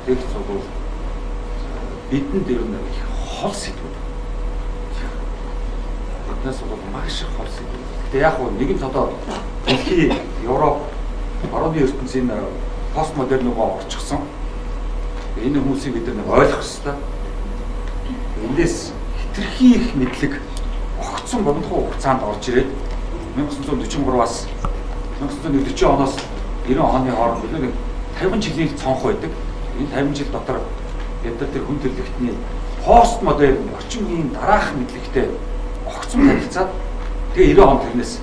Тэгж бол бидэнд ер нь хол сэдвүүд. Биднээс бол маш их хол сэдвүүд. Тэгээ яг нэг нь одоо дэлхийн Европ орны ертөнцийн постмодерн руугаа орчихсон. Энэ хүмүүсийг бид нэг ойлгох хэрэгтэй. Эндээс хитрхи их мэдлэг огцсон богинохон хугацаанд орж ирээд 1943-аас 1940 оноос 90 оны хооронд нэг 50 жилийн цонх байдаг. Энэ 50 жил дотор бид нар тэр хүн төрөлхтний постмодерн орчин үеийн дараах мэдлэгтэй огцом танилцаад тэгээ 90 он тэрнээс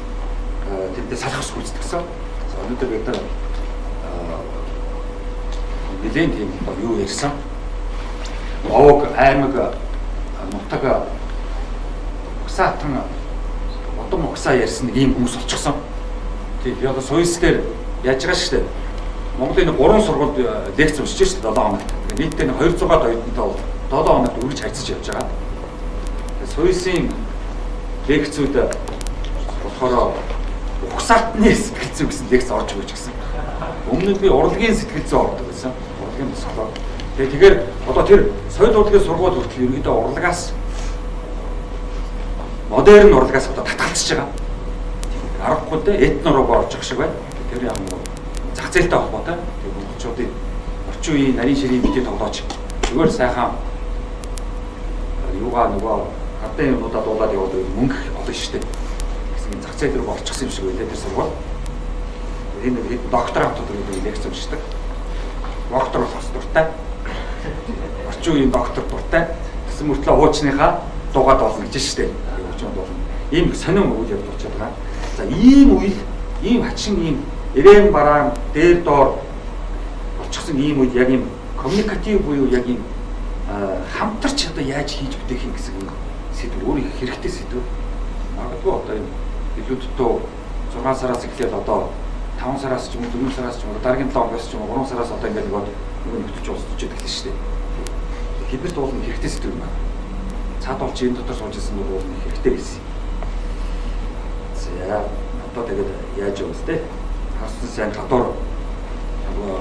салхас гүйцэтгсэн. Өнөөдөр бид нар нэлээд тийм юу ярьсан. Овог аймаг нутаг угсаатан удам угсаа ярьсан нэг ийм хүмүүс олчихсон. Тийм би одоо Сойс дээр яаж байгаа шүү дээ. Монголын 3 сургуульд лекц уншиж шүү дээ 7 хоногт. Нийтдээ 200-аад оюутантай 7 хоногт үргэлж харьцаж явж байгаа. Сойсын лекцүүд болохоор угсаатны сэтгэл зүй гэсэн лекц орж өгч гисэн. Өмнө нь би урлагийн сэтгэл зүй ордог байсан. Урлагийн психолог. Тэгэхээр одоо тэр соёл урлагийн сургууль хүртэл ерөнхийдөө урлагаас модерн урлагаас одоо татгалзаж байгаа. Аргагүй дээ этно руу орж ах шиг байна. Тэр яг нэг зах зээлтэй холбоотой. Тэр монголчуудын орчин үеийн нарийн ширийн мэдээ тоглооч. Зүгээр сайхан юугаа нөгөө гадны юмудаа дуулаад яваад мөнгө олно шүү дээ. Гэсэн зах зээл рүү орчихсон юм шиг байлаа тэр сургууль. Энэ нэг докторантууд гэдэг лекц уншдаг. Доктор болох дуртай. Орчин үеийн доктор дуртай. Гэсэн мөртлөө хуучныхаа дуугаад болно гэж шүү дээ. Хуучнууд болно. Ийм сонирм үйл явдал болчиход байгаа. За ийм үйл, ийм хачин ийм эрээн бараан дээр доор болчихсон ийм үед яг ийм коммуникатив буюу яг ийм хамтарч одоо яаж хийж бүтээх юм гэсэн юм сэдв өөр их хэрэгтэй сэдв. Магадгүй одоо энэ илүү дутуу 6 сараас эхлээд одоо 5 сараас ч юм уу 4 сараас ч юм уу дараагийн 7 оноос ч юм уу 3 сараас одоо ингээд нөгөө нөхдөж устж идэх шүү дээ. Хэдэрт уулын хэрэгтэй сэдв юм байна. Цаад бол чи энэ дотор сууж ирсэн бол уулын хэрэгтэй гэсэн. За одоо тэгээд яаж явах вэ? Харсан сайн гадуур нөгөө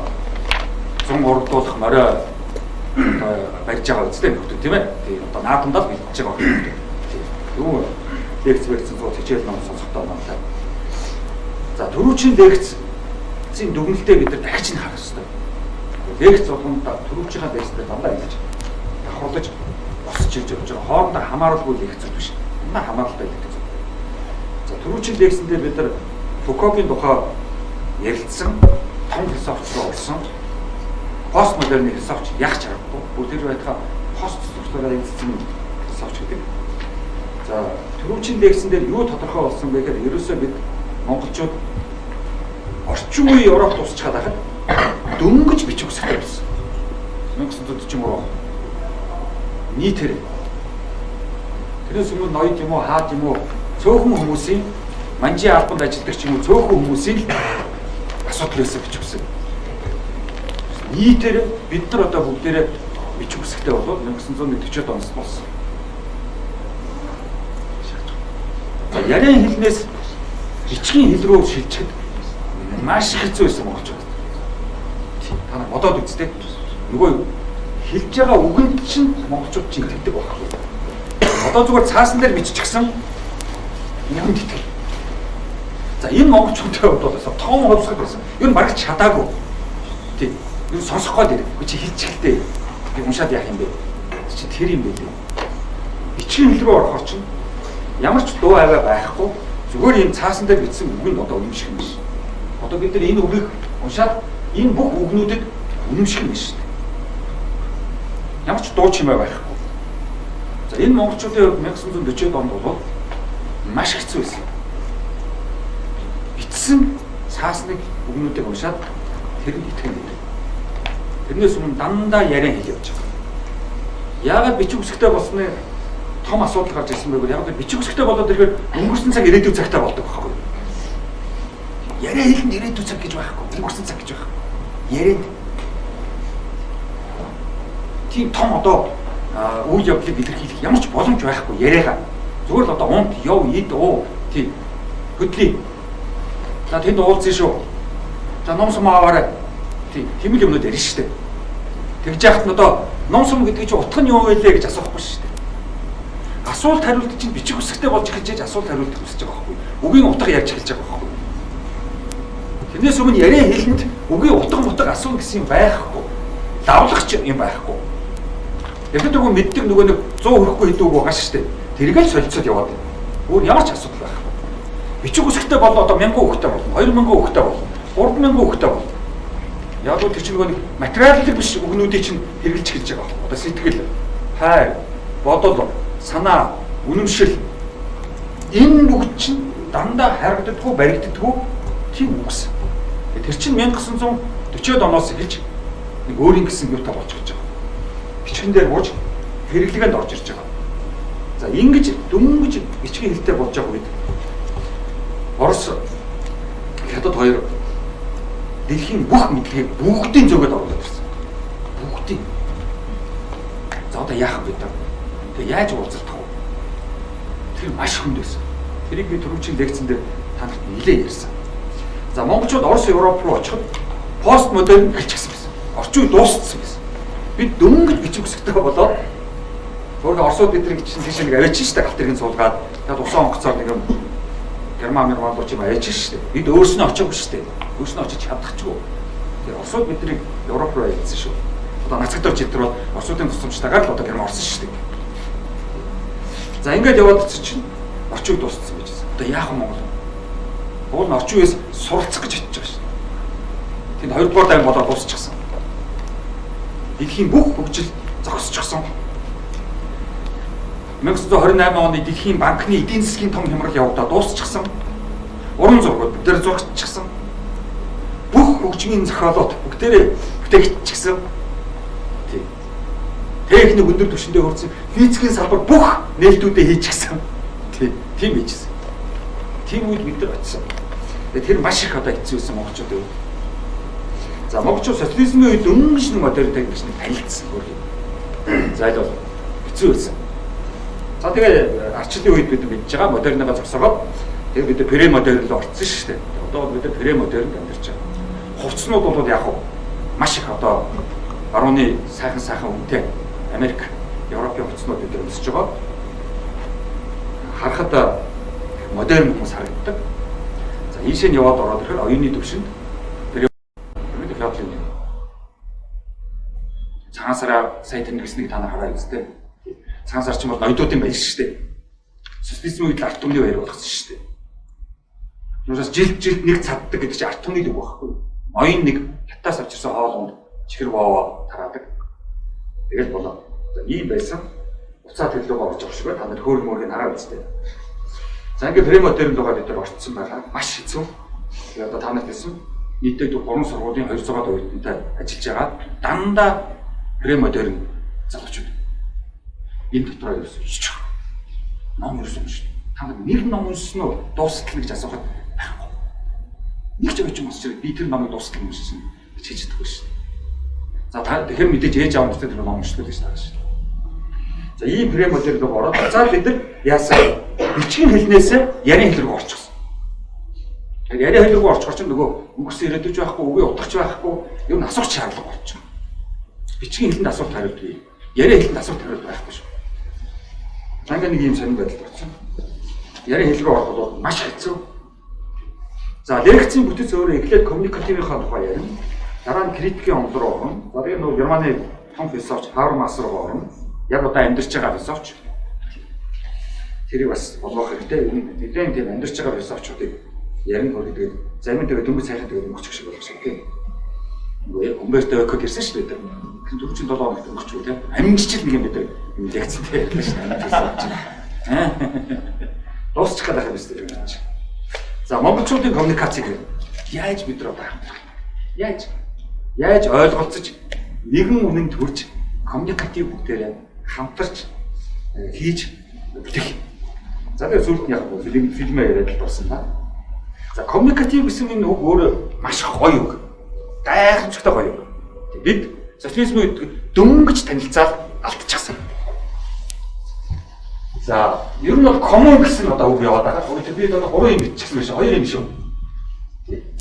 100 урдуулах морой барьж байгаа үстэй нөхдөд тийм ээ. Тэгээ одоо наадамдаа л бэлдэж байгаа нөхдөд. Юу лекц барьсан цууд хичээл ном сонсохдоо намтай. За түрүүчийн лекцийн дүгнэлтээ бид нар дахиж нь харах хэрэгтэй. Лекц болгонд түрүүчийнхаа лекцтэй дандаа ингэж давхарлаж босч ирж явж байгаа. Хоорондоо хамааралгүй лекцүүд биш. Дандаа хамааралтай лекц. За түрүүчийн лекцэндээ бид нар Фукогийн тухай ярилцсан том философч руу орсон. Постмодерн философч яг чарахгүй. Бүр тэр байтугай пост философиороо эзэлсэн философч гэдэг. За түрүүчийн лекцэн дээр юу тодорхой болсон бэ гэхээр ерөөсөө бид монголчууд орчин үеийн Европт тусчаад байхад дөнгөж бичих үстэй болсон. 1943 нийтээр тэрээс өмнө ноёд юм уу хаад юм уу цөөхөн хүмүүсийн манжи албанд ажилладаг ч юм уу цөөхөн хүмүүсийн асуудал байсан бичих үсэг. Нийтээр бид нар одоо бүгдээрээ бичих үсгтэй болоод 1940-од оноос болсон. Яриан хэлнээс бичгийн хэл рүү шилжихэд маш хэцүү байсан монголчууд. Та нар бодоод үзтээ. Нөгөө хэлж байгаа үгэнд чинь монголчууд чинь итгэдэг байхгүй. Одоо зүгээр цаасан дээр биччихсэн юм итгэв. За энэ монголчуудын хувьд бол том хувьсгал байсан. Юу бараг чадаагүй. Тий. Юу сонсох гээд ирэх. Чи хэлчихэлтэй. Би уншаад яах юм бэ? Чи тэр юм бэ? Бичгийн хэл рүү орохоор чинь ямар ч дуу аваа байхгүй. Зүгээр ийм цаасан дээр бичсэн үгэнд одоо үнэмших юм биш. Одоо бид нар энэ үгийг уншаад энэ бүх үгнүүдэд үнэмших юм биш. Ямар ч дуу чимээ байхгүй. За энэ монголчуудын 1940-од онд бол маш хэцүү байсан. Бичсэн цаасныг үгнүүдийг уншаад тэр нь итгэн гэдэг. Тэрнээс өмнө дандаа яриан хэл явж байгаа. Яагаад бичих үсгтэй болсны том асуудал гарч ирсэн байгаад яг бичих үсгтэй болоод ирэхээр өнгөрсөн цаг ирээдүйн цагтай болдог байхгүй. Яриа хэлэнд ирээдүйн цаг гэж байхгүй. Өнгөрсөн цаг гэж байхгүй. Яриад тийм том одоо үйл явдлыг илэрхийлэх ямар ч боломж байхгүй яриагаа. Зүгээр л одоо унт яв ид оо тийм хөдлөе. За тэнд уулзъя шүү. За ном сум аваарай. Тийм л юмнууд ярина шүү дээ. Тэгж яхад нь одоо ном сум гэдэг чинь утга нь юу вэ гэж асуухгүй шүү дээ. Асуулт хариулт чинь бичих үсгтэй болж эхэлж асуулт хариулт хүсэж байгаа байхгүй. Үгийн утга ярьж эхэлж байгаа байхгүй. Тэрнээс өмнө яриа хэлэнд үгийн утга асуун гэсэн юм байхгүй. Давлагч юм байхгүй. Тэгэхэд нөгөө мэддэг нөгөө нэг 100 хүрэхгүй хэдүүг байгаа шүү дээ. Тэрийг л солилцоод яваад байна. Өөр ямар ч асуудал байхгүй. Бичих үсгтэй бол одоо 1000 хүүхдэд болно, 2000 хүүхдэд болно, 3000 хүүхдэд болно. Яг л тэр чинь нөгөө материалын биш үгнүүдийг чинь хэрэгжилж эхэлж байгаа. Одоо сэтгэл, хайр, бодол, санаа, үнэмшил энэ бүгд чинь дандаа харагддаггүй, баригддаггүй тийм үгс. Тэр чинь 1940-од оноос эхэлж нэг өөрийн гэсэн юутай болж гэж байгаа. Бичгэн дээр бууж хэрэглэгэнд орж ирж байгаа. За ингэж дөнгөж бичгийн хэлтэй болж байгаа үед Орос хятад хоёр дэлхийн бүх мэдлэгийг бүгдийн зөвгөд оруулаад ирсэн. Бүгдийн. За одоо яах вэ? Тэгээ яаж уулзах вэ? Тэр маш хүнд байсан. Тэрийг би түрүүчийн лекцэн дээр танарт нэлээд ярьсан. За монголчууд Орос Европ руу очиход пост модерн гэлчихсэн байсан. Орчин үе дууссан байсан. Бид дөнгөж бичих үсгтэй болоод өөрөөр Оросууд бидний чинь тийш нэг аваач штэ галт тэргийн суулгаад тэгээд усан онгоцоор нэг юм Герман руу ч юм аваач штэ. Бид өөрснөө очоогүй штэ. Өөрснөө очиж чадчихгүй. Тэгээд Оросууд бидний Европ руу явсан шүү. Одоо нацагт орж идэр бол Оросуудын тусламжтайгаар л одоо Герман орсон штэ. За ингээд яваад чинь орчин үе дууссан байж байна. Одоо яах вэ Монгол? Уул нь орчин үеэс суралцах гэж очиж байгаа шин. Тэнд 2 дугаар дайм болоод дуусчихсан. Дэлхийн бүх хөгжил зогсчихсон. 1928 оны дэлхийн банкны эдийн засгийн том хямрал явагдаад дуусчихсан. Уран зургууд бүгдээр зурагччихсан. Бүх хөгжмийн зохиолууд бүгдээрээ бүтээгдчихсэн. Техник өндөр түвшиндээ хөрсөн физикийн салбар бүх нээлтүүдээ хийчихсэн. Тийм хийчихсэн. Тийм үед бид нар очсон. Тэр маш их одоо хэцүү байсан монголчууд. За монголчууд социализмын үед дөнгөж нэг модернтэй гэж танилцсан хөргий. За л хэцүү байсан. За тэгээ арчлалын үед бид мэдж байгаа модернгаа зогсоогоод тэгээ бид премодерн руу орсон шүү дээ. Одоо бид премодернд амьдарч байгаа. Хувцснууд бол яг маш их одоо барууны сайхан үнэтэй Америк, Европын хувцснууд бид өмсөж байгаа. Харахад модерн хүмүүс харагддаг. За ийшээ нь яваад ороод ирэхээр оюуны төвшөнд премодерн цагаан сараа сая тэнгэснийг та нар хараа үстэй. Цагаан сар ч юм бол ноёдуудын баяр шүү дээ. Социализмын үед арт түмний баяр болгосон шүү дээ. Юусаас жилд нэг цаддаг гэдэг чинь арт түмний үг байхгүй. Ноён нэг хятаас авчирсан хоолонд чихэр воо тараадаг. Тэгэл болоо. За ийм байсан. Уцаа төлөвлөгөө орж байгаа шиг байна. Та нар хөөрмөргийг хараа үстэй. За ингээд премодерн руугаа бид нар орцсон байгаа. Маш хэцүү. Тэгээ одоо та нарт хэлсэн нийтдээ 3 сургуулийн 200-аад оюутантай ажиллаж байгаа. Дандаа премодерн залуучууд. Энэ дотроо ерөөсөж чих. Ном ерөөсөн шүү. Та нар нэг ном уншсан уу? Дуустал гэж асуухад байхгүй. Нэг ч өчм уншиж би тэр номыг дуустал уншсан гэж хэлж чадахгүй шүү. За тэгэхээр мэдээж ээж аав нартай тэр ном уншдаг гэж тааш. За ийм премодерн руу ороод за бид нар яасан? Бичгийн хэлнээс ярийн хэл рүү орчихсон. Тэгэхээр ярийн хэл рүү орчихор чинь нөгөө өнгөрсөн ирээдүйч байхгүй, үгүй утгач байхгүй, юу н асуух шаардлага болчих. Бичгийн хэлэнд асуулт хариулт. Ярийн хэлэнд асуулт хариулт байхгүй шүү. Танга нэг юм сонир байдал болсон. Ярийн хэл рүү ороход бол маш хэцүү. За лекцийн бүтэц өөрөө эхлээд коммуникативынхаа тухай ярина. Дараа нь критикийн онол руу орно. За тэгээ нөгөө Германы том философч Хабермас руу орно. Яг одоо амьдарч байгаа философч. Тэрийг бас болгох хэрэгтэй. Нэгэн тийм амьдарч байгаа философчуудыг ярина хөр гэдэг. Зарим тэгээ дөнгөж сайхан тэгээ өнгөч шиг болох шиг тийм. Нөгөө Умберто Эко гэсэн шүү дээ. Тэр 47 оног өнгөч үү тийм. Амьжчил нэг юм бид лекцтэй ярьсан шүү дээ. Дуусчих гэдэг юм биш үү? За монголчуудын коммуникацийг яаж бид нар хамтрах? Яаж ойлголцож нэгэн үнэнд хүрч коммуникатив бүгдээрээ хамтарч хийж бүтээх. За тэгээ сүүлд нь яг фильмээр яриад л болсон ба. За коммуникатив гэсэн энэ үг өөрөө маш гоё үг. Гайхамшигтай гоё үг. Бид социализмын үед дөнгөж танилцаад алдчихсан. За ер нь бол коммун гэсэн одоо үг яваад байгаа. Өөрөөр би одоо 3 юм бичсэн биш 2 юм шүү.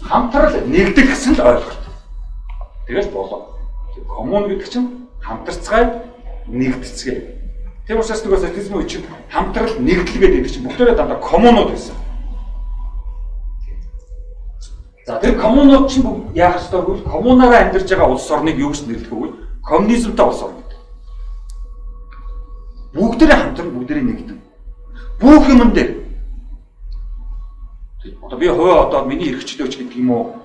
Хамтрал нэгдэх гэсэн л ойлголт. Тэгэл болоо. Коммун гэдэг чинь хамтарцгаая, нэгдэцгээе. Тийм учраас нөгөө социализм үе чинь хамтрал, нэгдэл гэдэг чинь бүгдээрээ дандаа коммунууд байсан. За тэр коммунууд чинь яах ёстой вэ? Коммунаараа амьдарч байгаа улс орныг юу гэж нэрлэх вэ? Коммунизмтай улс орн гэдэг. Бүгдээрээ хамтран, бүгдээрээ нэгдэн. Бүх юм дээр. Одоо би одоо миний эрхчлөөч гэдэг юм уу?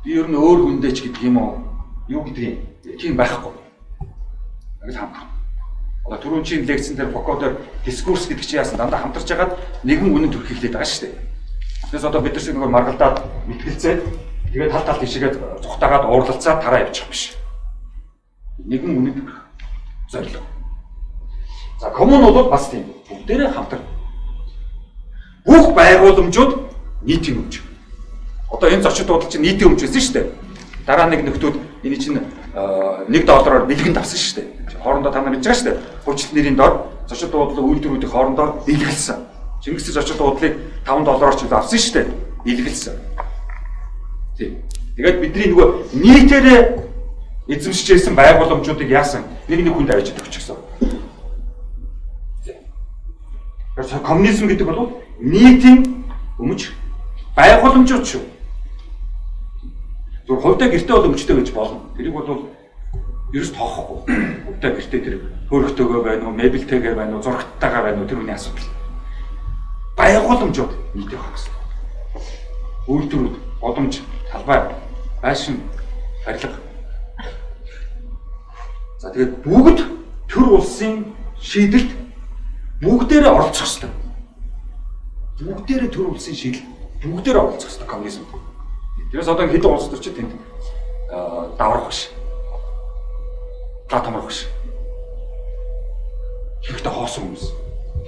Би ер нь өөр хүндээч гэдэг юм уу? Юу гэдэг юм? Тийм байхгүй. Яг хамтран. Одоо түрүүн чинь лекцэн дээр Фокодоор дискурс гэдэг чинь яасан дандаа хамтарч хагаад нэгэн үнэн төрөх хэлээд байгаа шүү дээ. Тэгээс одоо бид нар шиг нөгөө маргалдаад мэтгэлцээд тэгээд тал тал тишээгээд цухтаагаад уурлалцаад тараа явчих биш. Нэгэн үнэн төрөх зорилго. За коммун бол бас тийм. Бүгдээрээ хамтар. Бүх байгууламжууд нийтийн өмч. Одоо энэ зочид дуудлага чинь нийтийн өмч байсан шүү дээ. Дараа нэг нөхдүүд энэ чинь $1 бэлгэнд авсан шүү дээ. Хоорондоо та нар мэдж байгаа шүү дээ. Хүчил нэрийн дор зочид дуудлага үйлдвэрүүдийн хоорондоо илгэлсэн. Чингис зочид дуудлыг $5 ч авсан шүү дээ. Илгэлсэн. Тийм. Тэгээд бидний нөгөө нийтээрээ эзэмшиж ирсэн байгууламжуудыг яасан нэг хүнд авчиж өгчихсөн. Тэгэхээр коммунизм гэдэг бол нийтийн өмч байгууламжууд шүү. Зөв хувьдаа гэртээ бол өмчтэй гэж болно. Тэрийг бол ерөөс тоохгүй. Хувьдаа гэртээ тэр хөрөгтэйгээ байна уу, мебелтэйгээ байна уу, зурагттайгаа байна уу тэр үний асуудал. Байгууламжууд нийтээ байх хэрэгтэй. Үйлдвэрүүд, боломж, талбай, байшин, барилга. За тэгээд бүгд төр улсын шийдэлд бүгдээрээ оролцох хэрэгтэй. Бүгдээрээ төр улсын шийдэл бүгдээрээ оролцох хэрэгтэй коммунизм. Тэрээс одоо хэдэн улс төр чи тэнд даврах биш. Татамрах биш. Хэрэгтэй хоосон хүмүүс.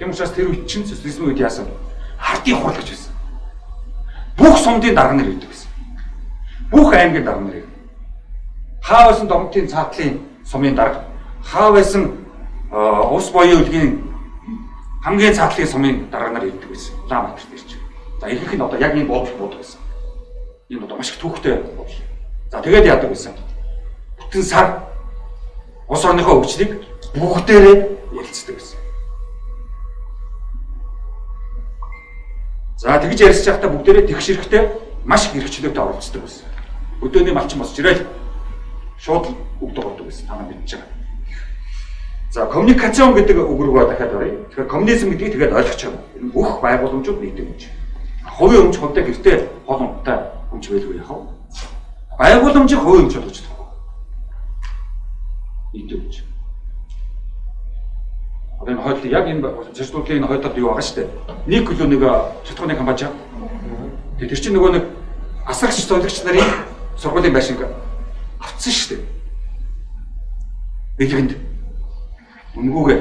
Тийм учраас тэр үед чинь социализм үед яасан? Хартын хурал гэж байсан. Бүх сумдын дарга нар ирдэг байсан. Бүх аймгийн дарга нар ирдэг. Хаа байсан домтын цаатлын сумын дарга, хаа байсан ус боёо үлгийн хамгийн цаатлын сумын дарга нар ирдэг байсан. Улаанбаатарт ирж. За ихэнх нь одоо яг энэ бод байсан. Энэ одоо маш их түүхтэй бодол. За тэгээд яадаг байсан. Бүтэн сар улс орныхоо өвчлийг бүгдээрээ ярилцдаг байсан. За тэгж ярьж байхдаа бүгдээрээ тэгш хэрэгтэй маш их хэрэгчлөөтэй оролцдог байсан. Өдөөний малчин босч ирээл шууд үг дуурдаг байсан. Та нар мэдж байгаа. За коммуникацийн гэдэг үг рүү дахиад оръё. Тэгэхээр коммунизм гэдгийг тэгээд ойлгож байна. Энэ бүх байгууламжууд нийтийн өмч. Хувийн өмч хувьдаа гэртээ хол унттай өмч байлгүй яах вэ? Байгууламжийн хувийн өмч болж байгаа. Нийтийн өмч. Одоо энэ хойд яг энэ зөрчилдөөлийн энэ хойдод юу байгаа шүү дээ. 1 кг нэг шатхууны хамбажаа. Тэр чинь нөгөө нэг асрагч зоологч нарын сургуулийн байшинг авцсан шүү дээ. Бэлгэнд. Үнгүүгээ.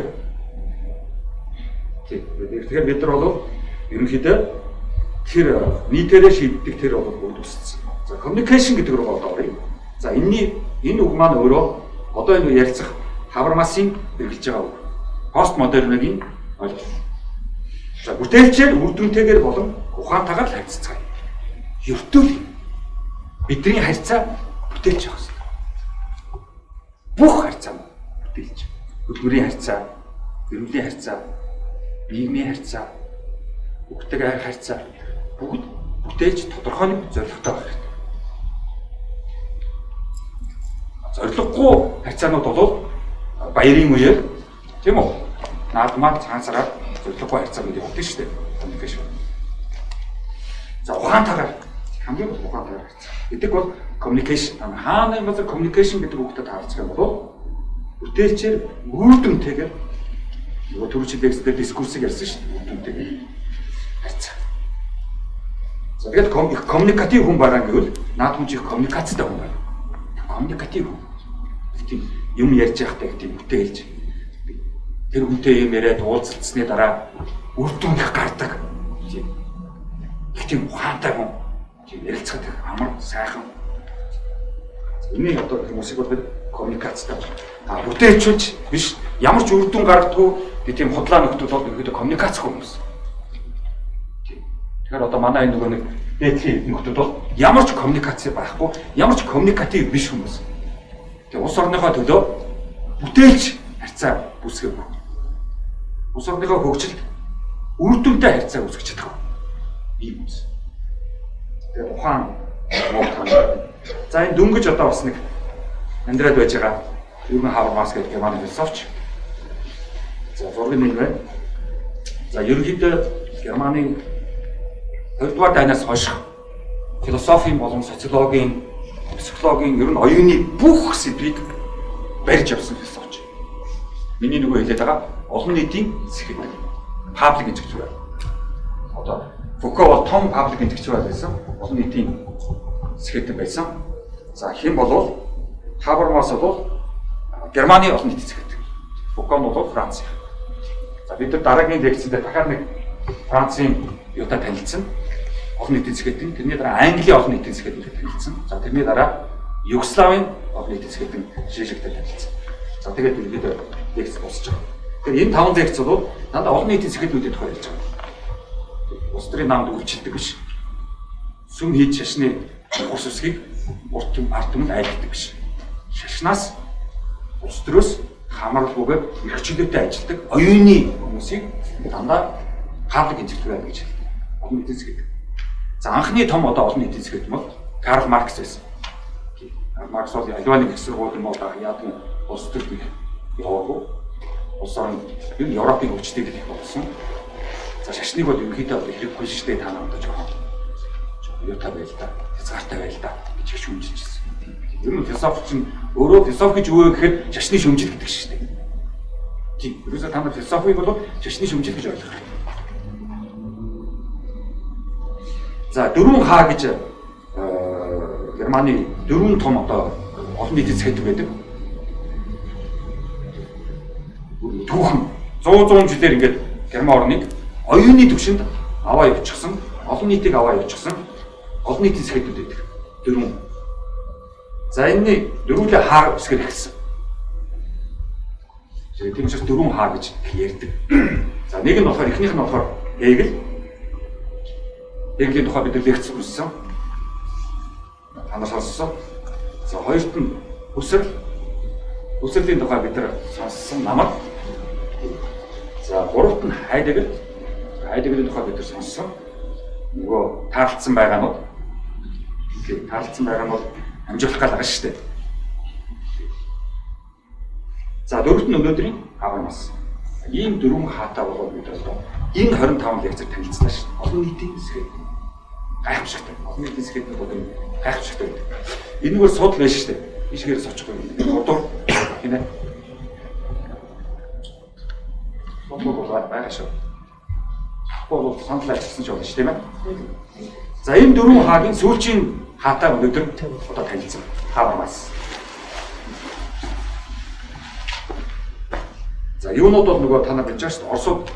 Тэгэхээр бид нар бол ерөнхийдөө тэр нийтээрээ шийддэг тэр бол бүгд тусцсан. За communication гэдэг рүү одоо оръё. За энэ үг маань өөрөө одоо энэ ярилцах Хабармасын хэрэгжилж байгаа үг. Постмодернгийн ойлголт. За бүтээлчээр үр дүнтэйгээр болон ухаантайгаар харьцацгаая. Ертөөл бидний харьцаа бүтээлч явах хэрэгтэй. Бүх харьцаа бүтээлч. Хөдөлмөрийн харьцаа, гэрүүлийн харьцаа, нийгмийн харьцаа, бүгдээ харьцаа бүгд бүтээлч тодорхой нэг зорилготой байх хэрэгтэй. Зорилгогүй харьцаанууд бол баярын үеэр тийм үү? Наадмаар цаансараа зорилгогүй харьцаанууд явуулдаг шүү дээ. Коммуникашн. За ухаантайгаар хамгийн гол ухаантайгаар харьцаа. Эдэг бол communication. Хаана юм бол communication гэдэг үгтэй таарч байгаа бол бүтээлчээр үр дүнтэйгээр нөгөө төрөлчлөлтэй дискурсыг ярьсан шүү дээ. Үр дүнтэйгээр харьцаа. За тэгээд коммуникатив хүн байгаа гэвэл наад хүн чих коммуникацтай хүн байна. Коммуникатив хүн. Тийм юм ярьж байхдаа тийм бүтээлж тэр хүнтэй юм яриад уулзалтсны дараа үр дүн их гардаг. Тийм. Их тийм ухаантай хүн. Тийм ярилцахад амар сайхан. Энийг одоо хүмүүсийг бол коммуникацтай. Бүтээлчүүлж биш ямар ч үр дүн гаргадгүй тийм худлаа нөхдөд бол ерөөдөө коммуникац хүмүүс. Тэгэхээр одоо манай энэ нөгөө нэг дээдлийн нөхдөд бол ямар ч коммуникац байхгүй, ямар ч коммуникатив биш хүмүүс. Тэгээ улс орныхоо төлөө бүтээлч харьцаа үүсгэв. Улс орныхоо хөгжилд үр дүнтэй харьцаа үүсгэж чадах. Ийм үз. Тэгээ ухаан за энэ дөнгөж одоо бас нэг амьдраад байж байгаа Юрген Хабермас гэдэг германы философч. За зургийн нэг байна. За ерөнхийдөө Германы 2-р дайнаас хойш философийн болон социологийн, психологийн ер нь оюуны бүх сэдвийг барьж явсан философч. Миний нөгөө хэлээд байгаа олон нийтийн сэхэд паблик интеллектуал. Одоо Фуко бол том паблик интеллектуал байсан. Олон нийтийн сэхэд байсан. За хэн болвол Хабермас бол Германы олон нийтийн сэхэд. Фуко нь бол Франц. За бид нар дараагийн лекцэд дахиад нэг Францын юутай танилцсан. Олон нийтийн сэхэтэн, тэрний дараа Английн олон нийтийн сэхэтэн танилцсан. За тэрний дараа Югославийн олон нийтийн сэхэтэн шийшигтэй танилцсан. За тэгээд бид лекц босч байгаа. Тэгэхээр энэ 5 лекц бол дандаа олон нийтийн сэхэтнүүдэд тухай ярьж байгаа. Улс төрийн намд өвчлөлдөг биш. Сүм хийж шашны ус үсгийг ард түмэнд айлддаг биш. Шашнаас улс төрөөс хамааралгүйгээр эрх чөлөөтэй ажилтдаг оюуны хүмүүсийг дандаа паблик интеллектуал гэж хэлдэг. Олон нийтийн сэхэтэн. За анхны том одоо олон нийтийн сэхэтэн бол Карл Маркс байсан. Карл Маркс бол аливаа нэг хэсрэг юм бол яадаг улс төрд яваагүй. Улс орн ер нь Европын хөгжлийг хийх болсон. За шашныг бол ерөнхийдөө хэрэггүй шүү дээ та нарт жоохон юутай байл та, хязгаартай байл та гэж шүүмжилжсэн. Ер нь философч нь өөрөө философи гэж юу вэ гэхээр шашны шүүмжил гэдэг шүү дээ. Тийм. Ерөөсөө та нар философиг бол шашны шүүмжил гэж ойлгох. За 4Х гэж Германы 4 том одоо олон нийтийн сэхэтэн байдаг. Түүхэн 100 жилээр ингээд Герман орныг оюуны түвшинд аваа явуучихсан, олон нийтийг аваа явуучихсан олон нийтийн сэхэтнүүд байдаг. 4. За энэний дөрвөлээ хаа үсгэр эхэлсэн. Тийм учраас 4Х гэж ярьдаг. За нэг нь болохоор эхнийх нь болохоор Хегелийн тухай бид лекц үзсэн. Та нар сонссон. За хоёрт нь Хусserлийн тухай бид нар сонссон намар. За гуравт нь Хайдегерийн тухай бид нар сонссон. Нөгөө таалцсан байгаа нь бол амжуулах гал байгаа шүү дээ. За дөрөвт нь өнөөдрийн Хабермас. Ийм 4Хтай болоод бид одоо энэ 25 лекцээр танилцлаа шүү дээ. Олон нийтийн сэхэтэн гайхамшигтай. Олон нийтийн сэхэтэн бол гайхамшигтай. Энэ бол судал байж шүү дээ. Ишгээрээс очихгүй. Одоор хийнэ. Судал бол байгаа шүү. Бол санал ажилласан ч болно шүү, тийм ээ. За энэ 4Х-гийн сүүлчийн хаатай өнөөдөр одоо танилцсан. Хабермас. За юунууд бол нөгөө та нар мэдж байгаа шүү дээ.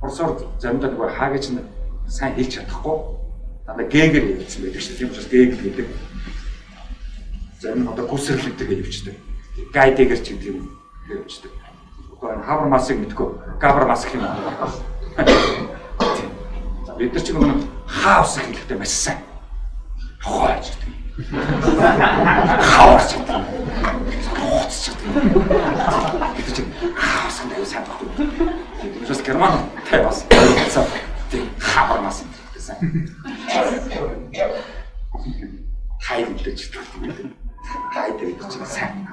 Оросоор заримдаа нөгөө хаа гэж нь сайн хэлж чадахгүй. Дандаа Гегер хэлсэн байдаг шүү дээ. Тийм учраас Гегер гэдэг. Зарим одоо Хусserл гэдэг хэлвчдэг. Гайдегер ч гэдэг юм хэлвчдэг. Одоо Хабермасыг мэдгүй. Габермас гэх юм. За бид нар ч нөгөө хаа усыг хэлэхдээ маш сайн. Хооч гэдэг. Хаач гэдэг. Хооч гэдэг. Бид чинь хаасан дээр сайн багт. Тэр бас Герман тавьас. Тийм Хабермас гэсэн. Хайд мэдээж гэдэг. Хайд гэдэг чинь сайн.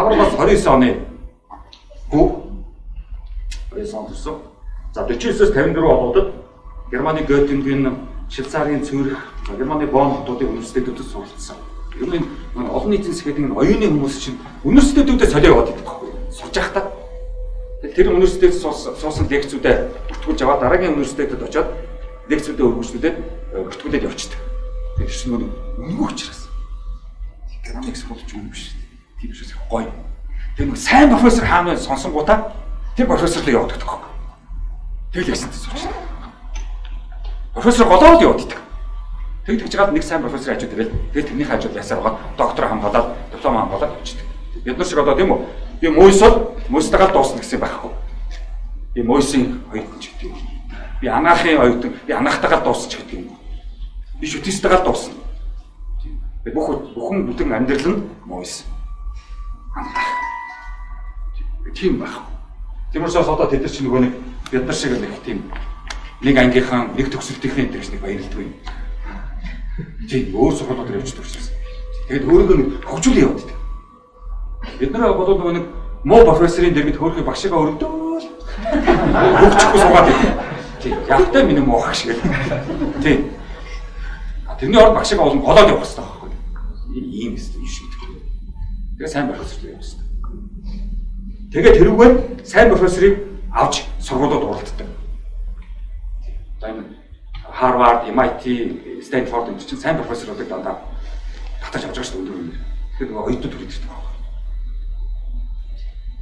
Хабермас 29 оны 9 он төрсөн. За 40 49-с 54 онуудад Германы Göttingen, Швейцарын Цюрих, Германы Бонн хотуудын университетүүдэд суралцсан. Ер нь олон нийтийн засгийн оюуны хүмүүс чинь университетүүдэд солио яваад идэх байхгүй. Сурж байхдаа тэр университет суусан лекцүүдээ бүртгүүлж аваад дараагийн университетэд очиод лекцүүдээ өргөжлүүлээд бүртгүүлээд явчихдаг. Тэр чинь нөгөө учраас экономикс болж юм биш. Тийм учраас гоё. Тэр нэг сайн профессор хаана сонсонгуудаа тэр профессор л явдаг тоххой. Тэгэл ясантай суучдаг. Профессор голоод явдаг. Тэгж жагаад нэг сайн профессор хажууд ирэл тэгэл тэрний хажууд ясаар байгаа доктор хамгаалаад диплом хамгаалаад явчихдаг. Бид нар шиг одоо тийм үү? Би мөстөйгөө дуусна гэсэн байхгүй. Би мөсийн оюутан ч гэдэг юм. Би анаахын оюутан, би анаахтайгаа дуусчих гэдэг юм. Би шүтээстэйгээ дуусна. Би бүхэн бүтэн амьдрал нь мөс. Анаах. Тийм байх. Тиймээс одоо тэд нар чинь нөгөө нэг бид нар шиг нэг тийм нэг ангийнхаа нэг төгсөлтийнхээ энэ гэж нэг баярлдаг юм. Тийм өөр сургуулиуд явчихдаг учраас. Тэгээд өөрийгөө хөгжүүлээ яваад байдаг. Бид нар бодвол нөгөө нэг муу профессорын дэргэд хөөрхий багшигаа өргөдөөл. Хөгжихгүй суугаад байдаг. Тийм явтай миний муу багш гэдэг. Тийм. Тэрний орд багшигаа олон голоод явах хэрэгтэй байхгүй. Ийм юм шиг гэдэг. Тэгээд сайн профессор явах хэрэгтэй. Тэгээд тэрүүгээр сайн профессорыг авч сургуулиуд уралддаг. За энэ Harvard, MIT, Stanford энэ чинь сайн профессоруудыг дандаа татаж авч байгаа шүү дээ өндөр. Тэгэхээр нөгөө оюутнууд хүрээд ирдэг байна.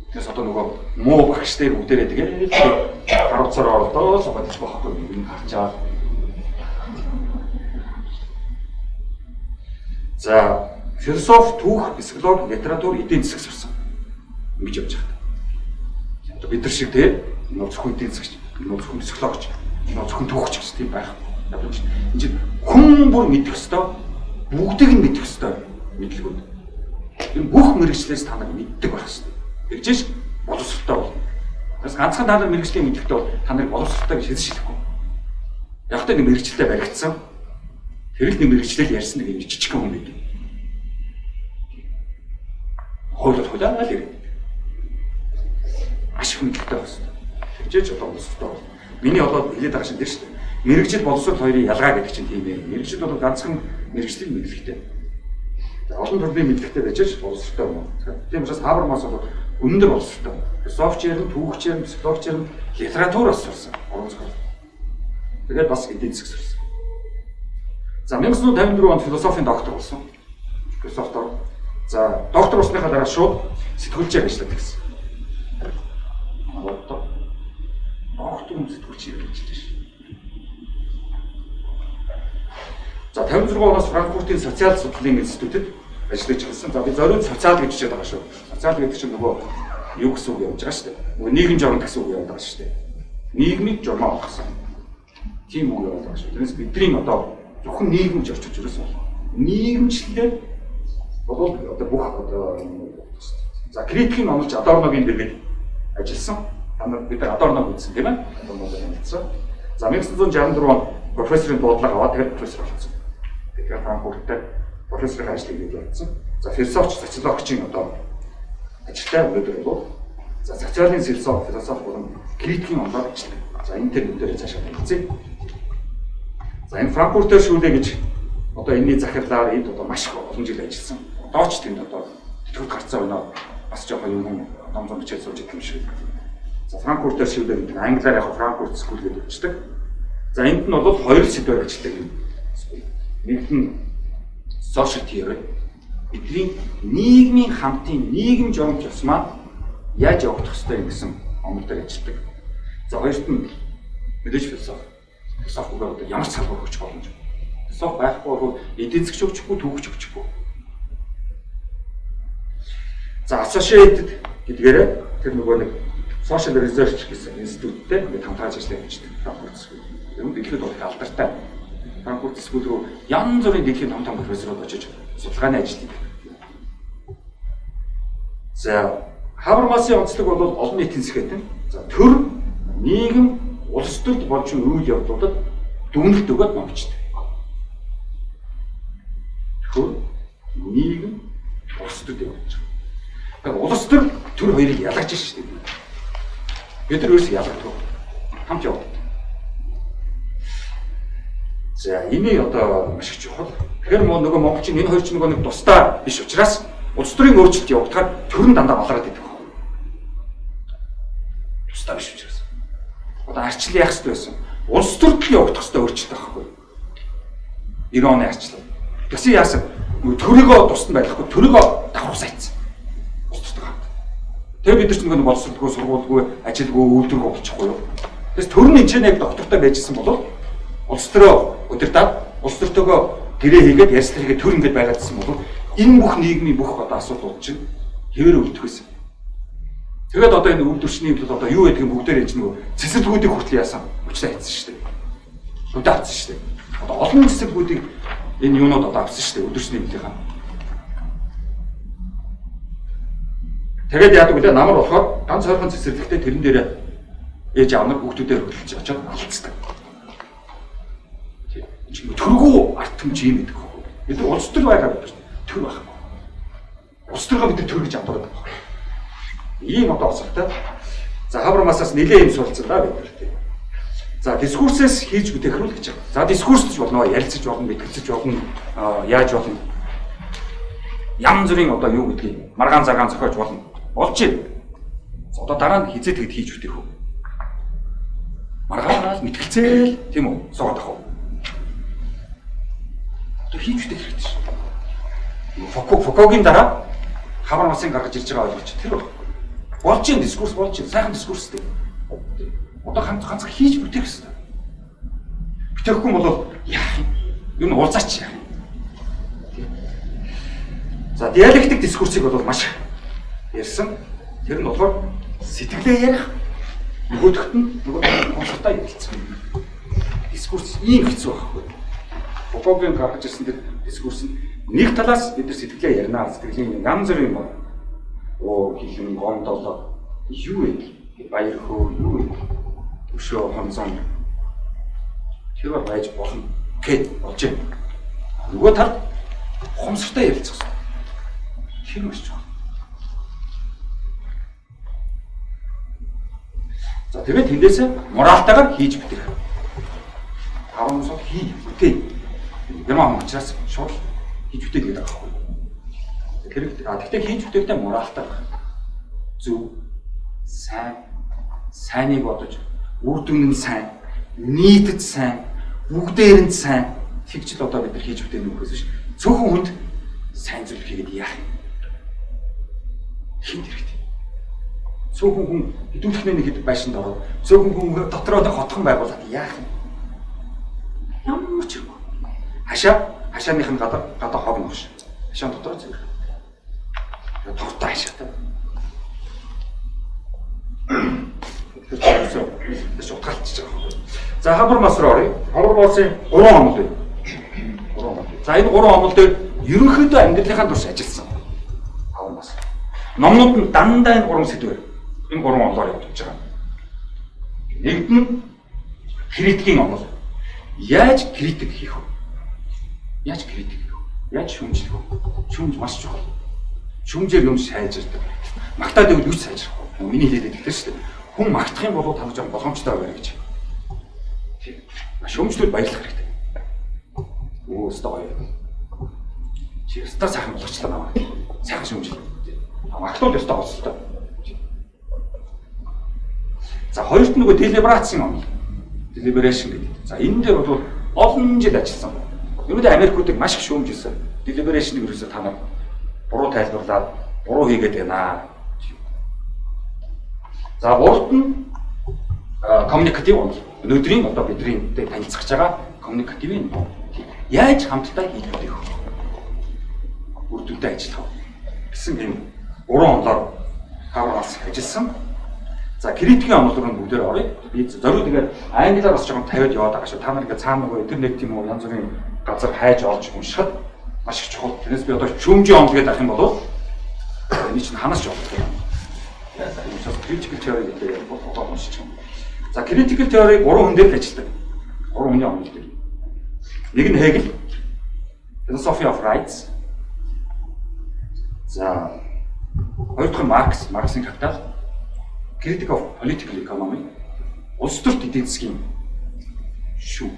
Тэгээс одоо нөгөө муу багштай бүгдээрээ тэгээд харуулцаар оролдоо суугаад ирэх байхгүй юм харчаа. За философи, түүх, психологи, литератур, эдийн засаг сурсан. Ингэж явж байгаа. Одоо бид нар шиг тийм зөвхөн эдийн засагч, зөвхөн психологч, зөвхөн түүхч гэсэн тийм байхгүй. Одоо энэ чинь хүн бүр мэдэх ёстой, бүгдийг нь мэдэх ёстой мэдлэгүүд. Энэ бүх мэрэгчлээс та нар мэддэг байх ёстой. Тэгжээш боловсралтай болно. Бас ганцхан та нар мэрэгчлээ мэдэхдээ бол та нарыг боловсралтай гэж хэлэхгүй. Яг та нэг мэрэгчлээ баригдсан. Тэр л нэг мэрэгчлэл ярьсан нэг жижигхэн хүн байдаг. Хойлоо л ирэх. Маш их мэдлэгтэй байна. Тэгжээч одоо боловсралтай болно. Миний одоо хэлээд байгаа шиг тийм шүү дээ. Мэрэгжил боловсрол хоёрын ялгаа гэдэг чинь тийм ээ. Мэрэгжил бол ганцхан мэрэгжлийн мэдлэгтэй. Олон төрлийн мэдлэгтэй байж боловсралтай юм. Тийм учраас Хабермас бол өндөр боловсралтай. Философичээр, түүхчээр, психологичээр, литератураас сурсан. Орон зохиол. Тэгээд бас эдийн засаг сурсан. За 1954 онд философийн доктор болсон. Философтор. За доктор болсныхаа дараа шууд сэтгүүлчээр ажилладаг гэсэн. Доктор сэтгүүлчээр ажилладаг шүү. За 56 оноос Франкфуртын социал судлалын институтэд ажиллаж ирсэн. За би зориуд социал гэж хэлээд байгаа шүү. Социал гэдэг чинь нөгөө юу гэсэн үг явж байгаа шүү дээ. Нөгөө нийгэм журам гэсэн үг явж байгаа шүү дээ. Нийгмийг журмаа авах гэсэн. Тийм үг явж байгаа шүү. Тэрнээс бидний одоо зөвхөн нийгэм ч орчиж ерөөсөн. Нийгэмчлэлээр бол одоо бүх одоо за критикийн онолч Адорногийн дэргэд ажилласан. Та нар бид Адорног үзсэн тийм ээ? Адорног ажилласан. За 1964 онд профессорын дуудлага аваад тэгээд профессор болсон. Тэгэхээр Франкфуртт профессорын ажлыг хийж явуулсан. За философч, социологчийн одоо ажилтай өнөөдөр бол за социалын философи болон критикийн онолоор ажилладаг. За энэ төр бүгдээрээ цаашаа тавьцъя. За энэ Франкфуртер шүүлээ гэж одоо энэний захирлаар энд одоо маш их олон жил ажилласан. Одоо ч тэнд одоо тэтгэврт гарцаа өнөө бас жоохон юм ном зам бичиж сууж идэх юм шиг. За Франкфуртер шүүлээ гэдэг англиар яг Франкфурт скул гэдэг үгчдэг. За энд нь бол хоёр сэдвээр ажилладаг юм. Нэг нь social theory. Бидний нийгмийн хамтын нийгэм журам тусмаа яаж явах ёстой юм гэсэн онолтой ажилладаг. За хоёрт нь мэдээж философи. Философи гэдэг ямар ч салбар өгч боломж. Философи байхгүй бол эдийн засгч өгчихгүй, түүхч өгчихгүй. За associated гэдгээрээ тэр нөгөө нэг social research гэсэн институттэй ингээд хамтарч ажиллаж байдаг. Франкфурт. Юм дэлхийд бол алдартай. Франкфурт скул руу янз бүрийн дэлхийн том профессорууд очиж судалгааны ажил хийдэг. За Хабермасын онцлог бол олон нийтийн засгийн. За төр, нийгэм, улс төрд болж үйл явдлуудад дүгнэлт өгөөд номчдаг. Төр, нийгэм, улс төрд явж байгаа. Тэгэхээр улс төр хоёрыг ялгаж шүү дээ. Бид нар ерөөсөө ялгагдав. хамт яваад. За энэ одоо маш их чухал. Тэгэхээр нөгөө монголчин энэ хоёр ч нэг тусдаа биш учраас улс төрийн өөрчлөлт явагдахаар төрн дандаа балгараад идэг. Тусдаа биш учраас. Одоо арчлал яах хэрэгтэй байсан. Улс төрд явагдах хэрэгтэй өөрчлөлт байхгүй. 90 оны арчлал. Тэгсэн яасан? Төрийгөө тусдан байхгүй, төрийгөө давхар сайцсан. Улс төртэй хамт. Тэгээ бид нар ч нэг боловсролгүй, сургуульгүй, ажилгүй, үйлдвэргүй болчихгүй юу? Тэгээс төр нь энэ яг доктортой байжсэн бол улс төрөө удирдаад улс төртөөгөө гэрээ хийгээд ярьслал хийгээд төр ингэж байгаадсан бол энэ бүх нийгмийн бүх одоо асуудлууд чинь хэвээр өлтөх байсан. Тэгээд одоо энэ үйлдвэрчний хувьд одоо юу гэдэг юм бүгдээр энэ нөгөө цэцэрлэгүүдийг хүртэл яасан өчтэй хайцсан шүү дээ. Өдөө авсан шүү дээ. Одоо олон хэсгүүдийг энэ юунууд одоо авсан шүү дээ үйлдвэрчний хэмжээхэн. Тэгээд яадаг вэ? Намар болохоор ганц хорхон цэцэрлэгтэй тэрэн дээр ээж аав нар хүүхдүүдээр хөдөлж очоод алцдаг. Тийм. Төргөө арт түмж юм гэдэг хөө. Бид нар улс төр байгаа бид төр байх. Улс төргөө бид төр гэж амдаад байгаа. Ийм одоо осолтой. За хаврамасаас нэлээд юм суралцсан да бид нар тийм. За дискурсээс хийж бүтэхрүүл гэж байна. За дискурсч болно, ярилцаж болно, мэтгэлцэж болно, яаж болно. Янз бүрийн одоо юу гэдгийг маргаан цагаан зохиож болно. Болж байна. Одоо дараа нь хизээ тэгэд хийж бүтээх үү. Маргаанаас мэтгэлцээл тийм үү? Суугаад ах уу. Одоо хийж бүтээх хэрэгтэй шүү. Фокогийн дараа хаврамасын гаргаж ирж байгаа ойлгож тэр байна. Болж байна дискурс болж байна. Сайхан дискурстэй. Одоо ганц хийж бүтээх хэрэгтэй. Бүтэхгүй бол яах юм? Юу н уулзаач яах юм? За диалектик дискурсыг бол маш ярьсан. Тэр нь болохоор сэтгэлээ ярих нөгөөдөгт нь нөгөө онцгой ярилцсан. Дискурс ийм хэцүү байхгүй. Фокогийн гаргаж ирсэн тэр дискурс нь нэг талаас бид нар сэтгэлээ ярина. Сэтгэлийн янз бүрийн юм. Оо хилэн гомдол юу вэ? Баяр хөө юу вэ? Өшөө хонцон тэр байж болно гэд болж байна. Нөгөө талд хомсортой ярилцах хэрэгтэй. Тэр маш чухал. За тэгээд тэндээсээ моралтайгаар хийж бүтэх. Таван сул хий бүтээ. Ямар учраас шууд хийж бүтээ гэдэг аахгүй. Гэхдээ хийж бүтэхдээ моралтай байх. Зөв, сайн, сайныг бодож, үр дүн нь сайн, нийтэд сайн, бүгдээр нь сайн тэгчл одоо бид нар хийж бүтээх нөхөөс биш. Цөөхөн хүнд сайн зүйл хийгээд яах юм? Хинт хэрэгтэй. Цөөхөн хүн хэдүүлэхнээ нэг хэд байшинд ороод, цөөхөн хүн дотроо хотхон байгуулаад яах юм? Ямар ч юм. Хашааных нь гадаа хогно ш. Хашаан дотроо зэрэг. Тогтоо хашаатай. Тэр утгаалчих байгаа. За хавар мас руу оръё. Хавар масын 3 онол байна. 3 онол. За энэ 3 онол дээр ерөнхийдөө амьдралынхаа турш ажилласан. Хавар мас. Номнууд нь дандаа энэ 3 сэдвээр энэ 3 онолоор явж байгаа. Нэгд нь критикийн онол. Яаж критик хийх вэ? Яаж критик хийх вэ? Яаж шүүмжлэх вэ? Шүүмж маш чухал. Шүүмжээр юм сайжирдаг. Магтаад өгөл үс сайжрах. Миний хэлээд өгдөө шүү дээ. Хүн магтах юм бол танаж боломжтой байна гэж. Тийм. Шүүмжлүүл баярлах хэрэгтэй. Өстөө гоё. Чи өстөө сайхан болгочлаа намаа. Сайхан шүүмжил. Магтуул өстөө гоцтой. За хоёрт нөгөө делиберацийн онол. Deliberation гэдэг. За энэ дээр бол олон жил ажилласан. Ерөнхийдөө Америкуудыг маш их шүүмжилсэн. Deliberation-ыг ерөөсөө та нар буруу тайлбарлаад буруу хийгээд байна. За гуравт нь коммуникатив онол. Өнөөдрийн одоо бидний танилцж байгаа коммуникативын яаж хамтдаа хийж бүтээх вэ? Үр дүнтэй ажиллах гэсэн юм 3 онолоор хавраас ажилласан. За критикийн онолоор нь бүгдээр оръё. Би зориуд тэгээд англиар бас жоохон тавиад яваад байгаа шүү. Та нар ингээд цаана нөгөө интернет тийм үү янз бүрийн газар хайж олж уншихад маш их чухал. Тэрнээс би одоо шүүмжийн онол гэдэг ах юм бол энэ чинь ханаас ч болдог юм. Яасан critical theory гэдэг бол одоо уншиж байна. За critical theory 3 хүн дээр ажилладаг. 3 хүний онол дээр. Нэг нь Hegel, Philosophy of Rights. За хоёр дахь нь Marx, Marx-ын капитал. Critic of Political Economy. улс төрт эдийн засгийн шүү.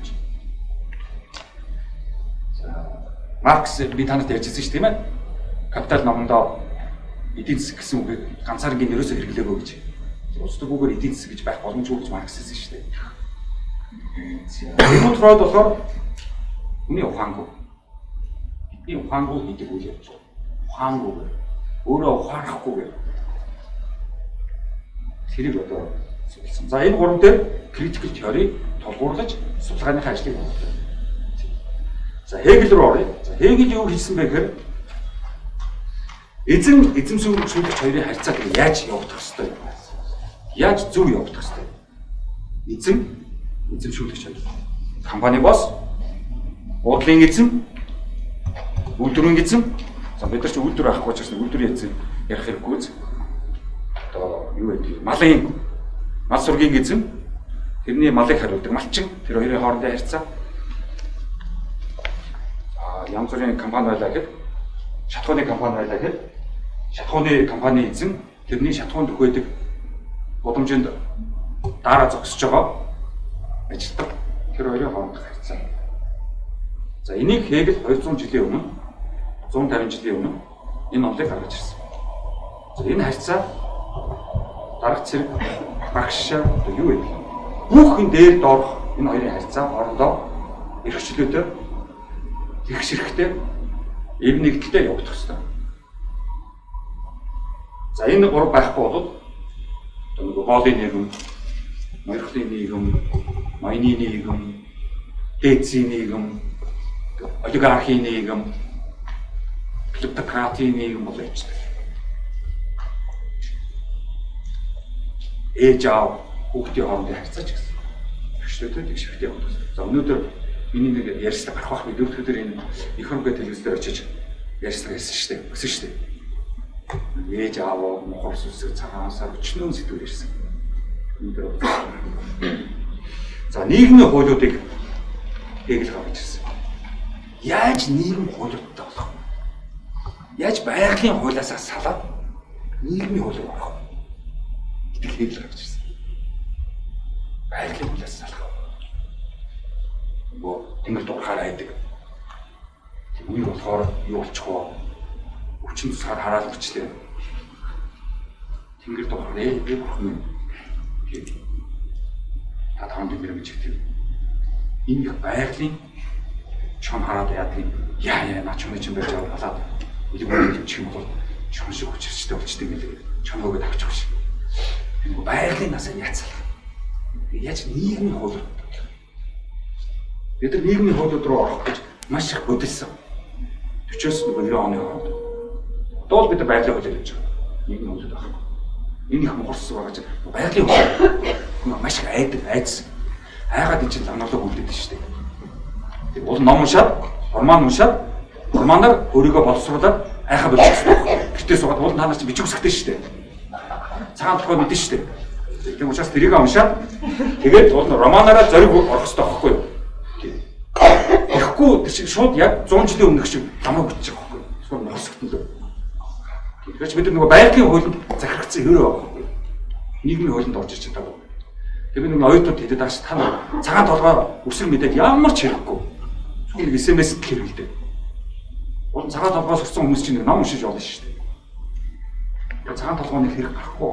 Маркс би танарт ярьжсэн шүү тийм ээ. Капитал номондоо эдийн засаг гэсэн үгийг ганцааргийн ерөөсөө хэрэглээгөө гэж. Улс төргүүгээр эдийн засаг гэж байх боломжгүй гэж Маркс хэлсэн шүү дээ. Зигмунд Фройд болохоор хүний ухаангүй. Бидний ухаангүй гэдэг үг явж байгаа. Ухаангүй. Өөрөө ухаарахгүй гэх. Тэрийг одоо судалсан. За энэ гурав дээр critical theory тулгуурлаж судалгааныхаа ажлыг явуулсан. За Хегел рүү оръё. За Хегел юу хэлсэн бэ гэхээр эзэмшүүлэгч хоёрын харьцааг яаж явагдах ёстой юм бэ? Яаж зөв явагдах ёстой? Эзэмшүүлэгч хоёр. Компани босс, буудлын эзэм, үйлдвэрийн эзэм. За бид нар ч үйлдвэр авахгүй ч гэсэн үйлдвэрийн эзэм ярих хэрэггүй z. Одоо юу гэдэг мал сургийн эзэм, тэрний малыг хариулдаг малчин, тэр хоёрын хоорондын харьцаа. Янз бүрийн компани байлаа гэхэд шатхууны компани байлаа гэхэд шатхууны компани эзэн тэрний шатхуунд өгөх байдаг боломжинд дараа зогсож байгаа ажилтг тэр хоёрын хоорондох харьцаа. За энийг Хегел 200 жилийн өмнө 150 жилийн өмнө энэ онолыг гаргаж ирсэн. За энэ харьцаа дараач зэрэг багш юу вэ? Бүх энэ дээр доорх энэ хоёрын харьцаа хоорондоо эрхчлөөтэй их ширхтэй эв нэгдэлтэй явагдах хэрэгтэй. За энэ гурав байхгүй бол нөгөө боолын нийгэм, морьхлын нийгэм, ноёны нийгэм, дээдсийн нийгэм, олигархийн нийгэм, плутократийн нийгэм бол явчихдаг. Ээж аав хүүхдийн хоорондын харьцаа ч гэсэн эрхчлөөтэй их ширхтэй явагдах хэрэгтэй. За өнөөдөр миний нэг ярьслага гарах байх бид өдөр энэ экономик телевизээр очиж ярьслага ярьсан шүү дээ. Өсөн шүү дээ. Ээж аав мохор сүсэг цагаансаар өчнөө сэдвээр ярьсан. За нийгмийн хуулиудыг Хегел гаргаж ирсэн. Яаж нийгэм хуулиудтай болох вэ? Яаж байгалийн хуулиасаа салаад нийгмийн хуулийг орох вэ? Гэдгийг Хегел гаргаж ирсэн. Байгалийн хуулиас салах. Тэнгэр дуурхаараа байдаг. Үгүй болохоор юу болчих вэ? Хүчин тусгаар хараад үрчлээ. Тэнгэр дуурхаараа бурхан юм. Та танд юм гэж хэлдэг. Энэ их байгалийн чон хараад яадаг юм. Яа наа чон чинь байж аваад илүүгээр чих юм бол чон шиг хүчрчтэй болчтой гэдэг. Чон өгөөд авчих шиг. Энэ байгалийн насаа яцлах. Яаж нийгмийн хууль бид нар нийгмийн хуулиуд руу орох гэж маш их бодолсон. 40-оос 90 оны хооронд. Одоо бид нар байгалийн хуулийг хийж байгаа. Нийгмийн хуулиуд авах. Энэ их мохорсон байгаа чинь байгалийн хууль маш их айдсан. Айгаад энэ чинь ламнарлаг үлдээд шүү дээ. Тэг бол ном уншаад, роман уншаад, романаар өөрийгөө боловсруулаад айхаа болчихсон. Гэтэ суугаад бол танаас чинь бичиг үсгтэй шүү дээ. Цагаан толгой мэдэн шүү дээ. Тэг учраас тэрийг уншаад тэгээд бол романаараа зориг орох хэрэгтэй байхгүй юу? Тэгэхгүй тэр шууд яг 100 жилийн өмнөх шиг намайг бүтчих байхгүй юу? Эсвэл носгтнлөө. Тэгэхээр бид нөгөө байгалийн хуулинд захирагдсан хөрөө байгаа байхгүй юу? Нийгмийн хуулинд орж ирж байгаа. Тэг би нэг оюутнууд хэлээд байгаа ш та цагаан толгой үсэг мэдээд ямар ч хэрэггүй. Зүгээр SMS-д хэрэгэлдэг. Бол цагаан толгойс сурсан хүмүүс чинь ном уншиж явуулна шүү дээ. Тэг цагаан толгойн хэрэг гарахгүй.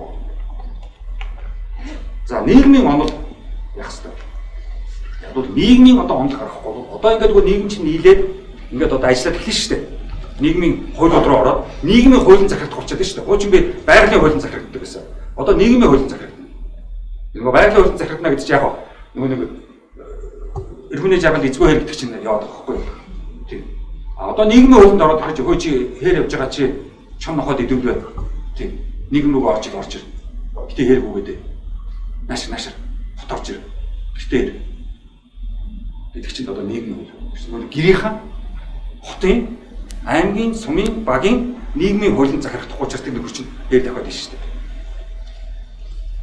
За нийгмийн онол яах вэ? Яг бол нийгмийн одоо онол гарахгүй бол одоо ингээд нөгөө нийгэм чинь нийлээд ингээд одоо ажиллаад эхэлнэ шүү дээ. Нийгмийн хуулиуд руу ороод нийгмийн хуулийн захирагдах болчиход шүү дээ. Хуучин би байгалийн хуулийн захирагддаг гэсэн. Одоо нийгмийн хуулийн захирагдана. Нөгөө байгалийн хуулийн захирагдана гэдэг чинь яг нөгөө нэг эрхмний жаргал эзгүй хэр гэдэг чинь яваад байгаа байхгүй юу? Тийм. А одоо нийгмийн хуулинд ороод ирэх чинь хөө чи хээр явж байгаа чи чам нохоод идэвдвэ. Тийм. Нийгэм рүү орж ир. Гэтэ хэргүүгээд наашир фото орж ир. Гэтэ гэдэг чинь одоо нийгмийн хууль. Гэрийнхэн хотын аймгийн, сумын, багийн нийгмийн хуулийн захирагдах учраас тэр нөхөр чинь ээр давхад байна шүү дээ.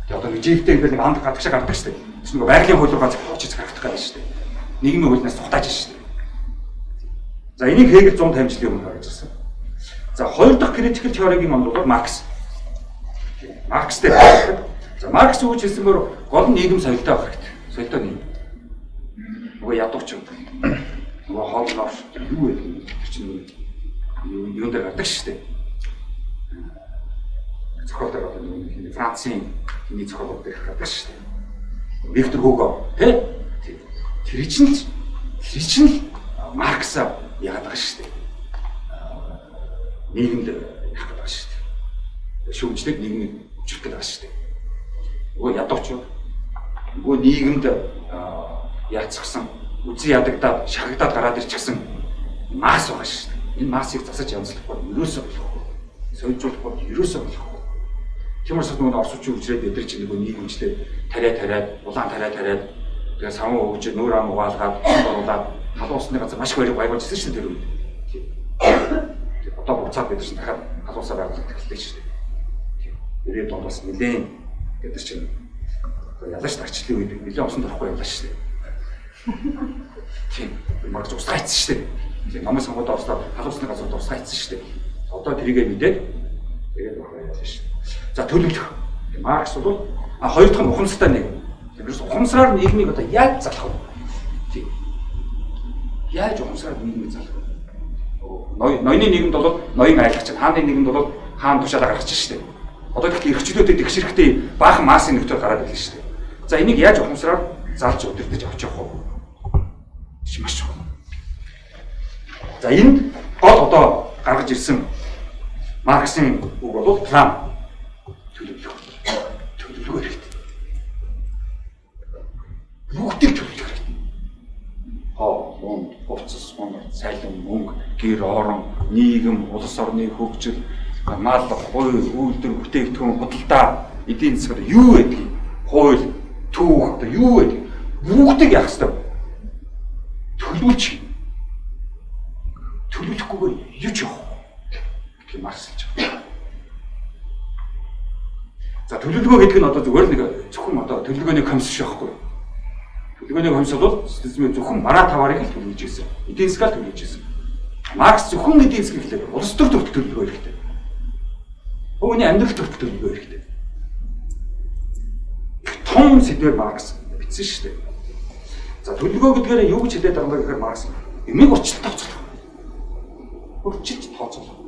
Тэгээ одоо нэг жигтэй ингээд нэг анд гадагшаа гардаг шүү дээ. Тэс нэг байгалийн хууль руугаа очиж захирагдах гэдэг шүү дээ. Нийгмийн хуулиас цухтааж шүү дээ. За энийг Хегел 150 жилийн өмнө гаргаж ирсэн. За хоёр дахь критикл теорийн онол бол Маркс. Маркстэй За Маркс юу гэж хэлсэнээр гол нь нийгэм соёлтой байх хэрэгтэй. Соёлтой нийгэм. Нөгөө ядууч юм. Нөгөө хоолноор юу вэ гэдэг чинь юун дээр гардаг шүү дээ. Зохиолтой одоо нэг Францын хиний зохиолууд дээр гардаг шүү дээ. Виктор Хуго тэр чинь Маркс яагаад байгаа шүү дээ. Нийгэмд яах гэдэг шүү дээ. Шүүмжлэг нийгмийг хүчрэх гэдэг шүү дээ. Нөгөө ядууч юу? Нөгөө нийгэмд яацсан үзий ядагдаад шахагдаад гараад ирчихсэн масс байгаа шүү дээ. Энэ массыг засаж янзлахгүй ерөөсөө болохгүй. Соёлжуулахгүй ерөөсөө болохгүй. Тиймээс нөгөө орсуучин үжрээд өдөр чинь нөгөө нийгэмчлээ тариад улаан тариад тэгээ самуу өгж нүүр ам угаалгаад оруулаад халуун усны газар маш их баярлж ирсэн шүү дээ тэр үед. Одоо буцаад бид чинь дахиад халуусаа байгуулах хэрэгтэй шүү дээ. 90-ад онд бас нэлээд гэдэг чинь ялаш тагчлын үед нэлээд усан дорохгүй явлаа шүү дээ. Тийм маргаж устгайцсан шүү дээ. Намын сонгоод орслоо халуусны газар устгайцсан шүү дээ. Одоо тэрийгээ мэдээд тэгээд яваа шүү дээ. За төлөвлөх. Маркс бол хоёр дахь нь ухамсартай нэг. Тэрс ухамсараар нийгмийг одоо яаж залах вэ? Тийм. Яаж ухамсараар нийгмийг залах вэ? Ноёны нийгэмд бол ноён айлгч, хааны нийгэмд бол хаан тушаалаа гаргачих шүү дээ. Одоо тэгт эрхчлөөдөд тэгш хэрэгтэй баахан массын нөхцөл гараад ирлээ шүү дээ. За энийг яаж ухамсараар залж удирдах авч явах вэ? Маш чухал. За энэ гол одоо гаргаж ирсэн Марксийн үг бол план төлөвлөгөө хэрэгтэй. Бүгдийг төлөвлөх хэрэгтэй. Хоол, хувцас, цайлан, мөнгө, гэр орон, нийгэм, улс орны хөгжил, мал, хууль, үйлдвэр, бүтээгдэхүүн, худалдаа, эдийн засаг юу гэдгийг, хууль, түүх одоо юу гэдгийг бүгдийг яах ёстой. Төлөвлөж. Төлөвлөхгүйгээр юу ч явах. Гэх Маркс хэлж байгаа. За төлөвлөгөө гэдэг нь одоо зүгээр нэг зөвхөн одоо төлөвлөгөөний комисс шахахгүй. Төлөвлөгөөний комисс бол социализмын зөвхөн мараа таваарыг л төлөвлөж ирсэн. Эдийн засгаар төлөвлөж ирсэн. Маркс зөвхөн эдийн засгийг хэлээ. Улс төр төрөлх төлөвлөгөө хэрэгтэй. Өвний амьдрал төрөлх төлөвлөгөө хэрэгтэй. Том сэдвээр Маркс бичсэн шүү дээ. За төлөвлөгөө гэдгээр юу гэж хэлээд байгаа юм бэ гэхээр Маркс юмыг урьдчилан тооцоолох. Урьдчилж тооцоолох.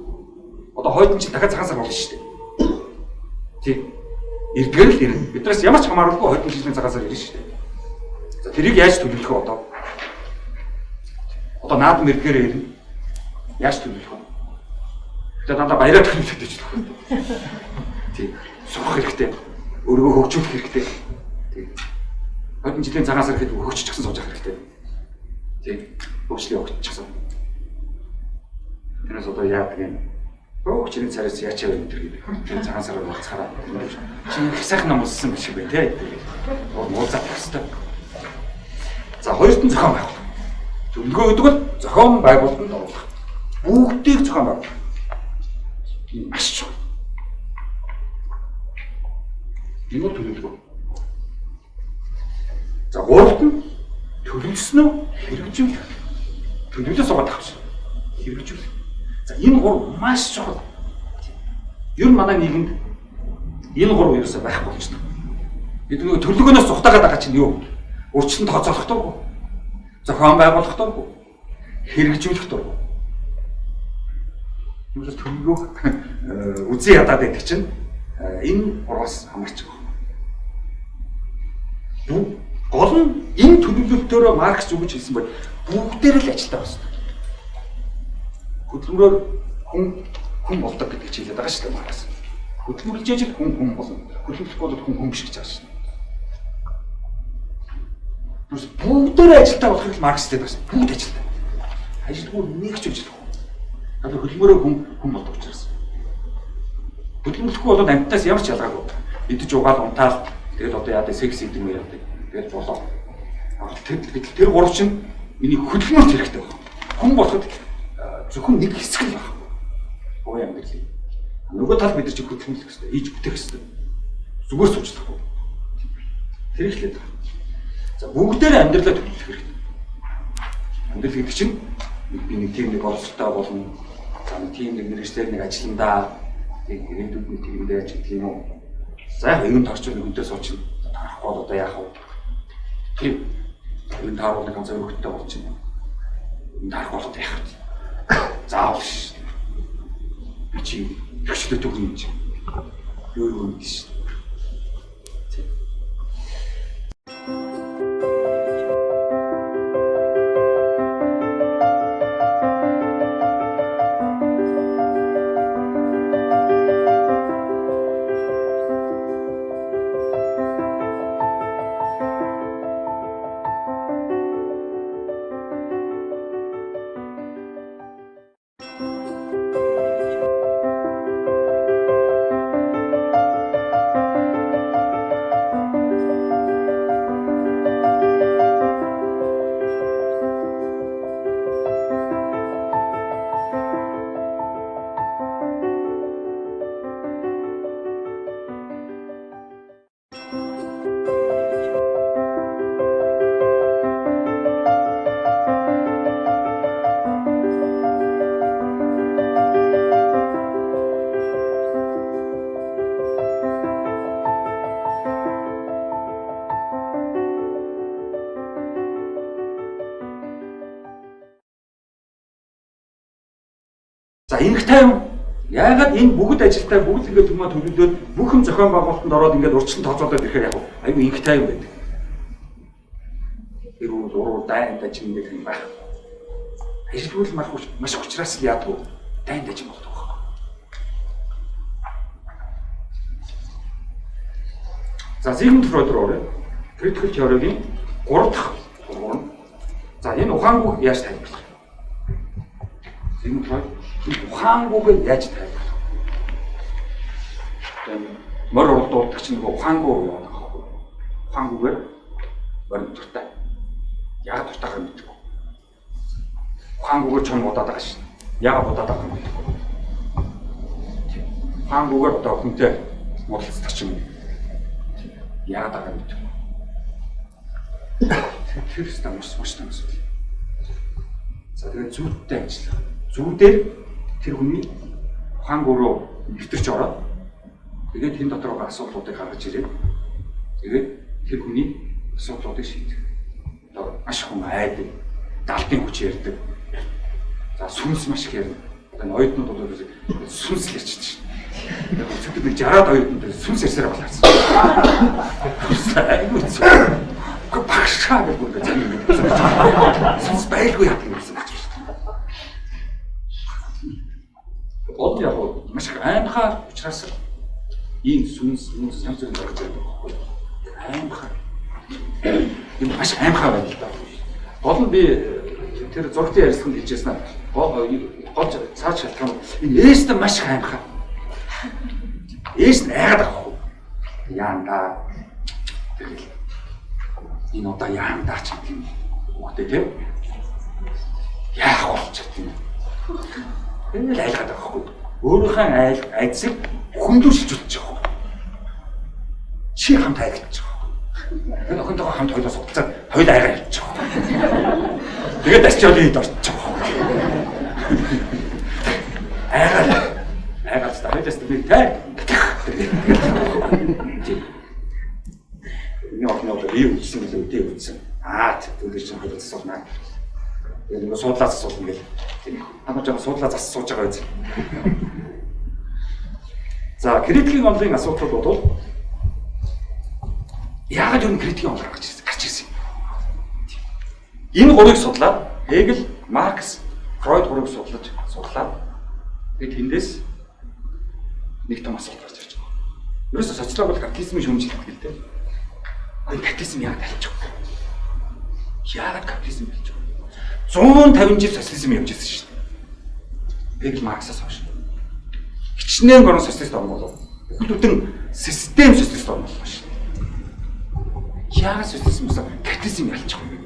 Одоо хойдон жил дахиад цагаан сар болно шүү дээ. Тийм. Эрдгээр л ирнэ. Биднээс ямар ч хамааралгүй хойдон жилийн цагаан сар ирнэ шүү дээ. За тэрийг яаж төлөвлөх вэ одоо? Одоо наадам эрдгээр ирнэ. Яаж төлөвлөх вэ? Тэгээд дандаа баяраар төлөвлөж байж байгаа. Тийм. Сурах хэрэгтэй. Өөрийгөө хөгжүүлэх хэрэгтэй. Тийм. Хойдон жилийн цагаан сар гэхэд хөгжчихсэн сууж явах хэрэгтэй. Тийм. Хөгжлийн өгчихсэн. Тэрээс одоо яадаг юм? Хөгжлийн царайс яачаа вэ гэдэг. Тэр цагаан сараар болцохаараа. Чи их сайхан ном унссан биш үү те? Муулзах хэрэгтэй. За хоёрт нь зохион байгуулалт. Төлөвлөгөө гэдэг бол зохион байгуулалтанд оруулах. Бүгдийг зохион байгуулах. Энэ маш чухал. Энэ бол төлөвлөгөө. За гуравт нь төлөвлөснөө хэрэгжүүлэх. Төлөвлөлөө суугаад авчих. Хэрэгжүүлэх. За энэ гурав маш чухал. Ер нь манай нийгэмд энэ гурав ерөөсөй байхгүй болж байна. Бид нөгөө төлөвлөгөөнөөс зугатаагаад байгаа чинь юу? Урьдчилан тооцоолох дурггүй. Зохион байгуулах дурггүй. Хэрэгжүүлэх дурггүй. Юус төлөвлөгөө үзий ядаад байдаг чинь энэ гураваас хамаарч байгаа. Гол нь энэ төлөвлөлтөөрөө Маркс юу гэж хэлсэн бэ? Бүгдээр л ажилтаа байна. Хөдөлмөрөөр хүн болдог гэдэг чинь хэлээд байгаа шүү дээ Маркс. Хөдөлмөрлөж ижил хүн болно. Хөдөлмөрлөхгүй бол хүн биш гэж байгаа шүү дээ. Бүгдээр ажилтаа болохыг Маркс хэлээд байгаа шүү. Бүгд ажилтаа. Ажилгүй нэг ч ажилгүй. Одоо хөдөлмөрөөр хүн болдог учраас. Хөдөлмөрлөхгүй бол амьтнаас ямар ч ялгаагүй. Идэж угаал унтаал тэгээд одоо яадаг секс хийдэг юм яадаг. Тэгээд болоо. Тэр гурав чинь миний хөдөлмөрт хэрэгтэй байна. Хүн болоход зөвхөн нэг хэсэг л байна. Ой амьдрал. Нөгөө тал бид нар чи хөдөлмөрлөх хэрэгтэй, хийж бүтээх хэрэгтэй. Зүгээр суучлахгүй. Тэр их л байна. За бүгдээрээ амьдралаа төлөвлөх хэрэгтэй. Амьдрал гэдэг чинь би нэг тийм нэг боловсролтой болно. За нэг тийм нэг мэргэжлэр нэг ажилландаа нэг ирээдүйд нэг тиймдээ ажил юм уу? За яг энэ торчны хүнтэй суучин тарахгүй одоо яах вэ? Тэр энэ тааруулах ганц өргөдтэй болчихно. Энэ тарахгүй одоо яах вэ? Заавал ш. Би чи төгсөлтөд өгнө юм чи. Юу юм биш. За энх тайван яагаад энэ бүгд ажилтаа бүгд ингээд хүмүүс төлөвлөөд бүх юм зохион байгуулалтанд ороод ингээд урьдчилан тооцоолоод ирэхээр яг аюу энх тайван байдаг. Эрүүл уруу дайн дажин гэдэг юм байна. Ажилгүй маш учраас л яадаг уу? Дайн дажин болдог байхгүй. За Зигмунд Фройд руу орё. Критикал теорийн 3 дахь уран. За энэ ухаангүй яаж тайлбарлах вэ? Зигмунд Фройд ухаангүйгээ яаж тайлбарлах вэ? Морь урдуулдаг чинь нөгөө ухаангүй яваад байгаа байхгүй. Ухаангүйгээр морь дуртай. Яг дуртайгаа мэддэг. Ухаангүйгээр чон бодоод байгаа шин. Яг бодоод байгаа юм мэддэг. Ухаангүйгээр одоо хүнтэй модалцдаг чинь яг байгаа мэддэг. Тэр систем маш том зүйл. За тэгээд зүудтэй ажиллах. Зүудээр тэр хүний ухаангүй руу нэвтэрч ороод тэгээд тэн дотор байгаа асуудлуудыг гаргаж ирээд тэгээд тэр хүний асуудлуудыг шийдэх. Одоо маш хүн айдаг, даалтын хүч ярьдаг. За сүнс маш их ярина. Одоо оюутнууд бол сүнс л ярьчихдаг шин. Яг зөвхөн нэг 60-аад оюутнууд сүнс ярьсараа болчихсон. Айгуу зөв. Багшаа гэж бүр зам юм гэдэг. Сүнс байлгүй яах юм гэсэн байна. Одоо яг маш аимхай учраас ийм сүнс янз бүрийн гарч ирдэг байхгүй. Аимхай. Энэ маш аимхай байна л да. Гол нь би тэр зургтын ярилцлаганд хэлжсэн нь гол цааш шалтгаан энэ ээст нь маш аимхай. Ээст нь айгаад байгаа байхгүй. Яандаа. Энэ одоо яандаа ч юм үгтэй тийм. Яах болж чадна. Энэ л айлгаад байгаа байхгүй. Өөрийнхөө айдсыг хүндүүлж үзэж байгаа. Чи хамт айлгаж байгаа. Энэ охинтойгоо хамт хоёулаа судалцаад хоёул айгаа явж байгаа. Тэгээд ачаалын хэд орчих байгаа. Айгаа та хоёулаас би тай. Энэ охин одоо бие үтсэн билүү дээ үтсэн. Тэгвэл чинь хоёул засуулнаа. Тэгээд нэг суудлаас асуулна гэл. Хамаач байгаа суудлаас асууж байгаа биз. За критикийн онлын асуудлууд бол яагаад юу критикийн онлоор гарч ирсэн юм. Энэ гурыг судлаад Хегел, Маркс, Фройд гурыг судлаад тэгээд тэндээс нэг том асуулт гарч ирж байгаа. Ерөөсө социолог бол капитализмын шүүмжлэх гэдэг л дээ. Капитализм яагаад талж байгаа? Яагаад капитализм талж байгаа? 150 жил социализм явж ирсэн шүү дээ. Хегел, Марксаас хойш. Хичнээн гурван социалист орн болов. Бүхэлдэн систем социалист орн болов шүү дээ. Яагаад социализм болов? Капитализм ялж байгаа.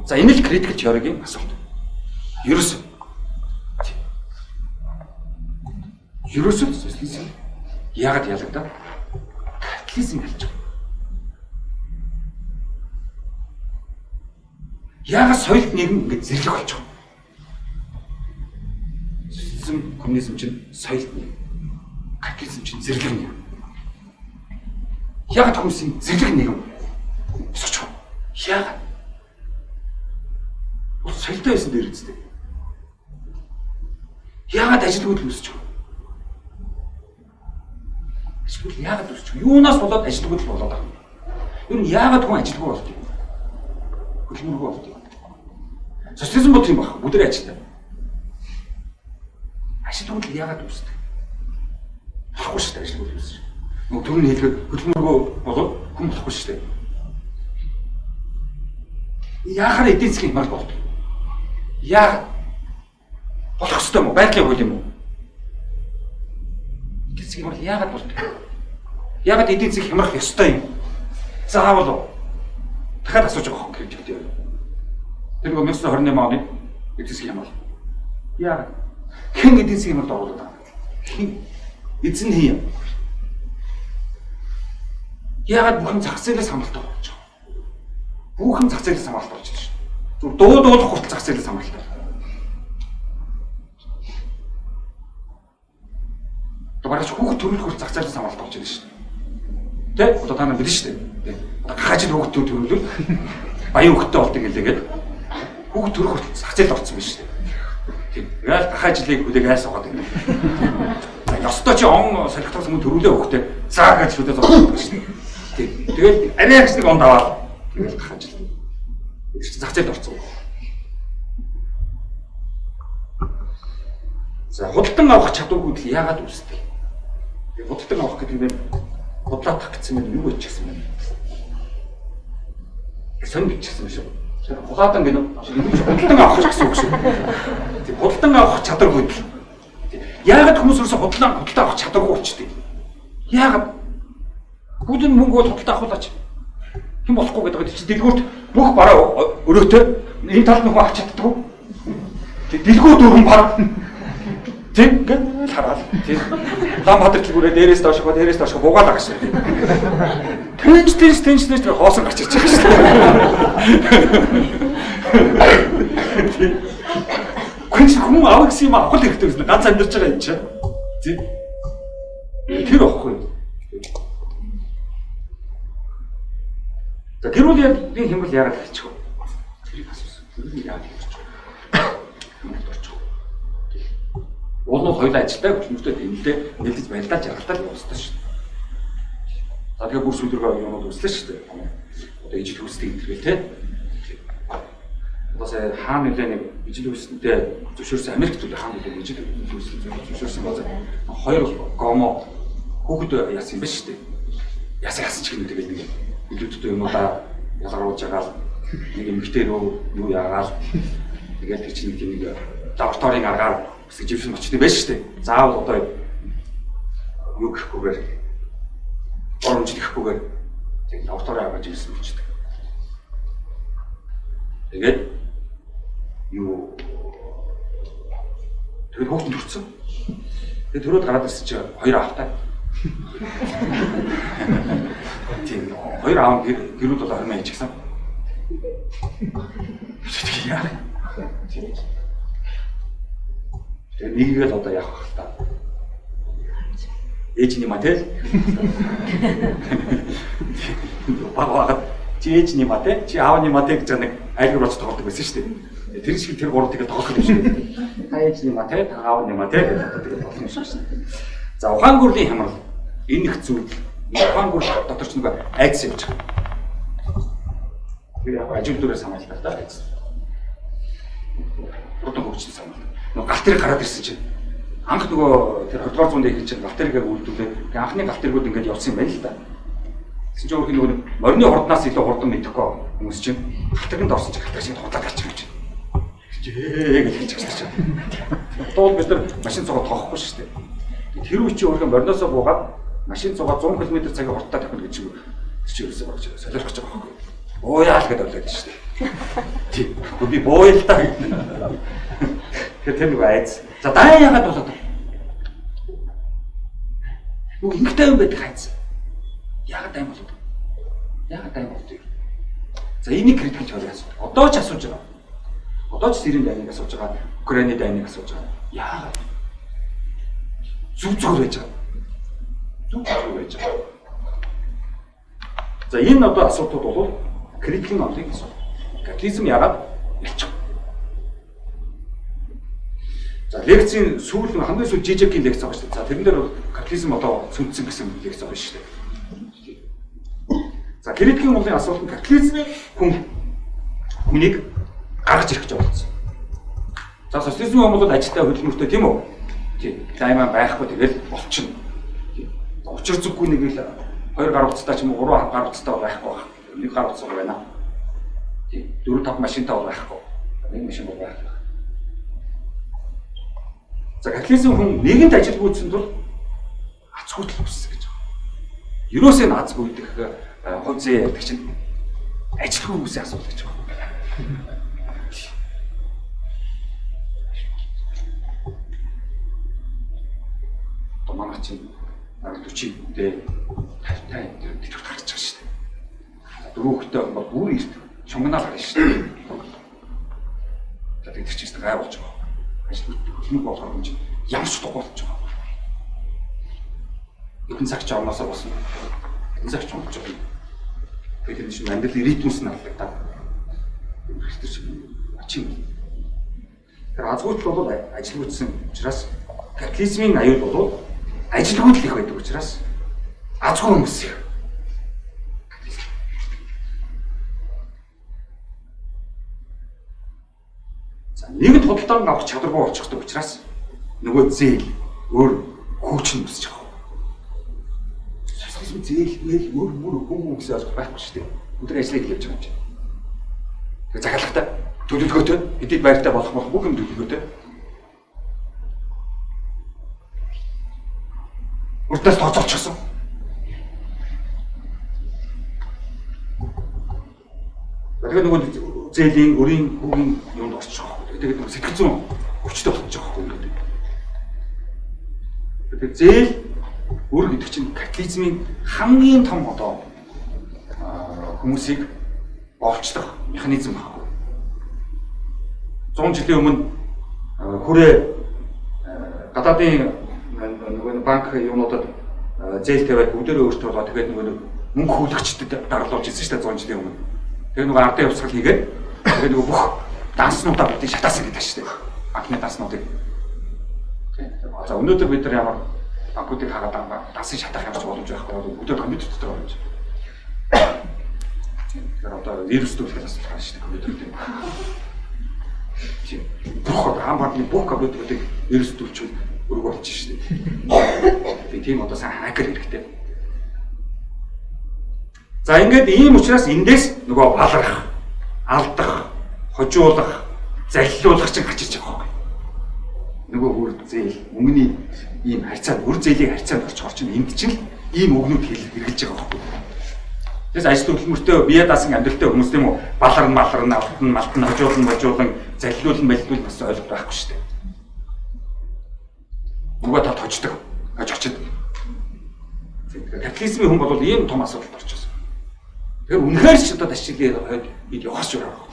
За энэ л критикал теорийн асуулт. Ерөөсөө социализм яагаад ялагдав? Капитализм ялж байгаа. Яагаад соёлт нийгэм ингэж зэрлэг болж байгаа? Социализм, коммунизм чинь соёлт нийгэм. Капитализм чинь зэрлэг нийгэм. Яагаад хүмүүсийн зэрэг нэгэн өсөж байгаа? Яагаад? Ус солиотой байсан дээр үстэй. Яагаад ажилгүй л өсөж байгаа? Ажилгүй яагаад өсөж байгаа? Юунаас болоод ажилгүй л болоод байгаа юм? Юу нь яагаад хүн ажилгүй болдог юм? Хөдөлмөргүй болдог юм. Социализм бод юм баг. Бүгдээ ажилтай. Ажилгүй л яагаад өсдөг? Болохгүй шүү дээ ажилгүй л өсөж. Нөгөө төрний хэлгээд хөдөлмөргүй болоод хүн болохгүй шүү дээ. Яахаар эдийн засгийн хямрал болдог? Яагаад? Болох ёстой юм уу? Байгалийн хууль юм уу? Эдийн засгийн хямрал яагаад болдог? Яагаад эдийн засаг хямрах ёстой юм? Заавал дахиад асууж байгаа хэрэг гэдэг. Тэр нөгөө 1928 оны эдийн засгийн хямрал. Яагаад? Хэн эдийн засгийн хямралд оруулаад байгаа? Хэн? Эзэн хий юм. Яагаад бүхэн зах зээлээс хамгаалалттай болж байгаа? Бүхэн зах зээлээс хамгаалалт болж байна шүү. Зүр дуудуулах хүртэл зах зээлээс хамгаалалт. Тэгвэл хүүхд төрөлх хүртэл зах зээлээс хамгаалалт болж байна шүү. Тэ? Одоо та нар мэдэн шүү дээ. Одоо гахажил хүүхд төрөлөл баян хүүхдтэй болдог гэлээгээд хүүхд төрөх хүртэл зах зээлд орсон байна шүү. Тийм. Яал гахажилыг хүлээг айсгаад байна. Ёстой чи он солихтойс мөн төрүүлээ хөхтэй заа гэж шүдээ зогсож байна шүү. Тийм. Тэгээд арай их нэг он даваад тэгэл гахаж л. Тэр чинь зах зээлд орсон. За худалдан авах чадваргүй л яагаад үүсдэг? Худалдан авах гэдэг нь худлаатах гэсэн юм юу ч гэсэн юм. Сонь бичсэн юм шүү. Хулаадан гэнэ худалдан авах гэсэн үг шүү. Тийм худалдан авах чадваргүй л. Яагаад хүмүүс ерөөсө худалдан авах чадваргүй болчихдээ? Яагаад? Бүгд мөнгө бол худалдан авахулаач. Хэн болохгүй гэдэг чинь дэлгүүрт бүх бараа өрөөтэй энэ талд нөхөө авч чаддгүй. Тэг дэлгүүр дөрвөн бараа. Тэг гэл хараад. Тэг лам хадар дэлгүүрээ дээрээс доош буугаад байгаа шээ. Тэнч хоосон гарч ирж байгаа шээ. Хүн авах гэсэн юм авах хэрэгтэй гэсэн ганц амьдарч байгаа юм чинь. Тий. Тэр واخгүй. За гэр бүлийн хямрал яагаад хэлчих вэ? Тэрийг асуусан. Тэр яагаад хэлчих вэ? Уул нь хоёулаа ажилтаа хөдөлмөртэй тэмдэлтэй нэлээд барилдаа жаргалтай явуулсан шүү. За тэгээ бүр сүлрэг юмуд үслээ шүү дээ. Одоо ижил хүсдэг интервью те. Одоо сая хаана нэлээ нэг ижил хүснэтэй зөвшөөрсөн Америк төлөө хаана нэлээ ижил хүснэтэй зөвшөөрсөн базар хоёр гомо хүүхэд яасан юм ба шүү дээ. Яасан ч гэнэ тэгээд нэг илүүдтэй юмудаа ялгаруулж байгаа нэг эмгтээ юу яагаад тэгээд тэр чинь нэг лабораторийн аргаар хэсэг живсэн очтой байж шүү дээ. Заавал одоо юу гэхгүйгээр оромж гэхгүйгээр тэгээд лабораторийн аргаар живсэн очтой. Тэгээд юу тэгээд хүүхэд төрсөн. Тэгээд төрөөд гараад ирсэн чинь хоёр автай. Тийм хоёр аав гэрүүд бол орно яж гисэн. Яа. Тэгээд нэгийг л одоо яах вэ та? Ээжний матэй. Багаагаад чи ээжний матэй, чи аавны матэй гэж нэг айлгуур боц тоглодог байсан шүү дээ. Тэр шиг тэр гурав тэгээд тоглох юм шүү дээ. Та ээжний матэй, та аавны матэй гэж одоо тэгээд болох юм шүү дээ. За ухаан гүрлийн хямрал энэ их зүйл ухаан гүр дотор ч нэг айдас явж байгаа. Тэр яг ажил дөрөөс хамгаалдаг та айдас. Протон хөгжсөн санаа. Нөгөө галт тэрэг гараад ирсэн чинь анх нөгөө тэр 20-р зуунд их чинь галт тэрэгээр үйлдвэрлээ. Тэгээ анхны галт тэрэгүүд ингээд явсан юм байна л да. Тэгсэн чинь өөрөө нөгөө морины хурднаас илүү хурдан мэдэхгүй хүмүүс чинь галт тэрэгэнд орсон чинь галт тэрэг шиг худлаад гарч ирж байна. Гэж хэлж байгаа чинь. Дууд бид нар машин цогоо тоохгүй шүү дээ. Тэр үе чи өөрөө мориноосоо буугаад машин цугаа 100 км цагийн хурдтай тавих гэж чи ерөөсөө болж солиорч байгаа байхгүй. Бууяа л гэдэг ойлголоо шүү дээ. Тийм. Би бууя л та гэдэг. Тэр нэг айц. За даа яагаад болоод байна? Нүг ингэтэй юм байдаг хайц. Яагаад дай болоод? Яагаад дай болоод? За энийг критикч хоолой асуу. Одоо ч асууж байгаа. Одоо ч Сирийн дайныг асууж байгаа. Украины дайныг асууж байгаа. Яагаад? Зүг байж байгаа. Зүг байж байгаа. За энэ одоо асуудлууд бол критикийн онолыг гэсэн. Католизм яагаад ялчих. За лекцийн сүүл хамгийн сүүл жижиггийн лекц байгаа шүү дээ. За тэрэн дээр католизм одоо сүнцэн гэсэн лекц байгаа шүү дээ. За критикийн онолын асуудал нь католизмын хүнийг гаргаж ирэх гэж болсон. За социализмын бол ажилтаа хөдөлмөртэй тийм үү? Тийм. Лаймаа байхгүй тэгэл болчихно. Учир зүггүй нэг л 2 гар утастай ч юм уу 3 гар утастай байхгүй байна. 1 гар утас байна. Тийм. 4-5 машинтай байхгүй. Нэг машин бол байх. За католизм хүн нэгэнд ажилгүй үзсэн тул аз хүтэл үүссэн гэж байна. Ерөөсөө аз гүйдэх хувьцээ ярьдаг чинь ажилгүй хүмүүсийн асуудал гэж байна. Манай чинь 40 дэ 50 дэх гарч байгаа шүү дээ. Дөрөвхтэй бол бүр ирт чонгонаал гарна шүү дээ. За тэгчих чинь гай болж байгаа. Хөдөлмөр болохоор юм чинь ямар ч дугуй болж байгаа. Эдэн цагч орносоо болсон. Эдэн цагч онгож байгаа. Тэгэхээр чинь мандал ритмс нь алдагдаад. Ихтэй чинь ачим. Тэр азгуут бол ажилгүйдсэн учраас католизмын аюул бол ажилгүйд их байдаг учраас азгүй хүмүүс их. За нэгд худалдаанд авах чадваргүй болчихдог учраас нөгөө зээл өөр хүүчин өсөж байгаа. Социализм зээл өөр хүн гэсэн ойлгох байхгүй шүү дээ. Өдөр ажлыг хийж байгаа юм чинь. Тэгээ захиалгатай төлөвлөгөөтэй эдийг байртай болох бүх юм төлөвлөгөөтэй. Урдаас тооцоолчихсон. Тэгэхээр нөгөө зээлийн өрийн хүүгийн юмд орчих واخ. Тэгээд нөгөө сэтгэл зүйн өвчтөй болчих واخ юм гэдэг. Тэгэхээр зээл өр гэдэг чинь католизмын хамгийн том одоо хүмүүсийг болцдох механизм байна. 100 жилийн өмнө хүрээ гадаадын нөгөө банк юмнуудад зээл тавиад бүгдөө өөртөө болоо тэгээд нөгөө мөнгө хөлөгчдөд дарлуулж ирсэн шүү дээ 100 жилийн өмнө. Тэгээд нөгөө ардын явсгал хийгээд тэгээд нөгөө бүх данснуудаа бүгдийг шатаасан гэдэг шүү дээ. Банкны данснуудыг. За өнөөдөр бид нар ямар банкуудыг хагаад дансын шатаах ямар ч боломж байхгүй бүгдөө компьютер дотор байна. Тэгэхээр одоо вирус төлөх асуудал шүү дээ компьютертэй. Тийм. Бүх хамгаалны бүх компьютеруудыг вирус төлчих өргө болж шүү дээ. Би тийм одоо сайн хакер хэрэгтэй. За ингээд ийм учраас эндээс нөгөө баларх, алдах, хожуулах, заллиулах чинь гарч ирж байгаа юм. Нөгөө үр зээл өмнөний ийм харьцаанд үр зээлийн харьцаанд орчих чинь энд чинь ийм өгнүүд хэрэгжилж байгаа юм. Тэгээс ажил хөдөлмөртэй бие даасан амьдралтай хүмүүс тийм үү баларн малтан хожуулан заллиулан бас ойлгох байхгүй шүү дээ. Нөгөө та точдог очиж. Католизмын хүн бол ийм том асуудалд орчихсон. Тэгэхээр үнэхээр ч одоо ташилээ хойд бид явах шүү байгаа.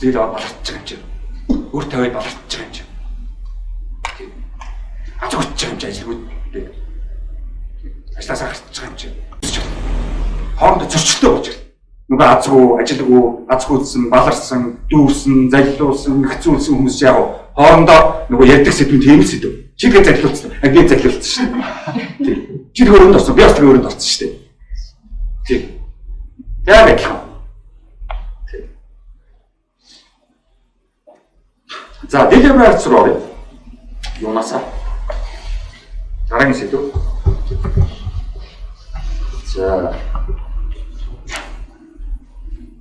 Зээл баларч байгаа юм чи. Өөр тавиад баларч байгаа юм чи. Ажигч байгаа юм чи ажилгүйд. Ажлаасаа гарч байгаа юм чи. Хоорондоо зөрчилтэй болж байна. Нөгөө азгүйдсэн, баларсан, дүүрсэн, заллиулсан, хэцүүлсэн хүмүүс яг хоорондоо нөгөө ярьдаг сэдвүүд тийм сэдв. Чи тэгээд заллиулсан, би заллиулсан шүү дээ. Тийм. Чи тэр өрөөнд орсон, би бас тэр өрөөнд орсон шүү дээ. Тийм. Яг адилхан. Тийм. За, делибераци руу оръё. Юунасаа. Дараагийн сэдв. За.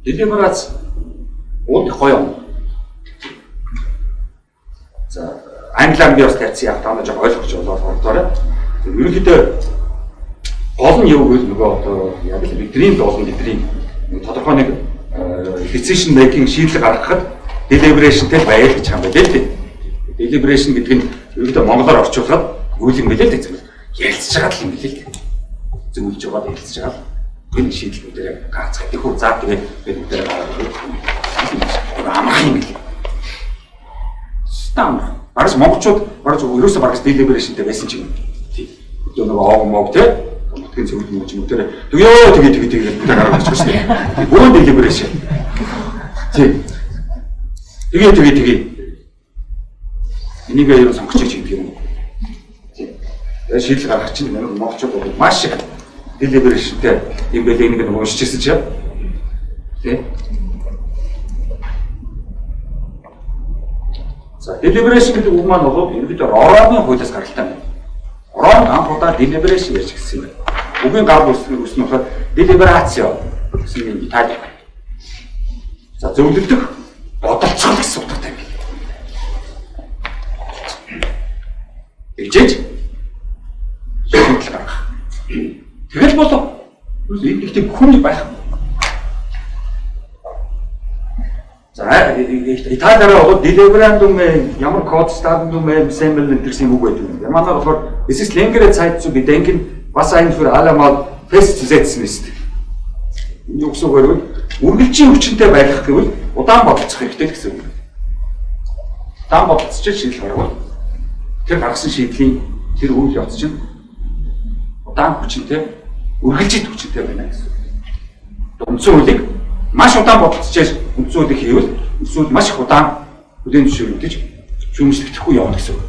Делиберац ууд гоё. За, англиар би бас тавьсан яг таамаг жоо ойлгож болоод ордоорой. Ерөнхийдөө гол нь юу гэвэл нөгөө одоо яг л бидний должен бидний тодорхой нэг decision making шийдэл гаргахад deliberation-тэй баяр гэж хаан байлээ л дээ. Deliberation гэдэг нь ерөнхийдөө монголоор орчуулахад үйл юм билээ л дээ. Ярилцж байгаа л юм билээ л дээ. Зөвлөж байгаа ярилцж байгаа л энэ шийдлүүдээр гаацх их үү заа тэгээд бүгдээр амрах юм билээ. Стам. Бараг монголчууд бараг ерөөсөө бараг deliberation-тэй байсан ч юм. Тийм. Одоо нөгөө оог мог те бүтгэн зөвлөм юм чинь өдөр төгөө тэгээ бүгд гараад ирчихсэн шүү дээ. Өөрөө дэлбэрэш. Тийм. Тэгээ. Энийг аяар сонгочих гэдэг юм. Тийм. Тэгээ шийдэл гаргах чинь монголчууд бол маш их дэлбэрэштэй юм байлээ энийг уншижсэн чинь. Тийм. За deliberation гэдэг үг маань бол ерөнхийдөө Ромын хуулиас гаралтай байна. Ром анх удаа deliberation гэж хэлсэн юм байна. Үгийн гал үсгэн болохоор deliberatio гэсэн юм Итали. За зөвлөлдөх, бодолцох гэсэн утгатай юм. Ижиж шийдэл гаргах. Тэгэл болов. Их тийм хүн байх. За Италиараа бол deliberandum ямар Codestandum Ensemble гэсэн үг байдаг юм. Германаар болохоор es ist längere Zeit zu gedenken, was ein für allemal festzusetzen ist. Юу гэсэн үг вэ? Үргэлжийн хүчинтэй байх гэвэл удаан бодолцох хэрэгтэй гэсэн үг. Удаан бодолцож шийдэл гаргавал тэр гаргасан шийдлийн тэр үйл явц чинь удаан хүчинтэй, үргэлжид хүчинтэй байна гэсэн. Үндсэн хуулийг маш удаан бодолцож үндсэн хуулийг хийвэл үндсэн хууль маш их удаан хүлээн зөвшөөрөгдөж шүүмжлэгдэхгүй явна гэсэн үг.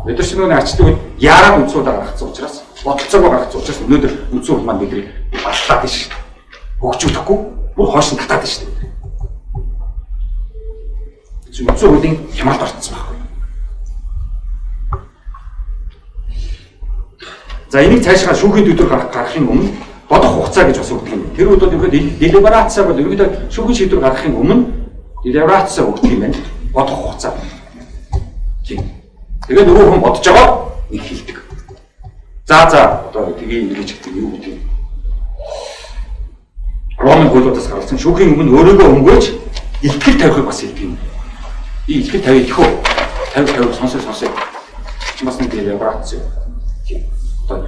Өдөр шинэ арчдаг яарад үндсэн хуулийг гаргацсан учраас бодолцоогоо гаргацсан учраас өнөөдөр үндсэн хууль маань бидний батлаад байна шүү дээ. Хөгжүүлэхгүй бүр хоош нь татаад байна шүү дээ. Үндсэн хуулийн хямралд орцсон байхгүй. За энийг цаашаа шүүхийн төдөр гаргахын өмнө бодох хугацаа гэж бас өгдөг юм. Тэр үед бол ерөөдөө делиберацаа бол ерөөдөө шүүхийн шийдвэр гаргахын өмнө делиберацаа өгдөг юм байна. Бодох хугацаа. Тийм. Тэгээд нөгөө хүн бодож байгаа нэг хэлдэг. За одоо тгий ингэж гэдэг юу гэдэг. Ромын хуулиудаас гарсан шүүхийн өмнө өөрийгөө өнгөөж илтгэл тавихыг бас хэлдэг юм. И илтгэл тавих хөө 50 сонсоо. Чи бас нэг делиберацаа. Одоо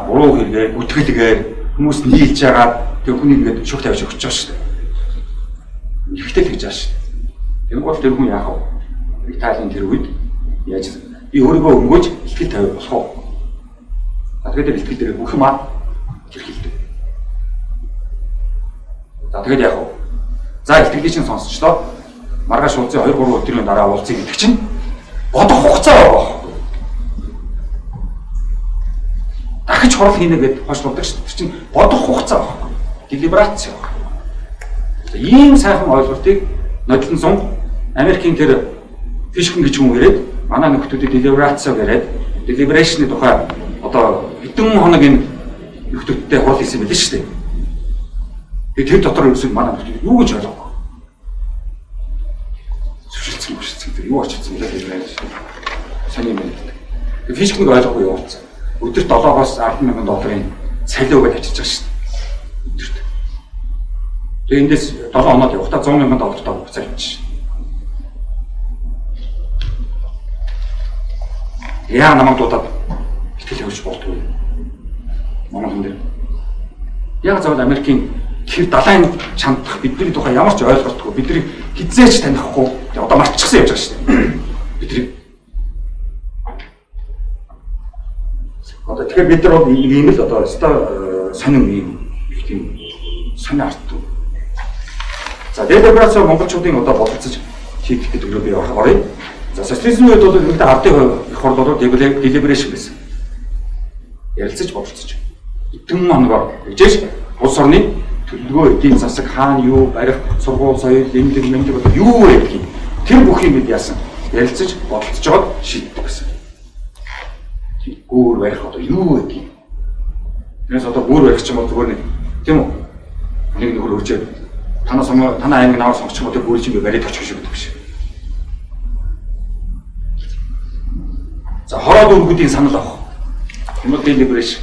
буруу хэрэгээр үтгэлгээр хүмүүс нийлж байгаа тэр хүний ингээд шүүх тавьж өгч байгаа шүү дээ. Ихтэй тэгж байгаа шүү дээ. Тэнгуул тэр хүн яах вэ? Италийн тэр үед яаж би өөрийгөө өнгөөж ихтгэл тавих болох уу? Тэгээд ихтгэл дээр бүх юм хэлдэг. За тэгээд яах вэ? За ихтгэлийн чинь сонсчлоо. Маргааш уулзсан 2-3 өдрийн дараа уулзъя гэдэг чинь бодох хугацаа байгаа. Дахиж хурал хийнэ гэдээ хойшлуулдаг шүү дээ. Тэр чинь бодох хугацаа байна. Делибераци байна. Ийм сайхан ойлголтыг нодлон сум Америкийн тэр фишхэн гэж хүн ирээд манай нөхдүүдэд делибераци гэдэг делиберашны тухай одоо хэдэн хоног энэ нөхдүүдтэй хурал хийсэн байлээ шүү дээ. Тэгээд тэр дотор ерөөсөө манай нөхдүүд юу гэж ойлгоогүй. Зөвшөөрсөн тэр юу очсон бэ гэж саний мэд. Тэр фишхэн ойлгоогүй явуулсан. Өдөрт 7-оос 10,000 долларын цалин өгөөд ачиж байгаа шүү дээ. Өдөрт. Тэгээ эндээс 7 хоноод явахдаа 100,000 доллар таа буцаа авчих. Яа намайг дуудаад итгэл өгч болдгоо. Манай хүн дээр. Яг зөвхөн Америкийн тэр далайн чандах бидний тухай ямар ч ойлголтгүй бидний хизээч танихгүй одоо марччихсан явж байгаа шүү дээ. Бидний одоо тэгэхээр бид нар бол ийм л одоо сонин ийм их тийм сонин арт. За делибераци монголчуудын одоо бодолцож хийх гэдэг нь би оръё. За социализмын үед бол нэг ардын их хурлууд делиберашн байсан. Ярилцаж бодолцож. Хэдэн хоногор ижиж улс орны төлөвлөгөө эдийн засаг хаана юу барих сургууль соёл эмнэлэг юу вэ гэх тэр бүхий мэд яасан ярилцаж бодолцож жоод шийддэг гэсэн. Гүүр барих одоо юу вэ гэх. Тэрээс одоо гүүр барих ч юм уу зүгээр нэг тийм үү нэг нөхөр өрчөөд танаа аймаг навар сонгочих юм уу тэр гүүр чинь бариад очих шиг гэдэг биш. За хороод өргөдийн санал авах. Юм делиберашн.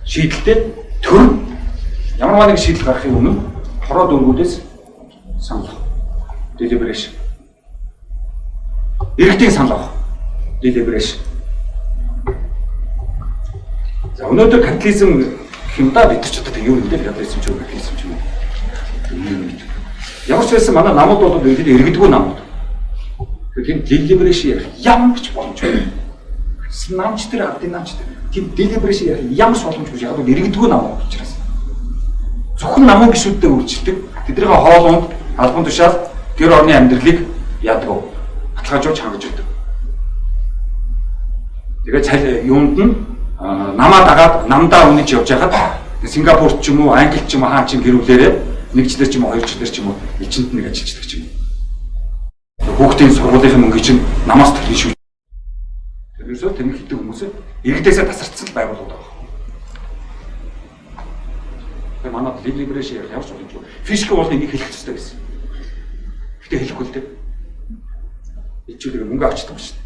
Шийдэлтэй төр ямар нэг шийдэл гаргахын өмнө хороод өргөдөөс санал авах. Делиберашн. Иргэдийн санал авах. Делиберашн. За өнөөдөр капитализм хэмдаа бид ч одоо юу гэдэг капитализм ч капитализм ч юм. Ямар ч байсан манай намууд бол иргэдэггүй намууд. Тэгэхээр делиберашн ямар ч боломжгүй. Намч тэр ардын намч тэр тийм deliberation ямар ч боломжгүй яг л иргэдэггүй намаа учраас. Зөвхөн намын гишүүдтэй үржилдэг. Тэдний хоолунд албан тушаал гэр орны амьдралыг яадаг баталгаажуулж хангаж өгдөг. Тэгээд юунд нь намаа дагаад намдаа үнэж явж байхад Сингапурт ч юм уу, Англид ч юм уу хаан чин гэрүүлээрээ нэг жилээр ч юм уу, 2 жилээр ч юм уу элчинд нэг ажилладаг ч юм уу. Хүүхдийн сургуулийн мөнгө чинь намаас төлнө шүү. Тэрнээсөө тэнэг хитэг хүмүүсээ иргэдээсээ тасарцсан байгууллагууд байгаа. Тэгээ манайд deliberation явж байгаа. Фишкийн уулын нэг хэлэх хэрэгтэй байсан. Гэтэ хэлэхгүй л дээ. Ичүүдээ мөнгө авчдаг шүү дээ.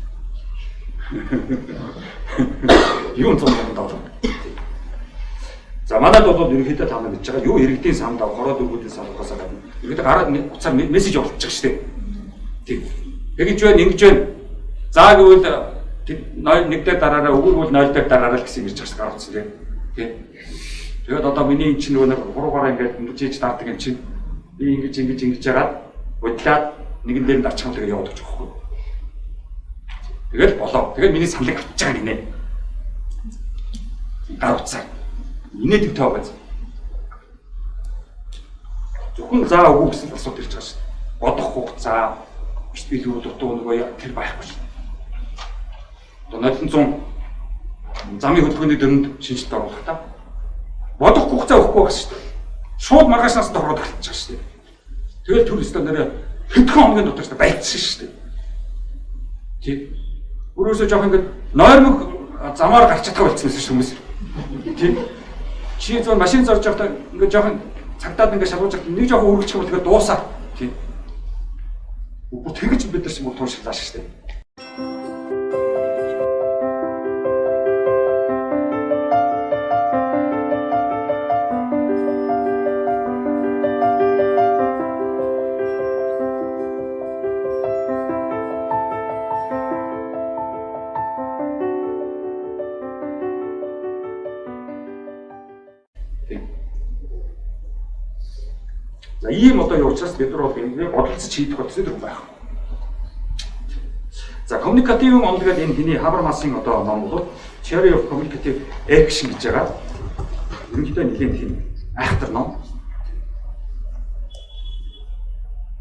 Юу цом давж байгаа. За манайд бол ерөнхийдөө таамаг гэж байгаа. Юу иргэдийн самд хороод өгөөдийн самдгаас гадна. Ерөнхийдөө гараад нэг уцаар мессеж явуулж байгаа шүү дээ. Тийм. Тэгэж байна, ингэж байна. За гэвэл нэг дээр дараараа өгөрвөл 0 дээр дараараа л гэсэн ирж байгаа гараад үзлээ. Тийм. Тэгээд одоо миний энэ чинь нөгөө хуруугаараа ингээд ингэж даардаг юм чинь би ингэж яагаад бодлаад нэгэн дээр дарчих юм тэгээ яваад гэж байгаа юм. Тэгээд болоо. Тэгээд миний саналыг авч байгаа гинэ. Гар уцаа. Инээд өвтэй байгаа. Зөвхөн заа өгөө гэсэн асуулт ирж байгаа шүү дээ. Бодох хугацаа, бэлтгэл дутуу нөгөө тэр байхгүй шүү. Одоо 0.100 замын хөдөлгөөний дөрөнд шинжилт оруулах та. Бодох хугацаа өгөхгүй байх шүү дээ. Шууд маргаашнаас дороод эхэлж байгаа шүү дээ. Тэгэл төр өстө нэрэ хэдхэн хоногийн дотор шүү дээ байлцсан шүү дээ. Тий. Өөрөөсөө жоох ингээд нойрмог замаар гарч чадах болсон байсан шүү хүмүүс. Тий. Чи зөв машин зорж явахдаа ингээд жоохон цагтаад ингээд шалгуулж явахдаа нэг жоохон үргэлжлэх юм тэгээд дуусаа. Тий. Бүр тэгэж бид нар ч мөр туушглаа шүү дээ. За ийм одоо юу учраас бид нар бол энэ бодолцож хийх процедур байхгүй. За communicative онлог гэдэг энэ хэний Habermas-ын одоо ном бол Theory of Communicative Action гэж байгаа. Ерөнхийдөө нэлийн тийм айхтар ном.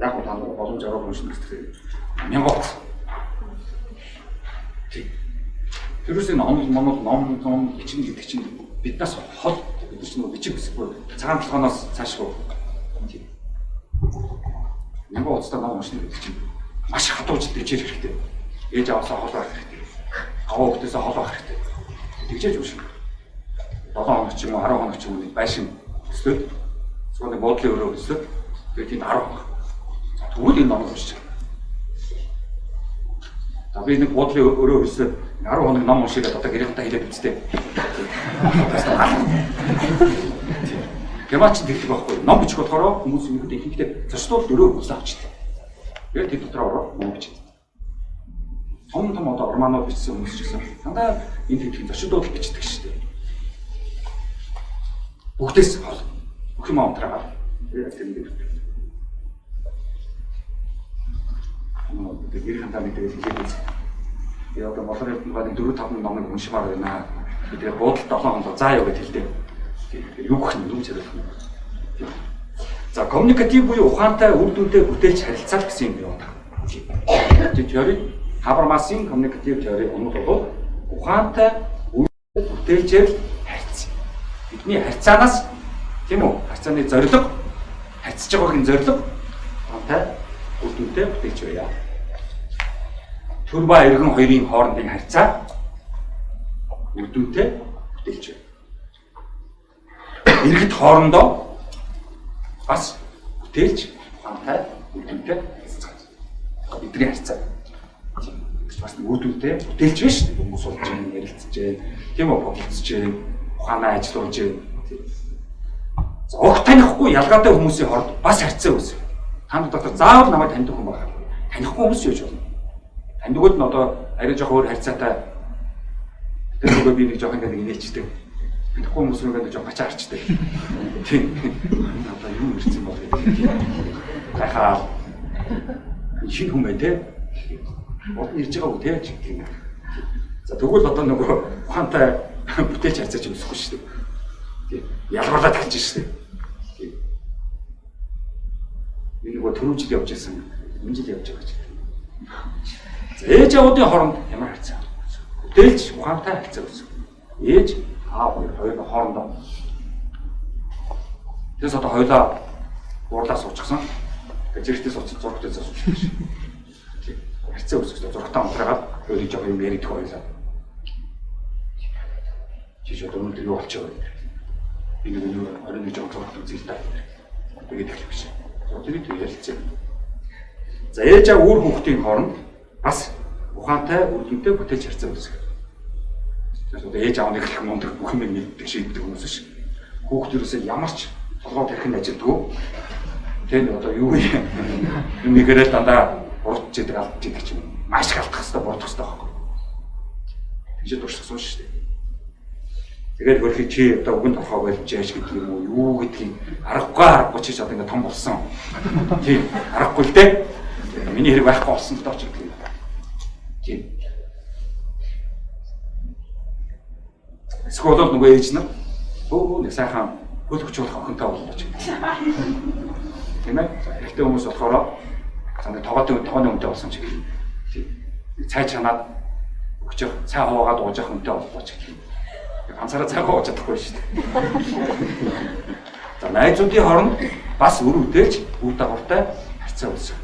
Яг нь танд боломж аваад унших хэрэгтэй. Мянган. Тийм. Тэрүүсийн ном бичнэ гэдэг чинь биднээс хол бид чинь бичих гэсэн цагаан толгоноос цаашгүй. Нэг уцтай ном унших гэдэг чинь маш хатууж дэжээр хэрэгтэй. Ээж аваасаа хол байх хэрэгтэй. Аваа хүүхдээсээ хол байх хэрэгтэй. Тэгжээж унших. 7 хоног ч юм уу 10 хоног ч юм уу байшин өсөлт. Зөвхөн бодлын өрөө өсөлт. Тэгээд тийм 10 хоног. Тэгвэл энэ ном уншиж. За би нэг бодлын өрөө өсөлт 10 хоног ном уншиад одоо гэрийнхэнтэй хэлээд үзтээ. Гэмаач тэгдэг байхгүй. Ном бичих болохоор хүмүүс ингэдэ ихэнхдээ зочдод өрөө хүсэл авчдаг. Тэгээд тэд дотор ороо ном бичдэг. Том одоо романууд бичсэн хүмүүс ч гэсэн дандаа энэ хэдхэн зочдод бичдэг шүү дээ. Бүгдээс хол. Бүх юм амтраагаад тийм гэдэг. Гэрийнхэнтэй мэдээ хэлээд үз. Я одоо болохоор 4-5 номыг уншмаар байна. Тэгээд буудалд 7 хоног заа яа гэж хэлдэг. Юу гэх юм зэрэг. За коммуникатив буюу ухаантай үр дүнтэй бүтээлч харилцаа гэсэн юм байна. Тэгээд теори Habermas-ын коммуникатив теори онол бол ухаантай үр дүнтэй бүтээлчээр харьцсан. Бидний харьцаанаас тийм үү? Харьцааны зорилго харьцаж байгаагийн зорилго ухаантай үр дүнтэй бүтээлч байя. Төр ба эргэн хоёрын хоорондын харьцаа үр дүнтэй бүтээлч байя. Иргэд хоорондоо бас бүтээлч ухаантай үр-дүнтэй бидний харьцаа. Бас үр-дүнтэй бүтээлч биш үү? Хүмүүс болж байгаа, ярилцж байгаа, тийм үү, бодлоцж байгаа, ухаанаа ажиллуулж байгаа. За огт танихгүй ялгаатай хүмүүсийн хооронд бас харьцаа үүсэ. Танд дотор заавал намайг таньдаг хүн байна. Танихгүй хүмүүс юуж болно. Таньдгууд нь одоо арай жоох өөр харьцаатай. Тэр нөгөө би нэг жоох ингэ инээчдэг. Тэгэхгүй хүмүүс рүүгээ жоо гачаа харчдаг. Тийм. Одоо юу ирсэн бол гэдэг. Хахаа. Шинэ хүн бай тээ. Бод ирж байгаа үү тээ. За тэгвэл одоо нөгөө ухаантай бүтээч харьцаач өсөхгүй шүү дээ. Тийм. Ялгарлаад хэлж шүү дээ. Тийм. Би нөгөө түрүү жил явж байсан. Энэ жил явж байгаа ч. За ээж аавуудын хооронд ямар харьцаа? Бүтээлч ухаантай харьцаа үүсгэх. Ээж аав хоёрын хоорондоо. Тэс одоо хоёулаа уурлаа суучихсан. Гэртээ суучих зургтай суучих гэж. Тийм. Харьцаа үүсгэж зургатаа унтраагаад өөрийн жоо юм яригдэх хоёлаа. Чи ч одоо өнөөдөр юу болчихоо вэ? Би нэг 21 жоо зургат үзэлтэй. Тэгээд эхлэх биш. Тэгээд ярилцээ. За ээж аав үр хүүхдийн хооронд бас ухаантай үрдөнтэй бүтээж харьцаа үүсгэх. Тэгэхээр одоо ээж аавны гэх мундаг бүх юм мэддэг шийддэг хүмүүс ш. Хүүхд юусаа ямар ч толгой тархинд ажилдгүй. Тэгээд одоо юу юм нэгээрээ дандаа урдч идэг алдж идэг ч юм маш их алдах хэрэгтэй бодох хэрэгтэй байхгүй. Тэгж туршсан шүү дээ. Тэгээд хөрхий чи одоо үгэнд орхоо болж яаж гэдэг юм уу юу гэдгийг аргагүй чи одоо ингэ том болсон. Тийм аргагүй л дээ. Миний хэрэг байхгүй болсон л доо ч гэдэг. Тийм. Эсвэл нөгөө ээж нар нэг сайхан хөл хүчүүлэх охинтой боллоо ч гэдэг. Тийм ээ. Эхтэй хүмүүс болохоор санаа тооны үнэтэй болсон ч гэдэг. Тийм. Цай чанаад өгчих цай хуваагаад уужих үнэтэй боллоо ч гэдэг. Ганцаараа цай хувааж чадахгүй шүү дээ. За найзуудын хооронд бас үр үдээч үр дагавартай харьцаа үүсгэх.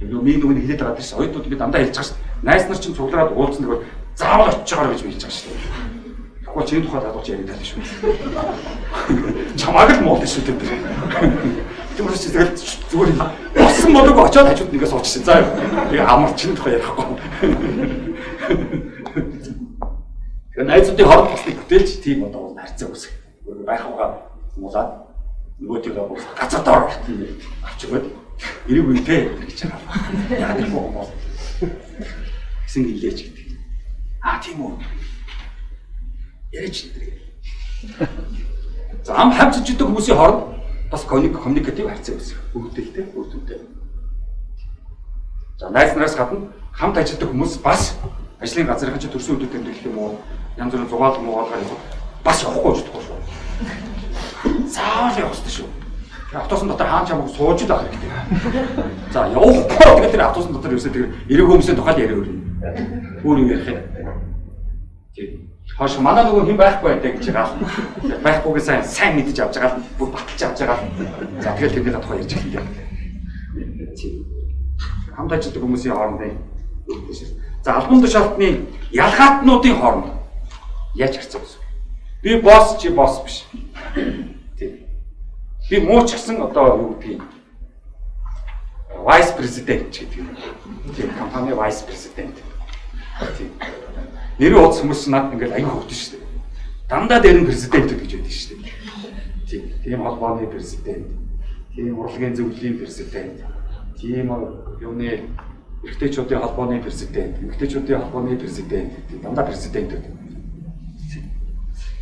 Нөгөө нэг хэлээд байгаа тийм оюутнууд би дандаа хэлж байгаа шүү дээ. Найз нар чинь цуглараад уулзсан гэвэл заавал очичоор гэж хэлж байгаа шүү дээ. Тэгэхгүй чинь тухайд хадгалж яриад шүү дээ. Чамааг л муулдаг шүү дээ. Тэгмэр чи тэгэл зүгээр болсон болоог очиод хажууд нэгээ суучихсан. За яг амар чинь тухай ярихгүй. Тэгээ найзуудын хооронд босныг бүтээлч тийм одоо харьцаа үүсгэх. Байх угаа муулаад нөгөөдөө гацаатаар авч өгөөд эрэг үнтэй гэж байгаа. Яагаад гэвэл бол гэсэн гэлээч гэдэг. Тийм үү. Яриач гэдэг. За ам хамтж идэх хүмүүсийн хооронд бас коммуникатив харьцаа үүсгэх. Бүгдэлтэй, бүрдэлтэй. За найз нараас гадна хамт ажилладаг хүмүүс бас ажлын газрын ч төрсөн үеүүд гэх юм уу янз бүрийн зугаал муугаалгаар бас явахгүй ч гэдэггүй шүү. Заавал явах хэрэгтэй шүү. Автобусын дотор хаан чамаг сууж л авах хэрэгтэй. За явахгүй тэгээд тэр автобусын дотор ерөөсөө тэр эрэг хүмүүсийн тухай яриа өрнө. Өөр юм ярих юм. Тийм. Хоош манай нөгөө хэн байхгүй байдаг гэж байгаа. Байхгүйгээ сайн мэдэж авч байгаа. Бүр баталж авч байгаа. За тэгээд тэрний тухай ярьж эхэллээ. Тийм. Хамт ажилладаг хүмүүсийн хоорондын за албан тушаалтны ялгаатнуудын хооронд яаж харьцаа үүсвэ? Би босс чи босс биш. Тийм. Би муу ч гэсэн одоо юу гэдгийг вайс президент гэдэг юм. Тийм компани вайс президент. Тийм. Нэр ууц хүмүүс надад ингээд аяг хөвдөн шүү дээ. Дандаа дээр нь президент гэж байдаг шүү дээ. Тийм. Тийм холбооны президент. Тийм урлагийн зөвлөлийн президент. Тийм юуны эрэгтэйчүүдийн холбооны президент, эмэгтэйчүүдийн холбооны президент, дандаа президентүүд.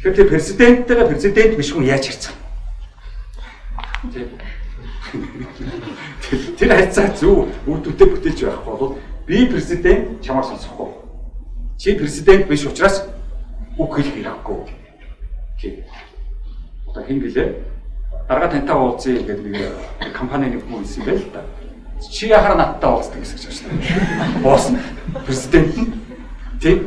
Тэгэхээр президенттэйгээ президент биш хүн яаж харьцах? Тэр харьцаа зөв үр дүнтэй бүтээж байхгүй бол би президент чамаар сонсохгүй. Чи президент биш учраас үг хэлэх хэрэггүй. Окей. Одоо хин гэлээ. Дараа тантай уулзъя гэдэг нэг компани нэг хүн хэлсэн байл та. Чи яхаар надтай уулздаг гэсэн ч байна. Босс президент нь тийм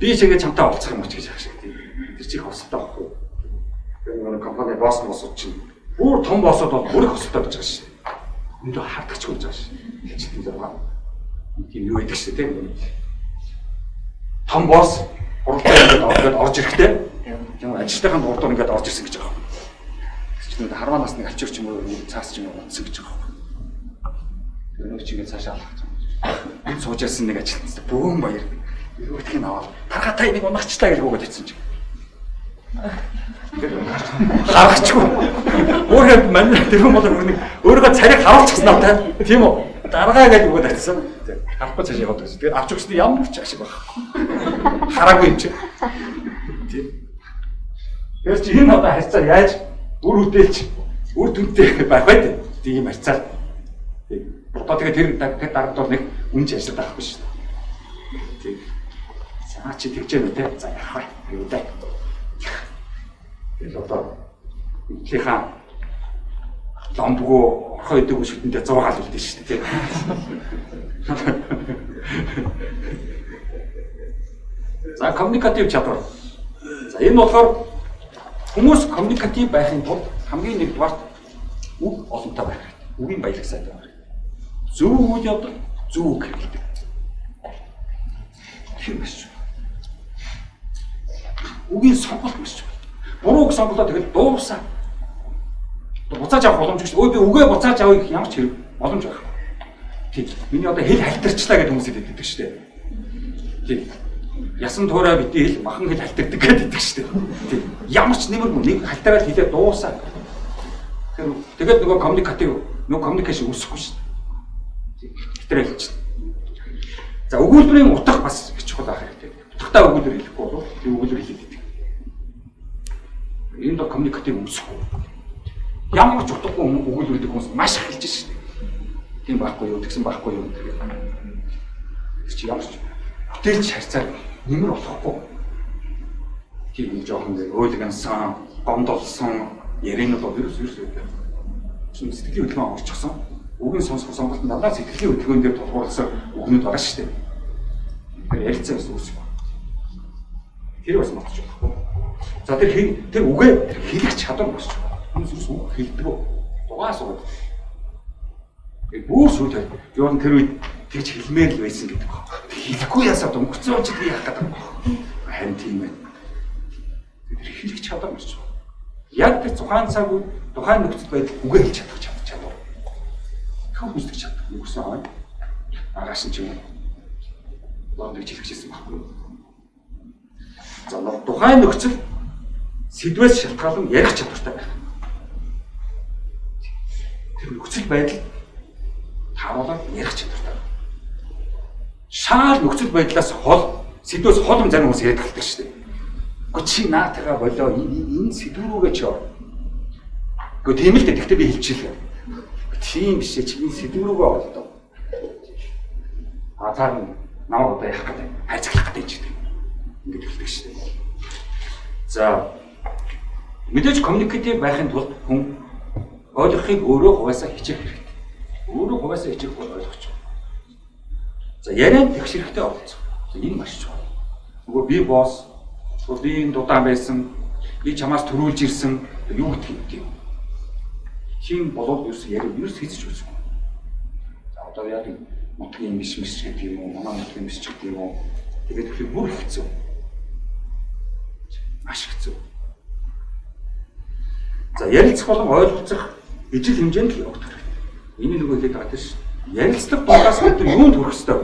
би чигээ чамтай уулзах юм ч гэж яах шиг тийм. Тэр чих хостой байхгүй. Тэр нэг компани босс чинь бүр том боссод бол бүр их хостой гэж байгаа шээ. Энд хардагч болж байгаа шээ. Чи тийм байгаа. Тийм юу гэдэг шээ тийм. Том босс уралдаанд орж ирэхтэй. Тийм ажилтнын уралдаанд ингээд орж ирсэн гэж байгаа. Чи харваа насны алчуур ч юм уу цаас ч юм уу утсан гэж байгаа. Өнөө чигээ цаашаа алах гэж. Сууж ясан нэг ажилтнаас бөөн баяр. Өрөөдгийг аваад тархатай нэг унагчлаа гэж өгөөд ицсэн чинь. Харагчгүй. Өөрөө мань тэрхүү болоо нэг өөрөө царийг харуулчихсан надад. Тийм үү? Даргаа гэж өгөөд ицсэн. Харахгүй цааш яваад байсан. Тэгээд авч өгсөн ямар ч ашиг байхгүй. Хараагүй юм чи. Тийм. Тэр чи энэ одоо харьцаа яаж үр үдээлч үр дүнтэй байх вэ? Тийм харьцаа. Одоо тэгээд тэр дарагдвал нэг үнж ажиллаад байхгүй шүү дээ. Тийм. За чи тэгж яах вэ? За яах вэ? Юу даа. Тэр одоо ихлийнхаа ламбгоо орхоо идэг шүтэндээ 100 гал үлдэн шүү дээ. За коммуникатив чадвар. За энэ болохоор хүмүүс коммуникатив байхын тулд хамгийн нэгдүгээр үг олонтой байх хэрэгтэй. Үгийн баялаг сайн байх хэрэгтэй. Зөв үг явдаг, зөв үг хэрэгтэй. Тэр биш. Үгийн сонголт биш. Буруу үг сонголоо тэгэл дуусаа. Буцааж авах боломж гэж. Өө би үгээ буцааж авъя гэх ямар ч хэрэг боломж байх. Тийм. Миний одоо хэл халтарчлаа гэдэг хүмүүсэд хэлдэг шүү дээ. Тийм. Ясан туурай бити хэл махан хэл халтардаг гэдэг шүү дээ. Тийм. Ямар ч нэмэргүй нэг халтараад хэлээ дуусаа. Тэгээд нөгөө коммуникатив, нөгөө коммуникашн үүсэхгүй шүү дээ. Хитрээ хэлчих. За өгүүлбэрийн утга бас их чухал байх хэрэгтэй. Утгатай өгүүлбэр хэлэхгүй бол тэр өгүүлбэр хэлээд. Энэ доо коммуникатив үүсэхгүй. Ямар ч утгагүй өгүүлбэр гэдэг хүмүүс маш их хэлж шүү дээ. Тийм байхгүй юу, тэгсэн байхгүй юу гэдэг. Чи ямар ч бүтээлч харьцаа нэмэр болохгүй. Тийм жоохон өөлгөнсөн, гомдолсон яринууд бол ерөөс үүдэг. Шинэ сэтгэлийн хөдөлгөөн орчихсон. Үгийн сонсох сонголт нь надад сэтгэлийн хөдөлгөөн дээр тулгуурласан үгнүүд байгаа шүү дээ. Тэр ярилцсан гэсэн үг байна. Тэр бас матч болохгүй. За тэр үгээ хэлэх чадвар босч байгаа. Хүмүүс үг хэлдэг. Дугаас уу. Бүр сүйтэй. Юу н тэр үед тэгж хэлмээр л байсан гэдэг баг. Хэлэхгүй ясаад өнгөцсөн ч би яах гэдэг баг. Харин тийм байна. Тэр хэлэх чадвар босч байгаа. Яг тэр тухайн цаг үед тухайн нөхцөл байдал үгээ хэлж чадах чадвар. Хэн хүсдэг чадах өнгөсөн аа. Агаас нь ч юм уу. Лондыг хэлчихсэн байхгүй. За тухайн нөхцөл сэдвээс шалтгаалan ярих чадвартай байх. Тэр нөхцөл байдал тааруулаад ярих чадвартай. Шаал нөхцөл байдлаас хол сэдвээс холом зарим хүмүүс яриад талдаг шүү дээ. Гэхдээ чи наатайгаа болоо энэ сэдв рүүгээ ч ор. Гэхдээ тийм л дээ. Тэгтээ би хэлчихлээ. Тийм биш чи энэ сэдв рүүгээ олдоо. Цаар намайг одоо яах гэдэг хайцаглах гэдэг ч гэдэг. Ингээд хэлдэг шүү дээ. За мэдээж коммуникатив байхын тулд хүн ойлгохыг өөрөө хуваасаа хичээх хэрэгтэй. Өөрөө хуваасаа хичээхгүй ойлгож байна. За яриад тэгш хэрэгтэй болцсон. Энэ маш чухал. Нөгөө би босс, би энэ дудаан байсан, би чамаас төрүүлж ирсэн юу гэдэг юм. Хин болоод ерөөс хийчих үзсэн. За одоо яг нутгийн мис гэдэг юм уу, манай нутгийн мис гэдэг юм уу. Тэгээд тэр бүр хэцүү. Маш хэцүү. За ярилцах болон ойлголцох ижил хэмжээнд л явагдах хэрэгтэй. Энийг нөгөө хэлээд байгаа тийм шүү. Ярилцлага дундаас бид юунд хүрэх ёстой?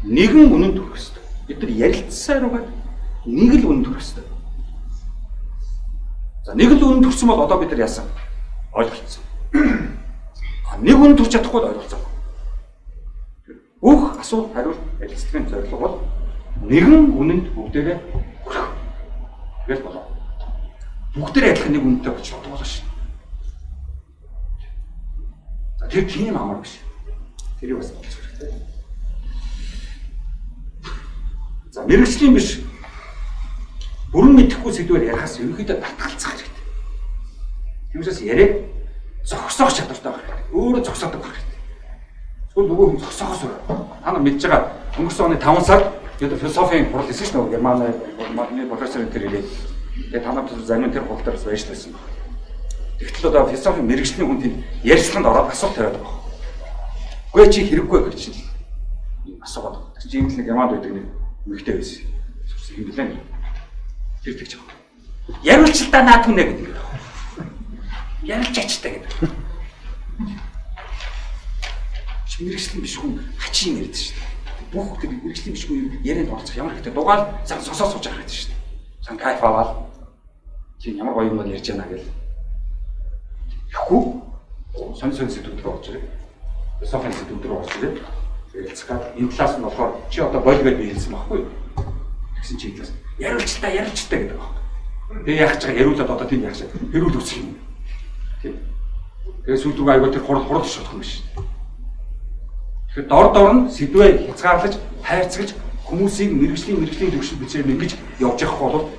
Нэгэн үнэнд хүрэх ёстой. Бид нар ярилцсаар байгаа нэг л үнэнд хүрэх ёстой. За нэг л үнэнд хүрсэн бол одоо бид нар яасан? Ойлголцсон. Нэг үнэнд хүрч чадахгүй ойлголцоо. Бүх асуулт хариулт ярилцлагын зорилго бол нэгэн үнэнд бүгдээрээ хүрэх. Тэгэл болоо. Бүгдээрээ адилхан нэг үнэтэй болж болно шүү. За тэр тийм амар биш. Тэрийг бас бодох хэрэгтэй. За мэрэгчлийн биш. Бүрэн мэдэхгүй сэдвээр ярихаас ерөнхийдөө татгалцах хэрэгтэй. Тиймээс яриаг зогсоох чадвартай байх хэрэгтэй. Өөрөө зогсоодог байх хэрэгтэй. Тэгвэл нөгөө хүн зогсоохоос та нар мэдж байгаа өнгөрсөн оны 5 сард бид философийн хурал хийсэн шүү дээ. Германы профессор энэ ирээд тэгээд та нарт зарим тэр хурал дээрс байж байсан байна. Тэгтэл одоо философийн мэрэгчлийн хүн тийм ярьцлаганд ороод асуулт тавиад байгаа. Үгүй чи хэрэггүй гэж чинь асуугаад. Тэр чинь нэг ямаад байдаг нэг мэгтэй байсан. Юм билээ. Тэр тэгж байгаа. Яриулчлаа наад хүнэ гэдэг. Ярилж ачтай гэдэг. Мэрэгчлэн биш хүн хачин ярьдаг шүү дээ. Бүх хүмүүс мэрэгчлэн биш хүн ярианд орцох ямар хэрэгтэй дугаал сан сосоо сууж байгаа гэдэг шүү дээ. Сан кайф аваад чи ямар гоё юм ярьж байна гэл. Ихгүй сонь сэдвүүд рүү орж ирээ. Философийн сэдвүүд рүү орж ирээ. Ярилцгаад энэ талаас нь болохоор чи одоо болгоод би хэлсэн байхгүй юу? Тэгсэн чи хэлээс яриулчтай гэдэг байна. Тэгээ яах гэж яриулаад одоо тийм яах шиг хэрүүл үсэх юм. Тийм. Тэгээ сүүлдүг аяга тэр хурал шатах юм биш. Тэгэхээр дор нь сэдвээ хязгаарлаж, хайрцагж, хүмүүсийг мэрэгжлийн төвшин бичээр ингэж явж явах бол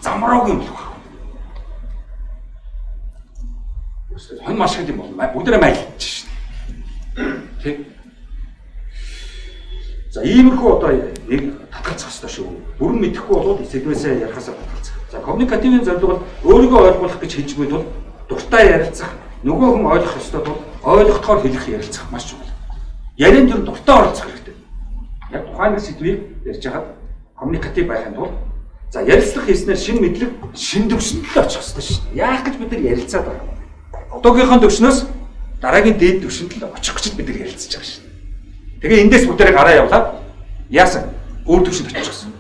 замраагүй юм болох. Хон маш их юм бол бүгдээрээ майлж шин. Тэг. За иймэрхүү одоо нэг татгалзах хэрэгтэй шүү. Бүрэн мэдэхгүй бол сэдвээсээ ярихасаа татгалзах. За коммуникативын зорилго бол өөрийгөө ойлгуулах гэж хэлж буй тул дуртай ярилцах, нөгөө хүн ойлгох ёстой тул ойлгохоор хэлэх ярилцах маш чухал. Ярианд юу дуртай оролцох хэрэгтэй. Яг тухайн сэдвийг ярьж хахад коммуникатив байхын тулд за ярилцлага хийснээр шинэ мэдлэг, шинэ төвшөнд л очих хэрэгтэй шүү. Яах гэж бид нар ярилцаад байгаа. Одоогийнхоо төвшнөөс дараагийн дээд төвшөнд л очих гэж бид нар ярилцаж байгаа шүү. Тэгээ эндээс бүгдээрээ гараа явлаа. Яасан? Өөр төвшөнд очихсон.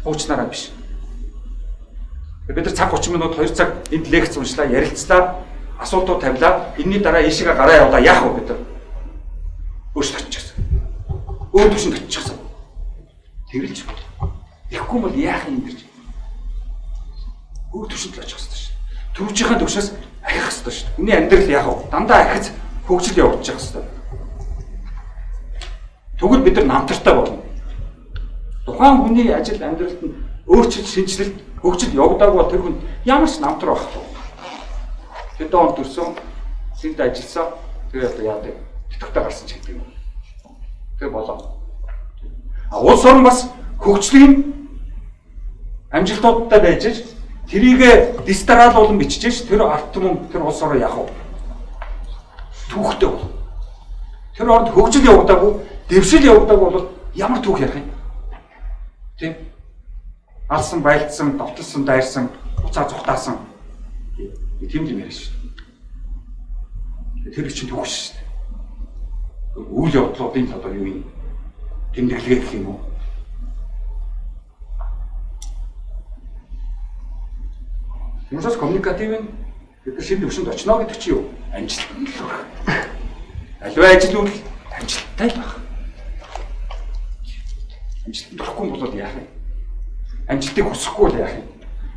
Хуучнараа биш. Бид нар цаг 30 минут 2 цаг энд лекц уншлаа, ярилцлаа, асуултууд тавилаа. Энэний дараа ийшээгээ гараа явлаа. Яах вэ бид нар? Өөрсдөө очихсон. Өөр төвшөнд очихсон. Тэгэлж. Тэгэхгүй бол яах юм гэж. Өөр төвшөнд л очих хэрэгтэй шүү. Төрөвчийн төвшөөс ахих хэрэгтэй шүү. Хүний амьдрал яах вэ? Дандаа ахиж хөгжил явуулчих хэрэгтэй. Тэгвэл бид нар намтартай болно. Тухайн хүний ажил амьдралд нь өөрчлөлт, шинжилэлт, хөгжил явагдаагүй бол тэр хүн ямар ч намтар байхгүй. Тэд он төрсөн, тэнд ажилласан, тэгээ одоо яадаг, тэтгэвтэй гарсан ч гэдэг юм. Тэгээ болоо. Улс орн бас хөгжлийн амжилтуудтай байж ш тэрийг дистарал болон бичиж ш тэр арт түмэн тэр улс ороо яах вэ? Түүхтэй бол. Тэр оронд хөгжил явагдаагүй, дэвшил явагдаагүй бол ямар түүх ярих юм? Тийм. Алсан, байлдсан, довтлсон, дайрсан, уцаа зүхтаасан. Тийм юм яриа ш. Тэр чинь түүх ш. Үйл явдлуудын одоо юу юм? Тэмдэглэгээ гэх юм уу? Хүмүүсээс коммуникативын бид шинэ төвшөнд очно гэдэг чи юу? Амжилт. Аливаа ажил үйл амжилттай байх. Амжилтанд хүрэхгүй болоод яах вэ? Амжилтыг хүсэхгүй бол яах вэ?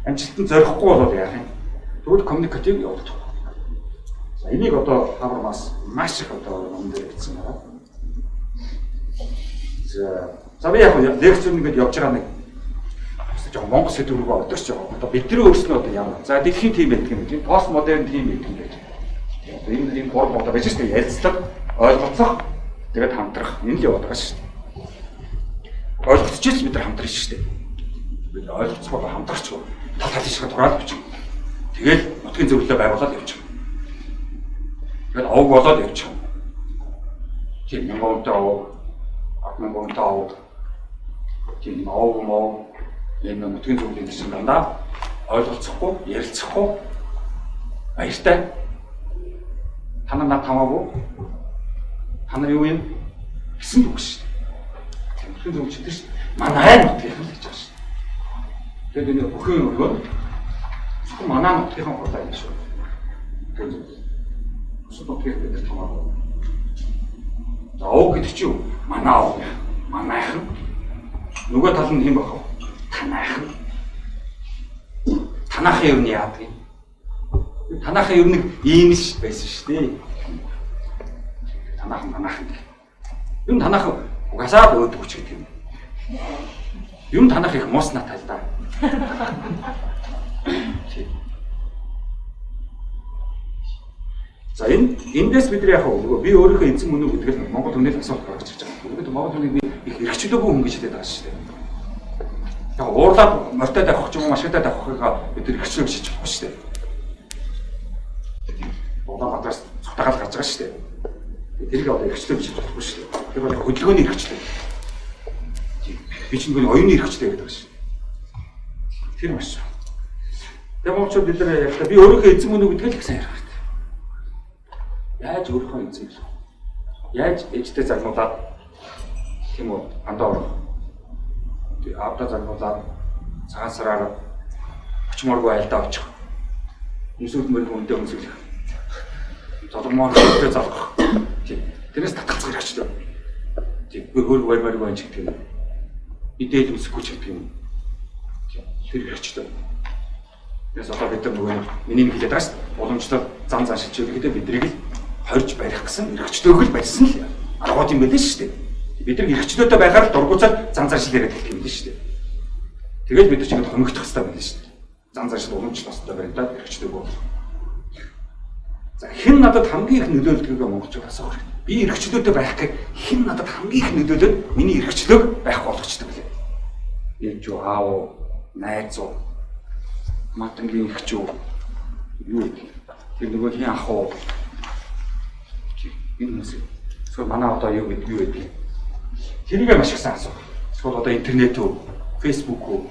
Амжилтанд зорихгүй болоод яах вэ? Тэгвэл коммуникатив явуулдаг. За энийг одоо хавар маш их одоо юм дээр бичсэн байна. За би яг лекц ингээд явж байгаа нэг жоохон монгол сэдв рүүгээ одогч байгаа. Одоо бидний өөрснөө одоо ямар. За дэлхийн тим байдаг юм тийм пост модерн тим байдаг юм байна. Одоо энэ форм одоо байж шүү дээ. Ярилцлага, ойлголцох, тэгээд хамтрах энэ л яваад байгаа шүү дээ. Ойлголцож бид нар хамтрах шүү дээ. Бид ойлголцох бол хамтрахч гоо. Тал талынхаа тураал бичих. Тэгээд нутгийн зөвлөлөө байгуулад явчих. Тэгээд овг болоод явчих. Тийм Монголтой овг, Монголтой овг, тийм овг моо энэ нутгийн зөвлөлийн чинь дандаа ойлголцохгүй, ярилцахгүй баяртай. Та нар тамаагүй. Та нар юу юм? Гэсэн үг шүү дээ. Нутгийн зөвлөлч гэдэг шүү. Манай нутгийн л гэж байгаа шүү. Тэгээд энэ бүхэн өргөө зөвхөн манай нутгийн хурдаа юм шүү. Тэгээд өсөд нутгийн гэдэг тамаагүй. За овг гэдэг чинь юу? Манай овг. Манайхан. Нөгөө тал нь хэм байх вэ? Танайхан. Танайхан юу нь яадаг юм? Танайхан юу нэг ийм л байсан шүү дээ. Танайхан. Юм танайхан угаасаа өөдөг ч гэдэг юм. Юм танайх их мос натал да. За эндээс бид яг би өөрийнхөө эзэн мөн үү гэдэг нь Монгол хүнээс асуулт гаргаж ирж байгаа. Үүгээд Монгол хүнийг би их эрхчлөөгүй хүн гэж хэлээд байгаа шүү дээ. Яг уурлаад морьтой тавих ч юм уу машинтай тавихыг бид эрхчлөө гэж хэлж байгаа шүү дээ. Улаанбаатараас цогтагаал гарч байгаа шүү дээ. Тэрийг одоо эрхчлөө гэж хэлж болохгүй шүү дээ. Тэр бол хөдөлгөөний эрхчлөө. Би чинь гоо оюуны эрхчлөө гэдэг байгаа шүү. Тэр маш. Тэгээ монголчууд бид нар яг би өөрийнхөө эзэн мөн үү гэдгийг л их сайн ярих. Яаж өөрийнхөө эзэн бэ? Яаж ээжтэй загнуулаад тийм үү андаа орох. Тэгээ аавда загнуулаад цагаан сараар очмооргүй айлдаа очих. Хүмүүсүүд мөрөг өндөө өмсгөх. Золгомоор хөдөө залгах. Тийм. Тэрнээс татгалзах хэрэгчлээ. Тийм. Хөрг барьмааргүй анч гэдэг юм. Идээд үсэхгүй ч гэдэг юм. Тэр хэрэгчлээ. Яс одоо бид нар нөгөө миний хэлээд байгаа шүү дээ. Уламжлал зам шилжүүлэхдээ биднийг л хорж барих гэсэн хэрэгчлөөгөл барьсан л аргууд юм байлээ шүү дээ. Бид нар эрхчлөөтэй байхаар дургуцаад зан заншил яриад хэлэх юм шүү дээ. Тэгээд бид нар чигээр хомигдох хэрэгтэй байна шүү дээ. Зан заншил уламжлах хэрэгтэй байна да эрхчлөө бол. За хэн надад хамгийн их нөлөөлдгийг монголчууд асуух хэрэгтэй. Би эрхчлөөтэй байх гэх хэн надад хамгийн их нөлөөлөд миний эрхчлөөг байх болгочдөг лээ. Ээж юу аав уу, найз уу, матангийн их ч юу тэр нөгөө хин ах уу энэ хүмүүс эсвэл манай одоо юу гэдэг тэрийгээ маш их сайн асуух. Эсвэл одоо интернет үү, фейсбુક үү,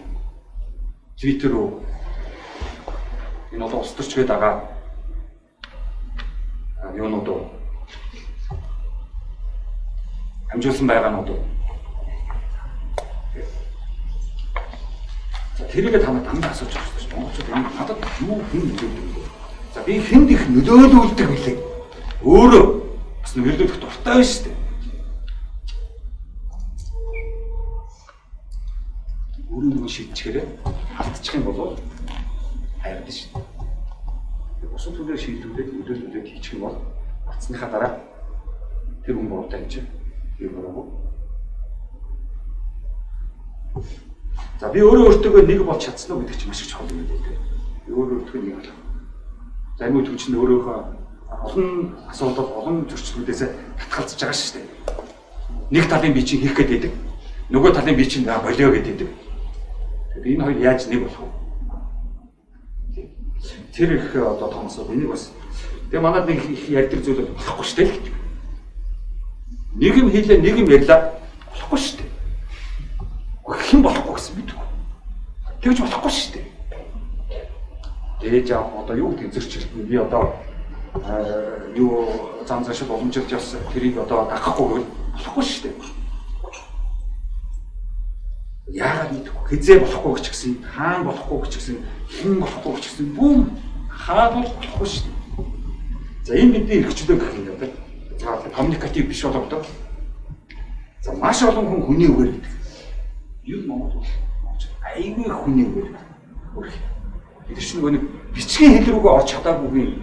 твиттер үү энэ одоо улс төрчгээд байгаа юунууд уу амжуулсан байгаанууд уу тэрийгээ танад дандаа асууж байгаа шүү дээ. Монголчууд ямар надад юу хэн нөлөөлдөг вэ? За би хэнд их нөлөөлүүлдэг билээ. Өөрөө бас нөлөөлөх дуртай байна шүү дээ. Өөрөө шийдчихээрээ алдчих юм бол хайрд шүү дээ. Бусад түлээ шийдвэрээ нөлөөлөлөд хийчих юм бол батсныхаа дараа тэр хүн буруутай гэж юу буруу. За би өөрөө өөртөө нэг болж чадсан уу гэдэг чинь маш их чухал юм байна. Би өөртөө нэг болох. Зарим үе түнч нь өөрөөхөө олон асуудал олон зөрчлүүдээс татгалзаж байгаа шүү дээ. Нэг талын би чинь хийх гээд байдаг. Нөгөө талын би чинь болио гээд байдаг. Тэгэхээр энэ хоёр яаж нэг болох вэ? Тэр их одоо томсоо энийг бас тэгээ манад нэг их ярьдаг зүйл болохгүй шүү дээ гэж. Нэг юм хийлээ, нэг юм ярьлаа болохгүй шүү дээ. Хэн болохгүй гэсэн мэдгүй. Тэгж болохгүй шүү дээ. Ээж аав одоо юу гэдэг зөрчилтөнд би одоо юу зам зашил боломжтой бас тэрийг одоо дагахгүй болохгүй шүү дээ. Яагаад мэдгүй хизээ болохгүй ч гэсэн хаан болохгүй ч гэсэн хэн болохгүй ч гэсэн бүм хаад болохгүй шүү дээ. За энэ бидний эрхчлөө гэх юм одоо. За коммуникатив биш болоод. За маш олон хүн хүний үгээр гэдэг. Юу Монгол айгүй хүний үгээр. Тэр чинь нэг бичгийн хэл рүүгээ орж чадаагүй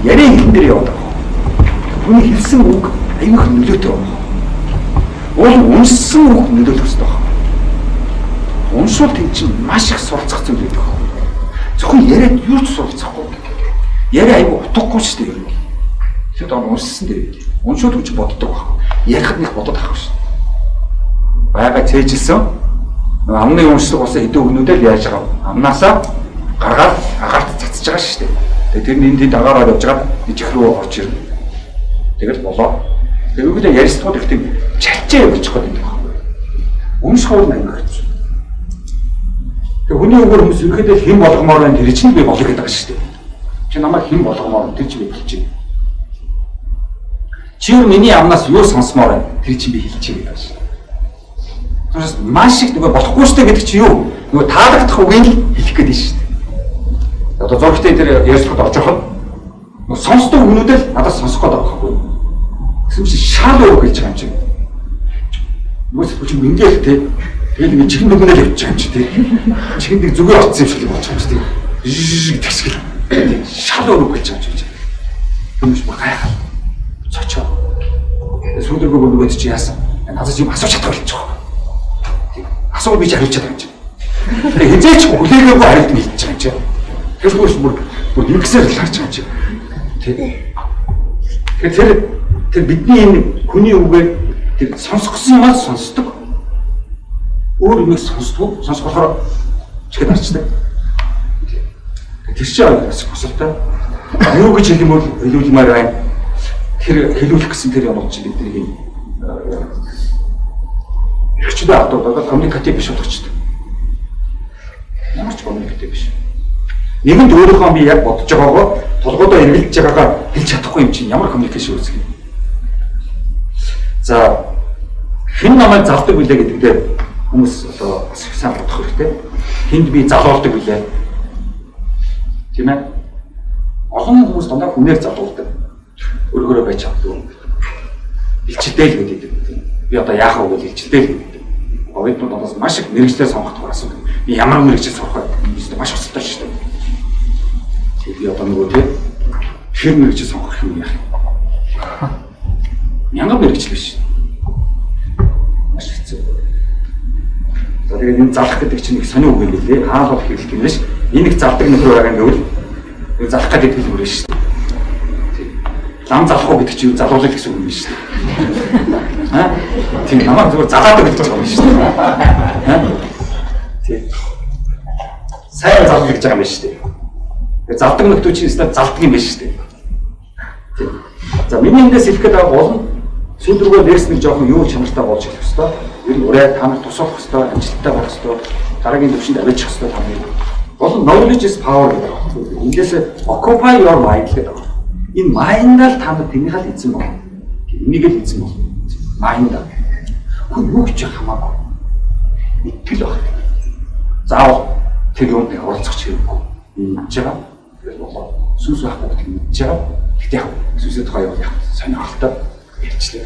яриа хэлэн дээр яваад байгаа. Хүний хэлсэн үг айгүй их нөлөөтэй байна. Уул уншсан үг нөлөөлөх хэрэгтэй байна. Уншвал тийм чинь маш их суралцах зүйл байдаг. Зөвхөн яриад юу ч суралцахгүй. Яриа айгүй утгагүй шүү дээ. Тэгэд он уншсан дээр. Уншвал үуч боддог байна. Ярихад нэг бодоод авах шүү. Бага цээжилсэн амны уншдаг болсон хэдэн өгнүүдэл яаж байгаа вэ? Амнаасаа гаргаад агаарт цацж байгаа шүү дээ. Тэгээ тэр нь тэнд агаараад явж байгаа ижих рүү орж ирнэ. Тэгэл болоо. Тэгээ үгдээ ярьцгууд их тийм чалчаа явуулчих гээд байдаг. Унших уу нэг хэвчээ. Тэгээ хүний өгөр хүмүүс ерөөдөө хэн болгомоор байна тэр чинь би болгох гэдэг шүү дээ. Чи намайг хэн болгомоор тэр чинь би хэлж байна. Чи миний амнаас юу сонсомоор байна тэр чинь би хэлж байгаа шүү. Тэрс маш их нөгөө болохгүй штэ гэдэг чи юу? Нөгөө таалагдах үгийг хэлэх гээд шүү дээ. Одоо зургтай тэр ярьцгад орж явахад нөгөө сонсдог өгнүүдэл надад сонсох гээд байгаа байхгүй. Гэсэн чи шал үг хэлж байгаа юм чи. Нөгөө ч ингээд те тэгэл нэг чихэн дүгнэл явж байгаа юм чи те. Чихэн дэг зүгээр очсон юм шиг болж байгаа юм чи те. Тэгсгэл. Шал үг хэлж байгаа юм чи. Хүмүүс бүр гайхаа. Цочоо. Сүүлдэргүй бүгд чи яасан? Надад юм асууж чадах болж байгаа. Асуу би ч хариулж чадах юм чи. Тэгээ хизээч хүлээгээгүй хариулт хэлж байгаа юм чи. Тэгэхээр бүр ингэсээр л харж байгаа юм чи. Тэгэхээр тэр бидний энэ хүний үгээр тэр сонсгосон юмаа сонсдог. Өөр юмыг сонсдог. Сонсгохоор чихэд арчдаг. Тэр чинь асуултаа юу гэж хэлэх юм бол хэлүүлмээр байна. Тэр хэлүүлэх гэсэн тэр юм чи бидний эрхчлөө автод коммуникатив биш болгочтой. Ямар ч коммуникатив биш. Нэгэнд өөрийнхөө би яг бодож байгаагаа толгойдоо эргэлдэж байгаагаа хэлж чадахгүй юм чинь ямар коммуникашн үүсгэх юм. За хэн намайг залдаг билээ гэдэг дээр хүмүүс одоо сайн бодох хэрэгтэй. Хэнд би залуулдаг билээ. Тийм ээ. Олон хүмүүс дандаа хүнээр залуулдаг. Өөрөөрөө байж чаддаг. Илчилтэй л гэдэг. Би одоо яах вэ гэж илчилтэй л гэдэг. Овиднууд одоос маш их мэрэгчлээ сонгох асуудал. Би ямар мэрэгчл сурах вэ? Эсвэл маш асуудал шүү дээ. Тэгээд би одоо нөгөө тийм хэр мэрэгчл сонгох юм яах юм? Мянган мэрэгчл биш. тэгээд энэ залах гэдэг чинь их сонио үг юм билээ. Хаалт хэлэх юм биш. Энэ их залдаг нөхөр байгаа юм гэвэл энэ залах гэдэг хэлбэр шүү дээ. Лам залах уу гэдэг чинь залуулах гэсэн үг юм шүү дээ. Аа? Тийм намайг зөвхөн залаадаг гэж байгаа юм шүү дээ. Аа? Тийм. Сайн залах гэж байгаа юм шүү дээ. Тэгээд залдаг нөхдөд чинь залдаг юм биш шүү дээ. Тийм. За миний эндээс хэлэх гэдэг бол сүүлрүүгээ нэрс нэг жоохон юу чанартай болж ирэх хэвээр. Ер нь ураа та нар тусах хэвээр, амжилттай байх хэвээр, дараагийн төвшөнд аваачих хэвээр та нар. Бол knowledge is power гэдэг байна. Эндээс occupy your mind гэдэг байна. Энэ mind-аа та нар тэрнийхээ л эзэн байна. Энийг л эзэн байна. Mind-аа. Хүн юу гэж хамаагүй. Итгэл байна. Заавал тэр юунд нэг оролцох хэрэггүй. Энэ гэж байгаа. Тэгэхээр болоо сүнс байхгүй гэдэг нь гэж байгаа. Гэтэ яг сүнсэд тухай яг сонирхолтой ярьчлаа.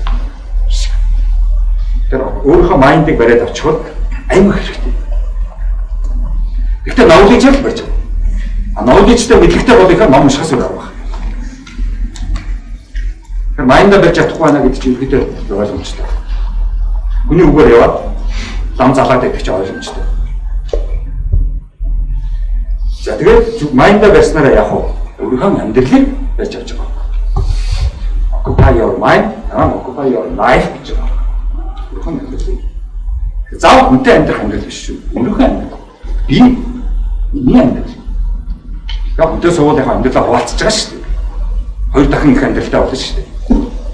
Тэр өөрийнхөө майндыг бариад очиход аймаг хэрэгтэй. Гэхдээ knowledge л байж байгаа. А knowledgeтэй мэдлэгтэй бол ихэ ном уншихаас өөр арга. Тэр майндаа барьж чадахгүй байна гэдэг чинь ерөөдөө ойлгомжтой. Хүний үгээр яваад лам залаад байдаг чинь ойлгомжтой. За тэгээд майндаа барьснараа яах вэ? Өөрийнхөө амьдралыг барьж авч байгаа. Occupy your mind, occupy your life гэж байна. Өөрийнхөө амьдралыг. Заавал үнтэй амьдрах амьдрал биш шүү. Өөрийнхөө амьдрал. Би миний амьдрал. Яг үнтэй суугаад яг амьдралаа хуваалцаж байгаа шүү дээ. Хоёр дахин их амьдралтай болно шүү дээ.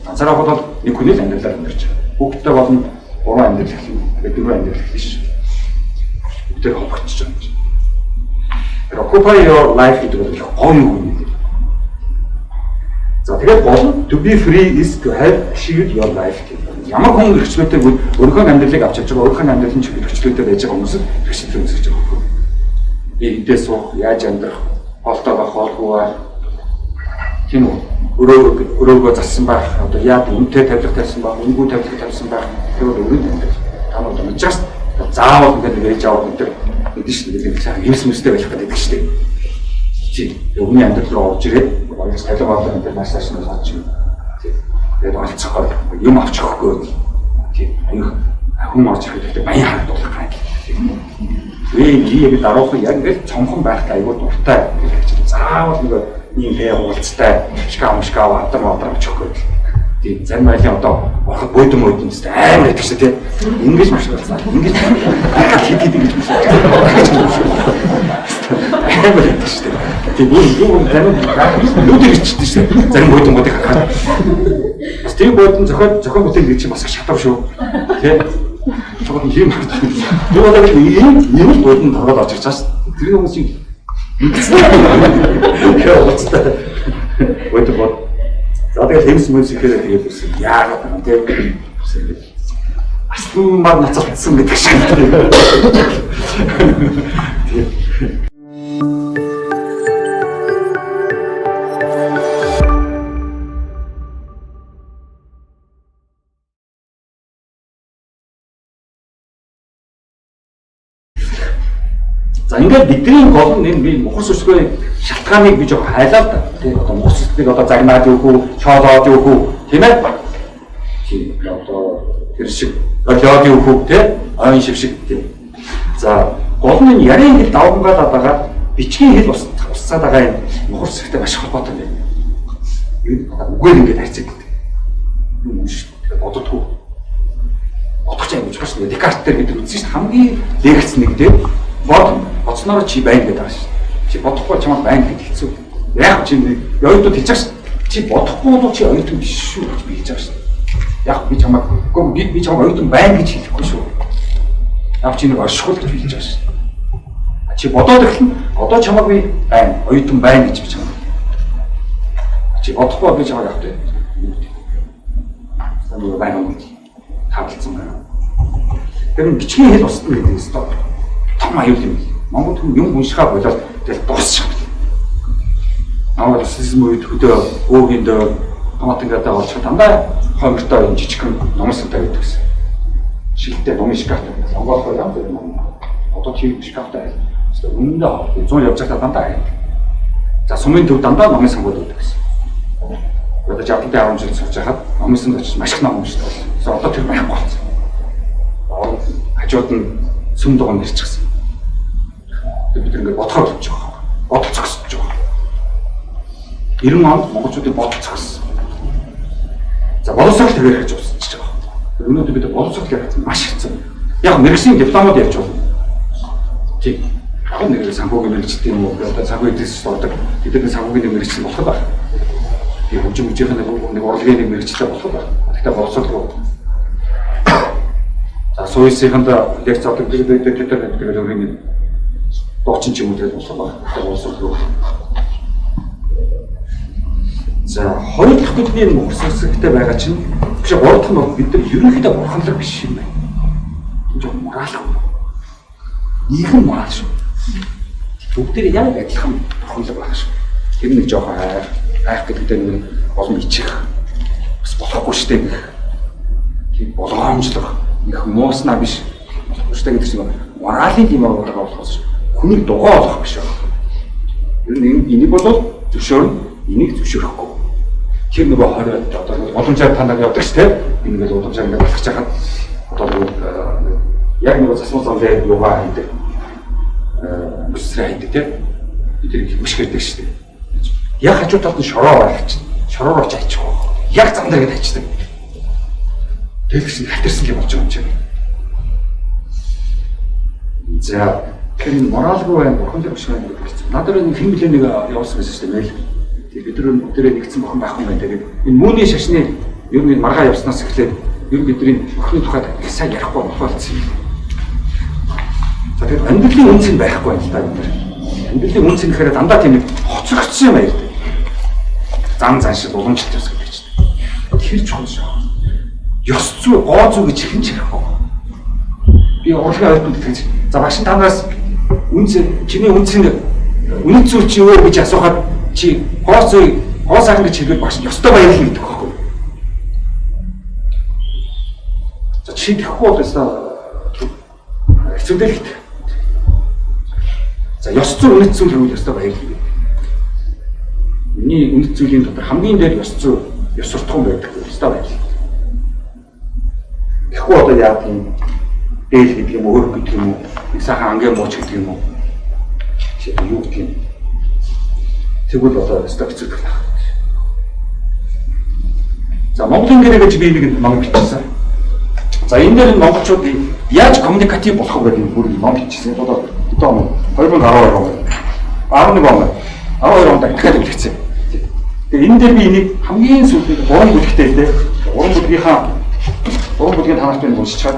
Ганцаараа бол нэг хүний л амьдралаар амьдарч байгаа. Хүүхдтэй болно гурван амьдрал гэх юм. Тэгээд дөрвөн амьдрал гэх шүү. Бүгдээ холбогдож байгаа юм. Occupy your life гэдэг бол гоё юм. За тэгээд болно to be free is to have achieved your life гэдэг. Ямар хүн хэрэгчлөөтэй өөрийнхөө амьдралыг авч явж байгаа, өөрийнхөө амьдралын хэрэгчлөөтэй байж байгаа хүмүүс хэрэгчлээ үүсгэж байгаа. Би эндээ суух, яаж амьдрах, хоолтой байх, хоолгүй тийм үү? Өрөөгөө зассан байх, одоо яаж үнэтэй тавилга тавьсан байх, үнгүй тавилга тавьсан байх, тэгвэл өрөөнд амьдрах. Та нар мэдчихс заавал ингээд нэрэж авах гэдэг гэдэг шүү дээ. Цаа юмс мэстэй байх гэдэг шүү дээ. Чи өвний амьдрал руу орж ирээд оёс талиг болоо энэ маш сайн сонсож байна. Тэгээд олцохгүй юм авч өгөхгүй. Тийм хүн орж ирэхэд баян харагдуулах юм. Яг даруухан яг ингээд цомхон байхтай аюул дуртай гэж заавал нэг ийм хээ хуулцтай шкаам хатар авч өгөхгүй. Тийм зарим айлын одоо ороход бойдон өстэй амар байдаг шүү дээ. Ингэж маш болцаа. Ингэж хит ингэж биш. Амар байдаг шүү дээ. Тийм юу зарим нүдэр ичдэг шүү дээ. Зарим бойдонгуудыг харахад. Тийм бойдон зохион бүтээл гэж бас шатав шүү. Тийм. Чогт юм харж байна. Юу болоод ийм бойдон торгоод орж ирж байгаа шүү. Тэр хүмүүсийг яа бойдон бод. За тэгээд хэмс мөс ихээр тэгээд үсэн яагаад юм тийм астмаар нацагдсан гэдэг шиг тийм. За ингээд бидний гол нь би мухар сүсгүй шалтгааныг би жоохон хайлаа да. Тийм одоо мухар сүсгийг одоо загнаад юу хүү, чоолоод юу хүү, тийм ээ? Тийм одоо тэр шиг олоод юу хүү, тийм ойн шившиг тийм. За гол нь ярийн хэл давмгаад байгаа бичгийн хэл усцаад байгаа юм мухар сүсгтэй маш холбоотой байна. Үгээр ингээд хайцаг гэдэг. Юм шүү дээ. Боддоггүй. Бодох чинь гэж байна. Декарт дээр гэдэг үзсэн шүү дээ. Хамгийн легц нэг тийм боцноор чи байна гэдэг байгаа шүү. Чи бодохгүй чамд байна гэдэг хэцүү. Яг чи оюутнууд хэлж байгаа шүү. Чи бодохгүй бол чи оюутан биш шүү гэж би хэлж байгаа шүү. Яг би чамд би чамд оюутан байна гэж хэлэхгүй шүү. Яг чи нэг оршихуул гэж хэлж байгаа шүү. Чи бодоод эхлэн одоо чамд би байна, оюутан байна гэж би чамд. Чи бодохгүй би чамд яг тэ. Санаа байна уу гэж таалцсан байна. Тэр бичгийн хэл устна гэдэг юм. Том аюул юм. Монгол хүн юм уншихаа болоод тэгэл дуусчих. Аваад сизм үед хөдөө өөгийн дээр томатынгатай олчих дандаа хомиртой юм жижигхэн номсонтай байдаг гэсэн. Шилтэй номын шкафтай. Монгол яг тэр ном. Одоо тийм шкафтай. Үнэндээ 100 явж байгаа дандаа. За сумын төв дандаа номын сангууд байдаг гэсэн. Одоо жавтантай авамж сурч хахад номын санд очиж маш их ном уншдаг. Одоо тэр байхгүй болсон. Хажууд нь сүм дугаан нэрчихсэн. Бид ингээд бодохоор болж байгаа. Бодцогсож байгаа. 90 онд монголчуудын бодцогсон. За боловсрол тэгээр гэж усчихж байгаа. Өнөөдөр бид боловсрол гэж маш хэцүү. Яг мэргэжлийн дипломод ярьж байна. Тийм. Яг нэг санхүүгийн мэргэжтэй юм уу? Одоо санхүү эдгээс болдог. Эдгээр санхүүгийн мэргэжтэй болох байх. Тийм хөгжмөжийн нэг урлагийн нэг мэргэжтэй болох байх. Гэхдээ боловсрол. За сууисыханд яг цаадаг тэгээд өөрийн доочин ч юм уу тэгээд болох байх. Боловсрол. За хоёр дахь бүлгийн мөрсөсгтэй байгаа чинь биш гурав дахь нь бид нар ерөнхийдөө бурханлаг биш юм байна. Энэ жоо морал. Ийхэн морал шүү. Бүгдээр яг адилхан бурханлаг байх шүү. Тэр нэг жоохон айх гэдэгтэй нэг олон ичих бас болохгүй шүү дээ гэх. Тийм болгоомжлох их мууснаа биш болохгүй шүү дээ гэдэг чинь моралын юм байгаа болохоос хүнийг дугаа олох биш байна. Ер нь энийг бол зөвшөөрнө, энийг зөвшөөрөхгүй. Тэр нөгөө 20 одоо уламжаар танаг явдаг ч тийм ингээд уламжаар ингээд болгож хахад одоо яг нөгөө засмал замлаа юугаа хийдэг өсрээ хийдэг тийм бид их биш гэдэг шүү дээ. Яг хажуу талд нь шороо байгач шороор очиж ачиж яг зам дээр гэж ачдаг. Тэгсэн хатэрсэн юм болж байгаа юм чинь. За тэр моралгүй байх бурхантай биш байх гэж надад нэг хэм билээ нэг явуулсан байсан шүү дээ. Бид нар бүгдээ нэгдсэн бахан байхгүй байна. Тэгээд энэ мууны шашны ер нь маргаа явснаас эхлээд ер нь бидний өхний тухайд их сайн ярихгүй болчихсон юм. За тэгээд амьдралын үнц нь байхгүй байна л да бид нар. Амьдралын үнц нь гэхээр дандаа тийм нэг хоцрогдсон юм байна. Зам заншил уламжлалт ёс гэдэг чинь. Тэр чухал шүү. Ёс зүй, гоо зүй гэж хэн ч ярихгүй. Би урлагийн ойлголт гэж. За багш танаас үнц чиний үнцийн үнэт зүйл чи юу гэж асуухад чи гоо сайхан гэж хэлбэл багш ёстой баярлал гэдэг байхгүй. За чи тэгэхгүй бол өстой хэцүүдэл гэдэг. За ёс зүй үнэт зүйл гэвэл ёстой баярлал. Миний үнэт зүйлийн дотор хамгийн дээр ёс зүй, ёс суртахуун байдаг ёстой баярлал. Тэгэхгүй одоо яа тийм дээл гэдэг юм уу, өөр гэдэг юм уу, нэг сайхан ангийн мууч гэдэг юм уу. Чи юу гэдэг юм. Тэгвэл одоо өстой хэцүү байна. За Монголын гэрээ гэж би нэг ном бичсэн. За энэ дээр монголчууд яаж коммуникатив болох вэ гэдэг бүр ном бичсэн. Одоо 2012 он 11 он 12 онд дахиад бичсэн. Тэгээ энэ дээр би энийг хамгийн сүүлд 3 бүлэгтэй дээ. 3 бүлгийн танаас би уншиж чад.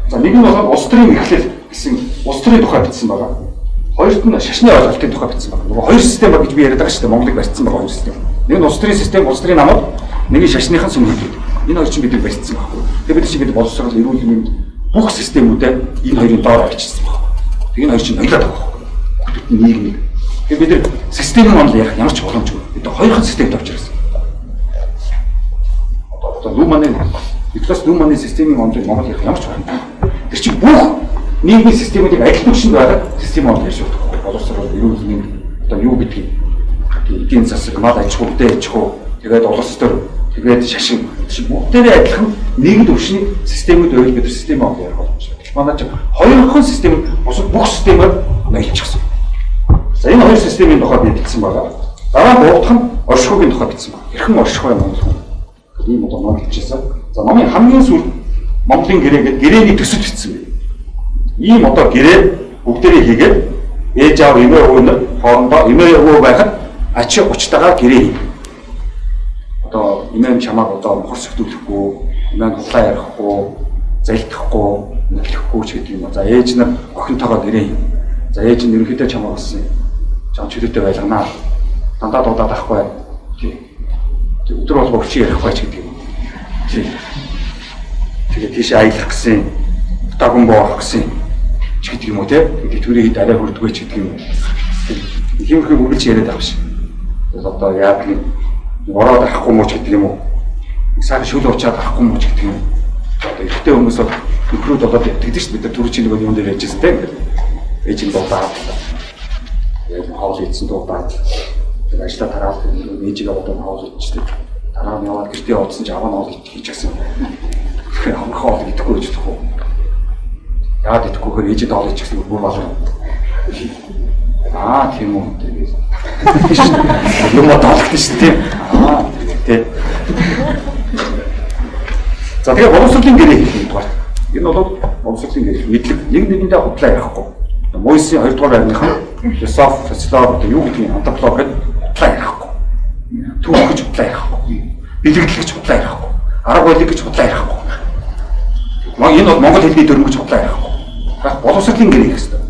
За нэг нь бол улс төрийн эхлэл гэсэн улс төрийн тухай бичсэн байгаа. Хоёрт нь шашны ойлголтын тухай бичсэн байна. Нөгөө хоёр систем баг гэж би яриад байгаа шүү дээ. Монголыг барьцсан байгаа хоёр систем. Нэг нь улс төрийн систем, улс төрийн намууд, нэг нь шашныхан сүмэлүүд. Энэ хоёр чинь бидний барьцсан байна. Тэгээ бид чинь бид боловсрол, эрүүл мэндийн бүх системүүдээ энэ хоёрын доор авчирсан байна. Тэгээ энэ хоёр чинь ноёлоод байгаа байхгүй. Бүтэц нийгмийг. Тэгээ бид нар системийн онол ярих ямар ч боломжгүй. Бид хоёрхан системд авчирсан. Одоо нүүманы Никлас нүүманы системийн онолыг Монгол ярих ямар ч боломжгүй. Тэр чинь бүх нийгмийн системүүдийг адил түвшинд байгаа систем онол ярьж байгаа. Боловсрол, эрүүл мэнд одоо юу гэдгийг эдийн засаг, мал аж ахуй, аж ахуй, тэгээд улс төр, тэгээд шашин бүгдээрээ адилхан нийгэм төвшний системүүд байвал бид систем онол ярих боломжтой. Манай ч хоёрхан систем бусад бүх системээр ноёлчихсон. За энэ хоёр системийн тухай би бичсэн байгаа. Дараа нь гурав дахь нь оршихуйн тухай бичсэн байна. Хэрхэн оршихуй Монгол хүн. Ийм одоо ном бичсэн. За номын хамгийн сүүлд Монголын гэрээ гэдэг гэрээний төсөл бичсэн байна. Ийм одоо гэрээ бүгдээрээ хийгээд ээж аав эмээ өвөө нар хоорондоо эмээ өвөө байхад ачи учтайгаар гэрээ хий. Одоо эмээ чамаар одоо хорс хөтөлөхгүй, эмээ худлаа ярихгүй, залдахгүй, нэглэхгүй ч гэдэг юм. За ээж нар охинтойгоо гэрээ хий. За ээж нь ерөнхийдөө чамаар болсон юм. Чам чөлөөтэй байлганаа. Дандаа дуудаад ахгүй. Тий. Өдөр бол өвчий ярихгүй ч гэдэг юм. Тий. Тэгээд тийш аялах гэсэн, утаагүй боох гэсэн ч гэдэг юм уу те. Тэгээд төрийн хэд арай хүрдгүй ч гэдэг юм. Иймэрхүү үргэлж яриад байгаа шүү. Тэгээд одоо яг нэг ороод авахгүй мууч гэдэг юм уу? Сайн шүл уучаад авахгүй мууч гэдэг юм. Одоо ихтэй хүмүүс бол нөхрүүд болоод тэгдэж шүү. Бид нар түрүү чинь нэг юм дээр ярьжсэн те. Ээж нь дуудаад. Яг хоол ийдсэн дуудаад. Тэгээд ажлаа тараад ээжигээ бодоод хоол ийдчихсэн. Дараа нь яваад гэртээ явуулсан чи аваа хоол хийчихсэн. Амархан хоол идэхгүй гэж тохоо. Яагаад идэхгүйгээр ээжид оолж гэсэн бүр болно. Тийм үү тэгээд. Юм бодлогдсон шүү дээ. Тэгээд. За тэгээ боловсролын гэрээ хийх юм байна. Энэ бол боловсролын гэрээ мэдлэг нэг нэгэндээ худлаа ярихгүй. Мойсийн 2 дугаар байрныхан философи, социологи юу гэдгийг антрополог гэдэг худлаа ярихгүй. Түүх гэж худлаа ярихгүй. Бэлгэдэл гэж худлаа ярихгүй. Арга барил гэж худлаа ярихгүй. Энэ бол монгол хэлний дүрм гэж худлаа ярихгүй. Боловсролын гэрээ гэх юм.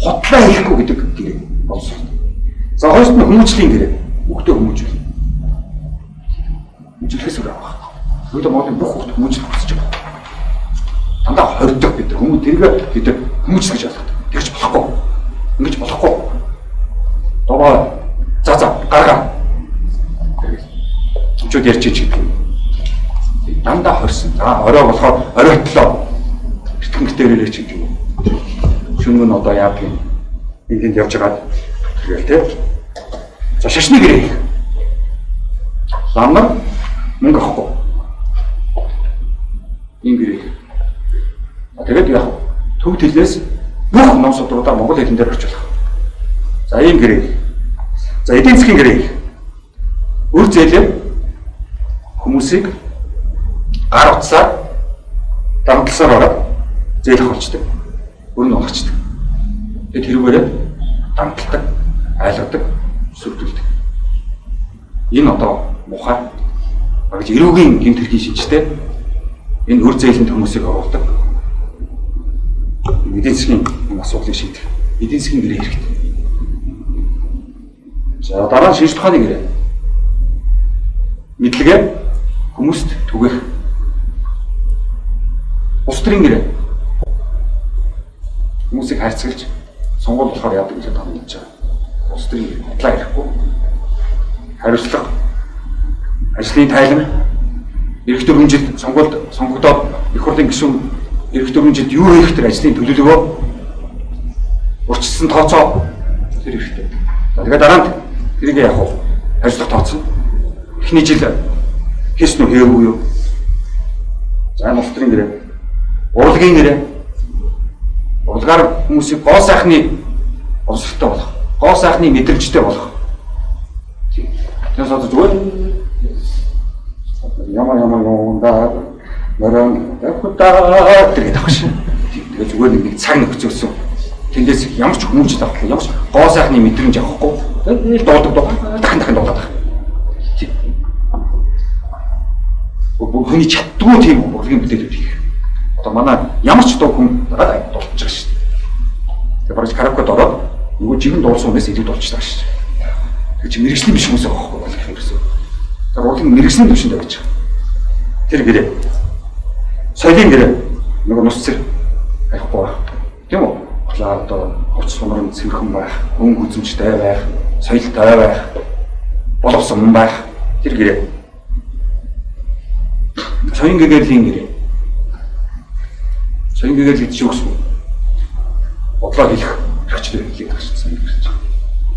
Худлаа хийхгүй гэдэг гэрээ боловсрол. За хоёрт нь хүмүүжлийн гэрээ. Бүгдөө хүмүүжүүл. Хүмүүжлэхээс өөр авах. Өөдөө монгол бүх хүмүүс хүмүүжлэх хүсэж байгаа. Дандаа хордог гэдэг хүмүүс тэргээ бид хүмүүжлэх гэж ойлгодог. Тэгж болохгүй. Ингэж болохгүй. Догоо за гаргаа. Чүүд ярьж ич гэдэг. Дандаа хорсон. За орой болохоор оройтлоо. Битгэн гэрээрээ ч гэдэг юм. Шүнмэн одоо яах юм? Энд явж байгаа. Тэгэл тэ. За шашны гэрээ. Ламнар мөнгө авахгүй. Энэ гэрээ. Тэгээд яг төв төлөөс бүх ном судруудаа монгол хэлэн дээр орчуулах. За ийм гэрээ. За эдийн засгийн гэрээ. Үр зээлээ хүмүүсийг гар утсаар дамтласаар ороод зээлэх болчтой. Өр нь олгочтой. Тэгээд тэрүүгээрээ дамталдаг, айлгадаг, сүрдүүлдэг. Энэ одоо мухай багж эрүүгийн гэмт хэргийн шинжтэй энэ үр зээлэнд хүмүүсийг оруулдаг. Эдийн засгийн асуудлыг шийдэх. Эдийн засгийн гэрээ хэрэгтэй. За дараа нь шинжлэх ухааны гэрээ. Мэдлэгээ хүмүүст түгэх. Улс төрийн гэрээ. Хүмүүсийг хайрцагч сонгуул болохоор яадаг гэж томилж байгаа. Улс төрийн гэрээ худлаа ярихгүй. Хариуцлага, ажлын тайлан, эх 4 жил сонгогдоод их хурлын гишүүн эх 4 жилд юу хийх тэр ажлын төлөвлөгөө урьдчилсан тооцоо тэр хэрэгтэй. Тэгээд дараа нь тэрийг яах вэ? Ажлах тооцоо. Эхний жил хийсэн үү хийгээгүй юу? За улс төрийн гэрээ, урлагийн гэрээ. Урлагаар хүмүүсийг гоо сайхны боловсролтой болох, гоо сайхны мэдрэмжтэй болох. Тэгээс одоо зүгээр ямар юундаа мөрөн тавхтаа гэдэг тавш. Тэгээ зүгээр нэг цаг нөхцөлсөн. Тэндээс ямар ч хүмүүжил авахгүй, ямар ч гоо сайхны мэдрэмж авахгүй. Тэгээд дуулдаг дахин дуулаад байна. Хүний чаддгүй тийм урлагийн бүтээлүүд хийх. Одоо манай ямар ч дуу хүн дагаад дуулж байгаа шүү дээ. Тэгээ баруун караокед ороод нөгөө жигэн дуулсан хүнээс илүү дуулж байгаа шүү дээ. Тэгээ чи мэрэгжлийн биш хүмүүс байгаа байхгүй болох юм. Тэр урлагийн мэрэгжлийн төвшөнд байж байгаа. Тэр гэрээ. Соёлын гэрээ. Нөгөө нус цэр байхгүй байх. Тийм үү? Одоо хувц сумрын цэвэрхэн байх, өнгө үзэмжтэй байх, соёлтой байх, боловсон байх. Тэр гэрээ. Соёлын гэрээлийн гэрээ. Соёлын гэрэл гэж юу гэсэн бэ? Бодлоо хэлэх хэрэгчлэр хэлээд байгаа шүү дээ.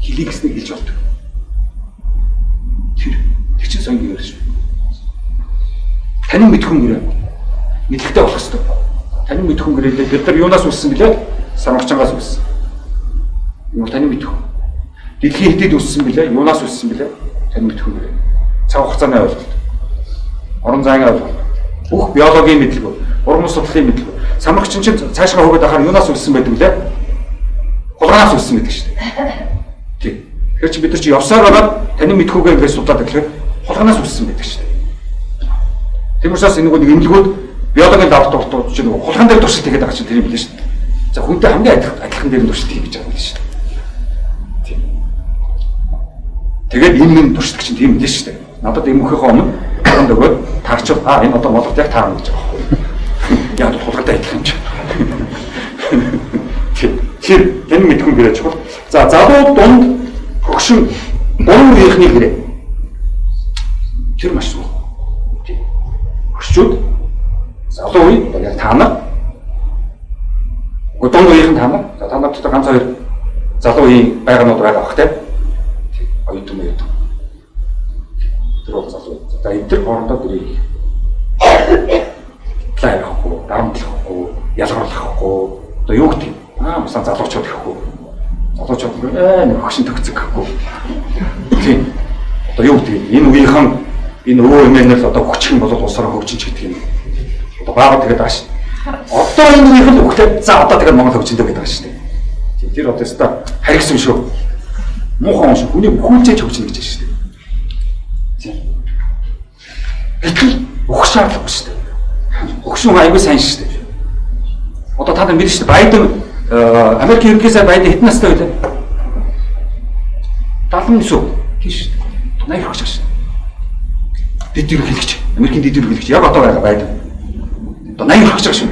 Хэлийг гэснээр хэлж болдог. Тэр чинь соёлын гэрэл шүү. Танин мэдхүн гэрээ. Мэдлэгтэй болох хэрэгтэй. Танин мэдхүн гэрээлээ бид нар юунаас үссэн бэлээ? Самарчангаас үссэн. Юу танин мэдхүн. Дэлхийн хэдэд үссэн бэлээ? Юунаас үссэн бэлээ? Танин мэдхүн гэрээ. Цаг хугацааны ойлголт. Орон зайны ойлголт. Бүх биологийн мэдлэг, уран судлалын мэдлэг. Самарчин чинь цаашгаа хөгөөд ахаар юунаас үссэн байдаг вүлээ? Хулгайнаас үссэн байдаг шүү дээ. Тийм. Тэгэхээр чи бид нар чи явсаар болоод танин мэдхүүгээ ингээд судлаад гэхээр хулгайнаас үссэн байдаг шүү дээ. Тийм учраас энэ нэг эмнэлгүүд биологийн давтал дуртууд чинь хулгайн дээр туршилт хийгээд байгаа чинь тэр юм билээ шүү дээ. За хүнтэй хамгийн адилхан дээр туршилт хийх гэж байгаа юм билээ шүү дээ. Тийм. Тэгээд энэ туршилт чинь тийм билээ шүү дээ. Надад эмхийнхээ өмнө ганд өгөөд таарчвал энэ одоо молгот яг таарна гэж байгаа. Яг хулгайтай адилхан юм чинь. Тэр танин мэдхүн гэрээ чухал. За залуу дунд хөгшин 3 үеийнхний гэрээ. Тэр маш чухал. Хөгшчүүд залуу үе яг та нар. Дунд үеийнхэн та нар. За та нарт ганц хоёр залуу үеийн байгаанууд байгаа бах тийм. Оюутан оюутан. Тэр бол залуу. За эдгээр хоорондоо гэрээ. Тайрахгүй, дарамтлахгүй, ялгарлахгүй. Одоо юу гэдэг басан залуучууд гэхгүй. Залуучууд нэг хөшин төгцөг гэхгүй. Тийм. Одоо юу гэдэг энэ үеийнхэн энэ өвөө эмээнэл одоо хүчин болоод улсаараа хөгжиж гэдэг юм. Одоо баагаад тэгээд байгаа шүү. Одоо энэ үеийнхэн хөгтөд за одоо тэгээд Монгол хөгжиндөө гэдэг байгаа шүү. Тэр одоо өстой харигсан шүү. Муухан шүү. Хүний бүхүүлжээж хөгжинэ гэж байна шүү. Тийм. Гэтэл өгөх шаардлагагүй шүү. Өгшин аягүй сайн шүү. Одоо та нар мэдэн шүү. Байден Америкийн ерөнхий сайд Байден хэдэн настай байлаа? 79. Тийм шүү. 80 хүрч байгаа шүү. Дэд ерөнхийлөгч. Америкийн дэд ерөнхийлөгч яг одоо байгаа Байден. Одоо 80 хүрч байгаа шүү.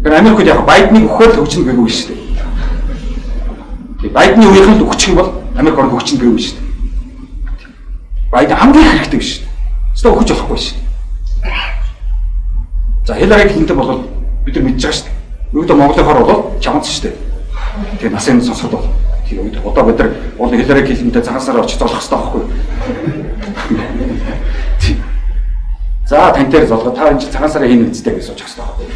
Тэр Америкт яг Байденыг өгөхөөр хөгжинэ гэгүй шүү дээ. Тийм Байдены үеийнхэн л өгчих юм бол Америк орн хөгжинэ гэгүй шүү дээ. Байден хамгийн хэрэгтэй биш шүү. Зөв өгч болохгүй шүү. За Хиллари Клинтон бол бид нар мэдж байгаа шүү дээ. Өөрөөр Монголын хор бол чамд шүү дээ. Тэгээ насын сонсоход бол тийм үед одоо бид нар уул Хиллари Клинтонтэй цагаансаар очиж золох хэрэгтэй байхгүй юу? За тань дээр золгоо та энэ цагаансаараа хийнэ үстэй гэж суучих хэрэгтэй байхгүй юу?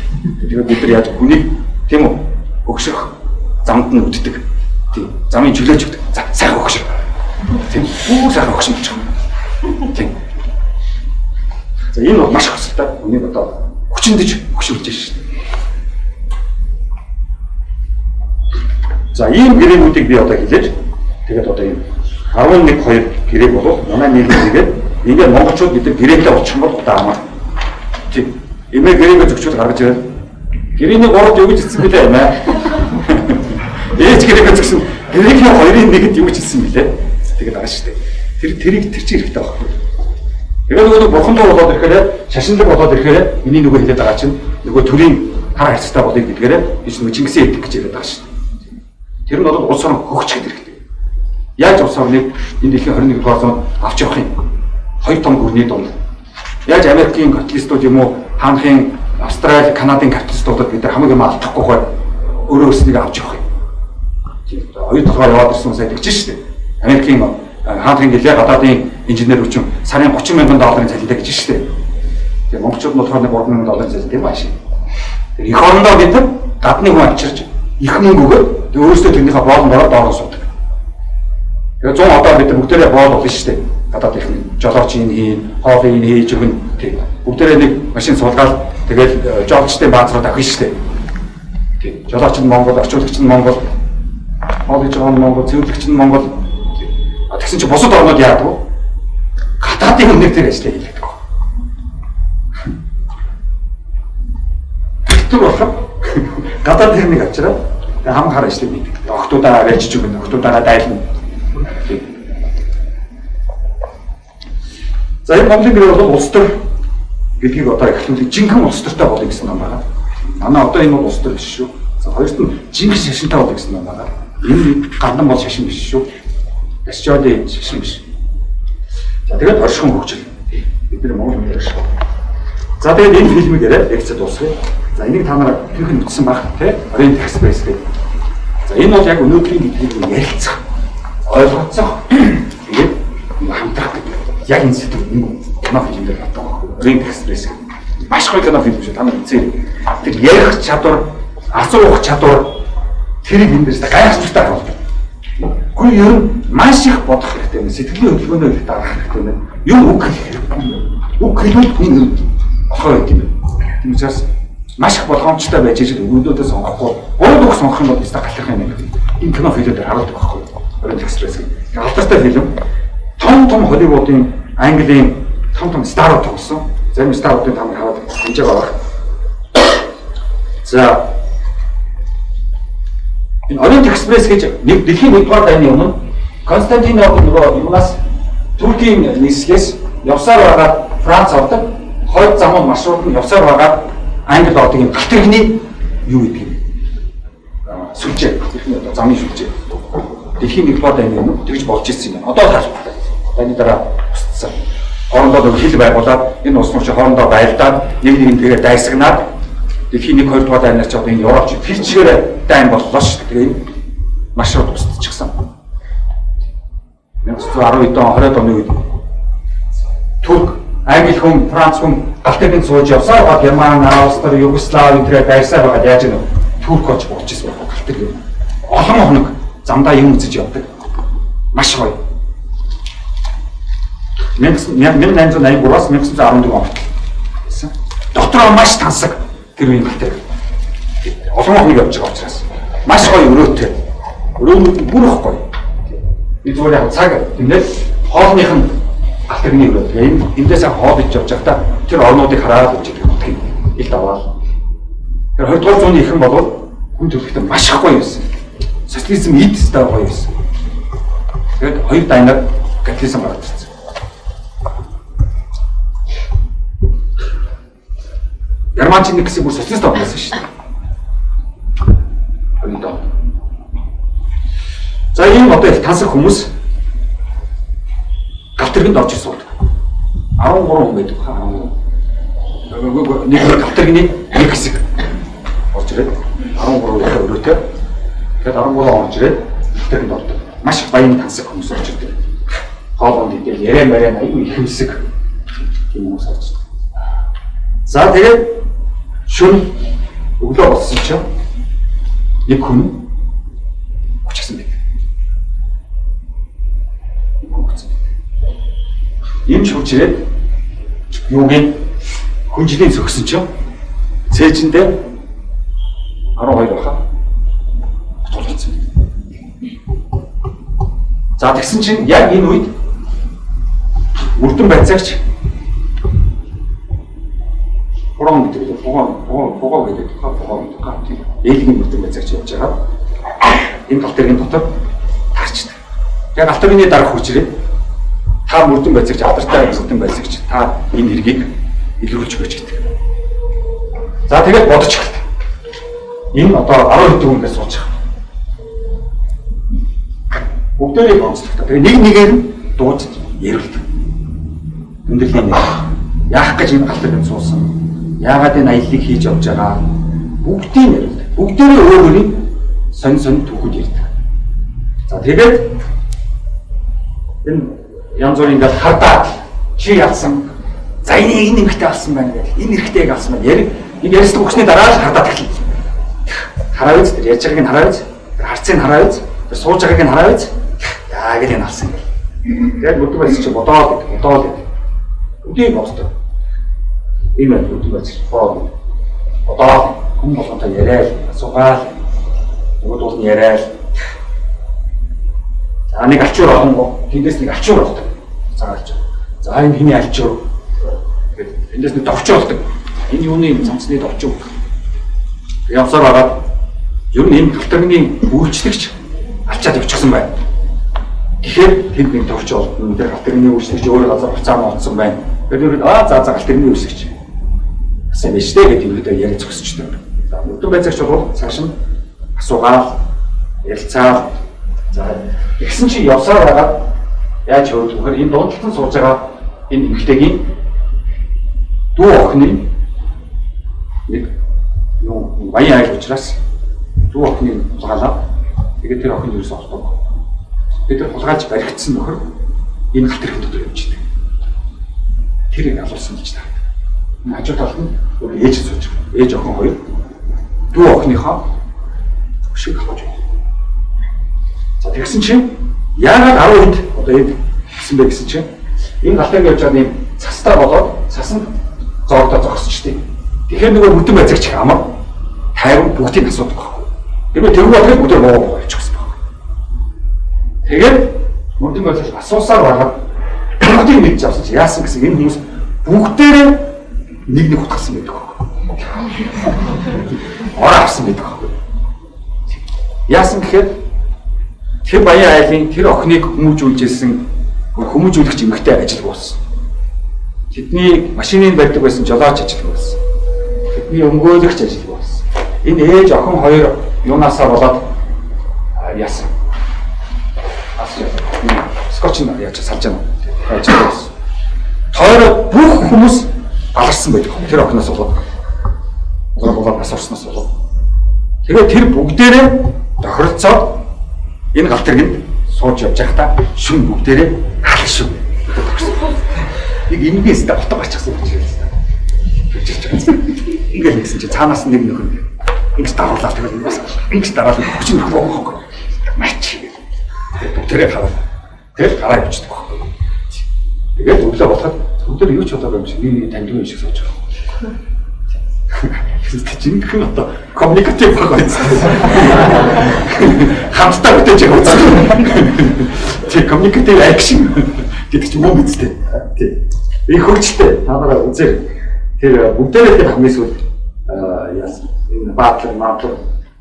Тэгээд бид нар яаж хүнийг тийм үү өгшөх замд нь үддэг. Тийм замын чөлөөж өгдөг. За сайхан өгшөх. Тийм бүх сайхан өгшөх гэж байна. Тийм. За энэ бол маш их хэсэгтэй. Үнийг одоо хүчиндэж өгшүүлж байна шүү дээ. За ийм гэрээнүүдийг би одоо хэлээж тэгээд одоо ийм 11-2 гэрээг болов манай нийлүүлгээд ингээд монголчууд бид гэрээтэй очих юм бол одоо амаа. Тийм. Эмээ гэрээгээ зөвчүүл гаргаж ирэл. Гэрээний 3-д юу гэж хэлсэн бэлээ юм аа. Ээж гэрээгээ зөвсөн. Гэрээний 2-ын 1-д юу гэж хэлсэн бэлээ. Тэгээд байгаа шүү дээ. Тэр чинь хэрэгтэй байхгүй. Тэгээд нөгөө бурхандаа болоод ирэхээр шашинлаг болоод ирэхээр миний нөгөө хэлээд байгаа чинь нөгөө төрийн хар харьцтай болыг гэдгээрээ биш нөгөө Чингисийн эдик гэж яриад байгаа шүү дээ. Тэр нь бол улс орн хөгжих хэрэгтэй. Яаж улс орныг энэ дэлхийн 21-р зуунд авч явах юм? Хоёр том гүрний дунд. Яаж Америкийн капиталистууд юм уу, хаанхын Австрали, Канадын капиталистуудад бид нар хамгийн юм алдахгүй хой өөрөө өснөгийг авч явах юм. Тийм хоёр толгой яваад ирсэн сайн тэгж шүү дээ. Америкийн хаанхын гэлээ гадаадын инженер хүчин сарын $30,000 цалинтай гэж шүү дээ. Тэгээ монголчууд нь болохоор $3,000 цалинтай маш их. Тэр их орондоо бид нар гадны хүн авчирч их мөнгөөр өөрөөсөө тэрнийхээ боолн доор суудаг. Тэгээ 100 одоо бид нар бүгдээрээ боол болно шүү дээ. Гадаад их жолооч ин хийн, хоол ин хийж өгнө тийм. Бүгдээрээ нэг машин суулгаад тэгэл жолчдын бааз руу давхин шүү дээ. Тийм. Жолооч нь Монгол, орчуулагч нь Монгол, хоол хийж байгаа нь Монгол, цэвэрлэгч нь Монгол. Тэгсэн чинь бусад орнууд яадаг вэ? Гадаадын үнээр дээр ажиллаж хийдэг. Тэр болохоор гадаадын нэг авчираа хам хар ажиллаж хийдэг. Охтуудаа авчиж өгнө, охтуудаа дайлна. За энэ Монголын гэрээ бол улс төр гэдгийг одоо эхлүүлээ жинхэнэ улс төртэй болъё гэсэн юм байна. Манай одоо энэ бол улс төр биш шүү. За хоёрт нь жинхэнэ шашинтай болъё гэсэн юм байна. Энэ гандан бол шашин биш шүү. Ясчаадын шашин биш. За тэгээд оршихуун хөгжил. Бид нар Монгол хүн ярьж байна. За тэгээд энэ фильмийг яриад лекцэд дуусгая. За энийг та нараа хэрхэн үтсэн баг те Orient Express гэдэг. За энэ бол яг өнөөдрийн гэдгийг ярилцах, ойлгоцох. Тэгээд хамтрах гэдэг. Яг энэ зүйл нэг кино фильмээр батдаг байхгүй. Orient Express гэдэг. Маш гоё кино фильм шүү. Та нар үзээ. Тэр ярих чадвар, асуух чадвар тэрийг энэ дэс гайхалтай харуулдаг. Гүн ер нь маш их бодох хэрэгтэй юм. Сэтгэлийн хөдөлгөөнөө дарах хэрэгтэй юм. Юу үг хэлэх хэрэгтэй. Үг хэлбэл хүн болохоо байт юм. Тийм учраас маш их болгоомжтой байж ижил өгөөдөө сонгохгүй. Гол үг сонгох юм бол өстой галах юм. Энэ кино фильмээр харуулдаг байхгүй. Orient Express гэдэг. Алдартай фильм. Том Холливуудын, Английн том старууд тоглосон. Зарим старуудын та нар хараад хинж байгаа. За энэ Orient Express гэж нэг дэлхийн 1-р дайны өмнө Константинопол нөгөө юунаас Туркийн нийслэлээс явсаар байгаа Франц ордог, хойд замун маршрут нь явсаар байгаа Англи ордог юм галтрэгний юу гэдэг юм. Сүлжээ, тэрхний замын сүлжээ. Дэлхийн 1-р дайны өмнө тэгж болж ирсэн юм. Одоо тайлбарлая. Дайны дараа устсан. Хоорондоо хил байгуулад энэ улс орчин хоорондоо байлдаад нэг нэгээр дайсагнаад дэлхийн 1-2 дайнаар ч одоо энэ Европч тэрчгээр дайн боллоо шүү дээ. Тэгээ энэ маршрут устчихсан. 1912 он 20-д оны үед Турк, Англи Англи хүн, Франц хүн галтайгийн сууж явсаар байгаа Герман, Австри, Югослав энтрээ байрсаар байгаа яаж нэ Турк оч болж ирсэн байна галтайг. Олон хоног замдаа юм үзэж явдаг. Маш гоё. 1883-аас 1914 он гэсэн. Дотроо маш тансаг тэр үеийн галтайг. Олон хоног явж байгаа учраас маш гоё өрөөтэй. Өрөөнд бүр их гоё. Би зүгээр яг цаг тиймээ хоолных нь галтайгны өрөө. Тэгээ эндээсээ хоол иж явж байхдаа тэр орнуудыг хараад үзэж байгаа юм. Ил даваа. Тэр 20 дугаар зууны ихэнх болвол хүн төрөлхтөн маш их гоё байсан. Социализм эдстэй гоё байсан. Тэгээд хоёр дайнаар капитализм гараад ирсэн. Германч нэг хэсэг бүр социалист болсон шүү дээ. За ийм одоо их тансаг хүмүүс галтэргэнд орж ирсэн бол 13 хүн байдаг хаа. Нэг галтэргний нэг хэсэг орж ирээд 13 их өрөөтэй. Тэгээд 13 орж ирээд галтэргэнд ордог. Маш их баян тансаг хүмүүс орж ирдэг. Хоолонд идэл ярэ мэрэ аюу их хэсэг тийм хүмүүс орж ирдэг. За тэгээд шүн өглөө болсон чинь нэг хүн хүчсэн байт. Ийм ч хүчрээд юугийн хүнжлийн сөхсөн чинь цээжиндээ 12 баха тулгцсан. За тэгсэн чинь яг энэ үед мөрдөн байцаагч Фурон гэдэг фугаа гэдэг ээлгийн мөрдөн байцаагч явж байгаа. Энэ галтэргийн дотор таарчдаг. Яг галтэргийн дарга хүчрээд та мөрдөн байцаагч алдартай мөрдөн байцаагч та энэ хэргийг илрүүлж өгөөч гэдэг. За тэгээд бодож эхэллээ. Энэ одоо 12 хүнээс сууж байгаа. Бүгдээрээ онцлогтой. Тэгээ нэг нэгээр нь дууж ярилдаг. Өндөрлөлийн яах гэж энэ галтэргэнд суусан. Яагаад энэ аяллыг хийж явж байгаа. Бүгдийг ярилдаг. Бүгдээрээ өөрөөрийн сонь түүхүүд ярьдаг. За тэгээд энэ янз бүрийн ингээд хардаа чи ялсан. За энийг энэ эмэгтэй алсан байна гэх. Энэ эрэгтэйг алсан байна. Яг ярьсан өгсний дараа л хардаа тахлаа. Хараа үз тэр яаж байгааг нь хараа үз. Тэр харцыг хараа үз. Тэр сууж байгааг нь хараа үз. Яа гэж энэ алсан гэх. Тэгээд мөдөг байсан чи бодоод үдийг боцдог. Ийм л мөдөг байсан. Бодоод хүн болгонтой яриад асуугаал. Нөгөө дуул нь яриад. За нэг ачуур олонго. Тэндээс нэг ачуур болдог. Заагалж. За энэ хиний ачуур. Тэгээд эндээс нэг довчоо болдог. Энэ юуны цамцны довчоо. Явсаар байгаа. Ер нь энэ галтэргийн үйлчлэгч алчаад явчихсан байна. Тэгэхээр тэнд нэг довчоо болдог. Тэр галтэргийн үйлчлэгч өөр газар буцаан олцсон байна. Тэгээд за галтэргийн үйлчлэгч. Сайн биш дээ гэдэг юм дээр ярих зогсчтой. За мөдөг байцаагч бол цааш нь асуугаал, ярилцаал. За тэгсэн чи явсаар байгаа яаж хөөж өгөхөр энэ дундлан сууж байгаа энэ эмэгтэйгийн дүү охины нэг юу баян айл учраас дүү охины хулгайлаа. Тэгээд тэр охин юусэн олдог. Тэгээд тэр хулгайч баригдсан нөхөр энэ галтэрхэн дотор явж идэг. Тэрийг алуулсан гэж таа. Хажуу талд нь ээж сууж байгаа. Ээж охин хоёр дүү охиныхоо шиг авч байна. За тэгсэн чинь яагаад 10 хэд одоо энэ гэсэн бэ гэсэн чинь энэ галтайг явж байгаа юм цастаа болоод цасан зоогдоо зогсчихдээ. Тэгэхээр нөгөө мөдөг байцаагч амар тайван бүгдийг асуудаг байхгүй. Тэгвэл тэр болгыг бүгд муу болчихсон байна. Тэгээд мөдөг байцаагч асуусаар байгаа бүгдийг мэдж авсан чи яасан гэсэн энэ хүмүүс бүгдээрээ нэг утгасан байдаг байхгүй. Ороо авсан байдаг байхгүй. Яасан гэхээр тэр баян айлын тэр охиныг хүмүүжүүлэгч эмэгтэй ажилгүй болсон. Тэдний машиныг барьдаг байсан жолооч ажилгүй болсон. Тэдний өмгөөлөгч ажилгүй болсон. Энэ ээж охин хоёр юунаасаа болоод яасан. Скотч нь яаж салж байгаа ажилгүй болсон. Тойроо бүх хүмүүс аларсан байдаг. Тэр охиноос болоод. Болоод асуурснаас болоод. Тэгээд тэр бүгдээрээ тохиролцоод энэ галтэргэнд сууж явж байхдаа шүн бүгдээрээ алах шүү. нэг ингээс дэ хотоо гарчихсан гэж хэлсэн. Ингээд нэгсэн чи цаанаас нэг нөхөр ингэж даруулаад тэгээд ингэж дараад хүч нөх боохоо. Мач. Тэрээ хараа. Тэгээд гараа явчихдаг байхгүй. Тэгээд өглөө болоход өдөр юу ч бодоогүй юм шиг нэг таньдаг юм шиг сууж байгаа. Жинхэнэ одоо коммуникатив байгаа юм. Хамтдаа бүтээж байгаа үстэй. Тэг коммуникатив акшн гэдэг чинь юм үстэй. Тэг. Их хөвчтэй. Та нараа үзээ. Тэр бүгдээрээ тэр хамгийн сүүл яасан. Энэ баатлан маатар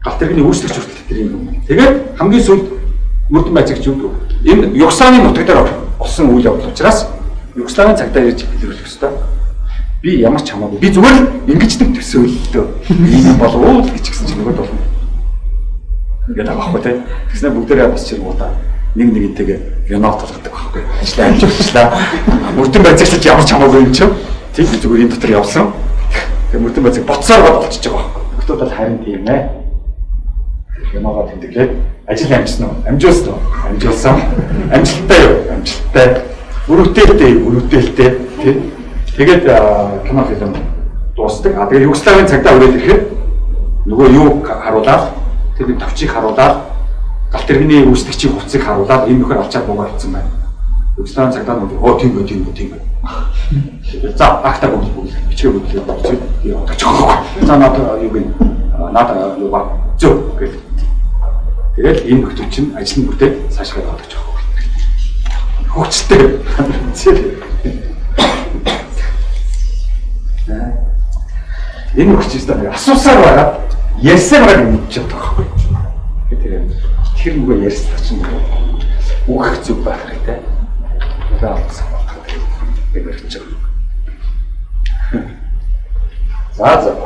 галт тэргийн үүсгэж хүртэл тэр юм. Тэгээд хамгийн сүүл мөрдөн байцаагч юу гэв. Энэ Югославийн нутаг дээр болсон үйл явдал учраас Югославийн цагдаа ирж хэлүүлэх ёстой. Би ямар ч хамаагүй. Би зүгээр ингэж нэг төсөөлөлтөө ийм болов уу гэж гисэн чинь нөгөө болно. Ингээд авахгүй те. Тэгснэ бүгдээрээ бас чинь удаа нэг нэгнтэйгээ винот толгодог байхгүй. Ажлаа амжуулчлаа. Мөрдөн байцаагч ямар ч хамаагүй юм чинь. Тэг би зүгээр энэ дотор явсан. Тэгээ мөрдөн байцааг боцоор болчихж байгаа байхгүй. Өгтөд бол харин тийм ээ. Ямаага тэмдэглээд ажил амжсан уу? Амжуулсан уу? Амжуулсан. Амжилттай юу? Амжилттай. Өрөвдөлтэй тий. Тэгээд кино фильм дуусдаг. Тэгээд Югославийн цагдаа өрөөд ирэхэд нөгөө юу харуулаад тэр нэг товчийг харуулаад галт тэрэгний үүсгэгчийн хувцсыг харуулаад энэ нөхөр авчаад буугаар хийсэн байна. Югославийн цагдаа нөгөө тийм үү. Тэгээд за акта бүгд бичгээ бүтлээ болчих. Яваад очихгүй. За надад юу гин надад юу ба зөв гэдэг. Тэгээд энэ нөхдөд чинь ажил нь бүрдээ цаашгаа яваад очихгүй. Хөвчтэй. Энэ хүчтэй нэг асуусаар байгаа. Ярьсаар байгаа юм ч байгаа байхгүй. Тэр нүгэ ярьсан чинь үгэх зүг байх хэрэгтэй. За за.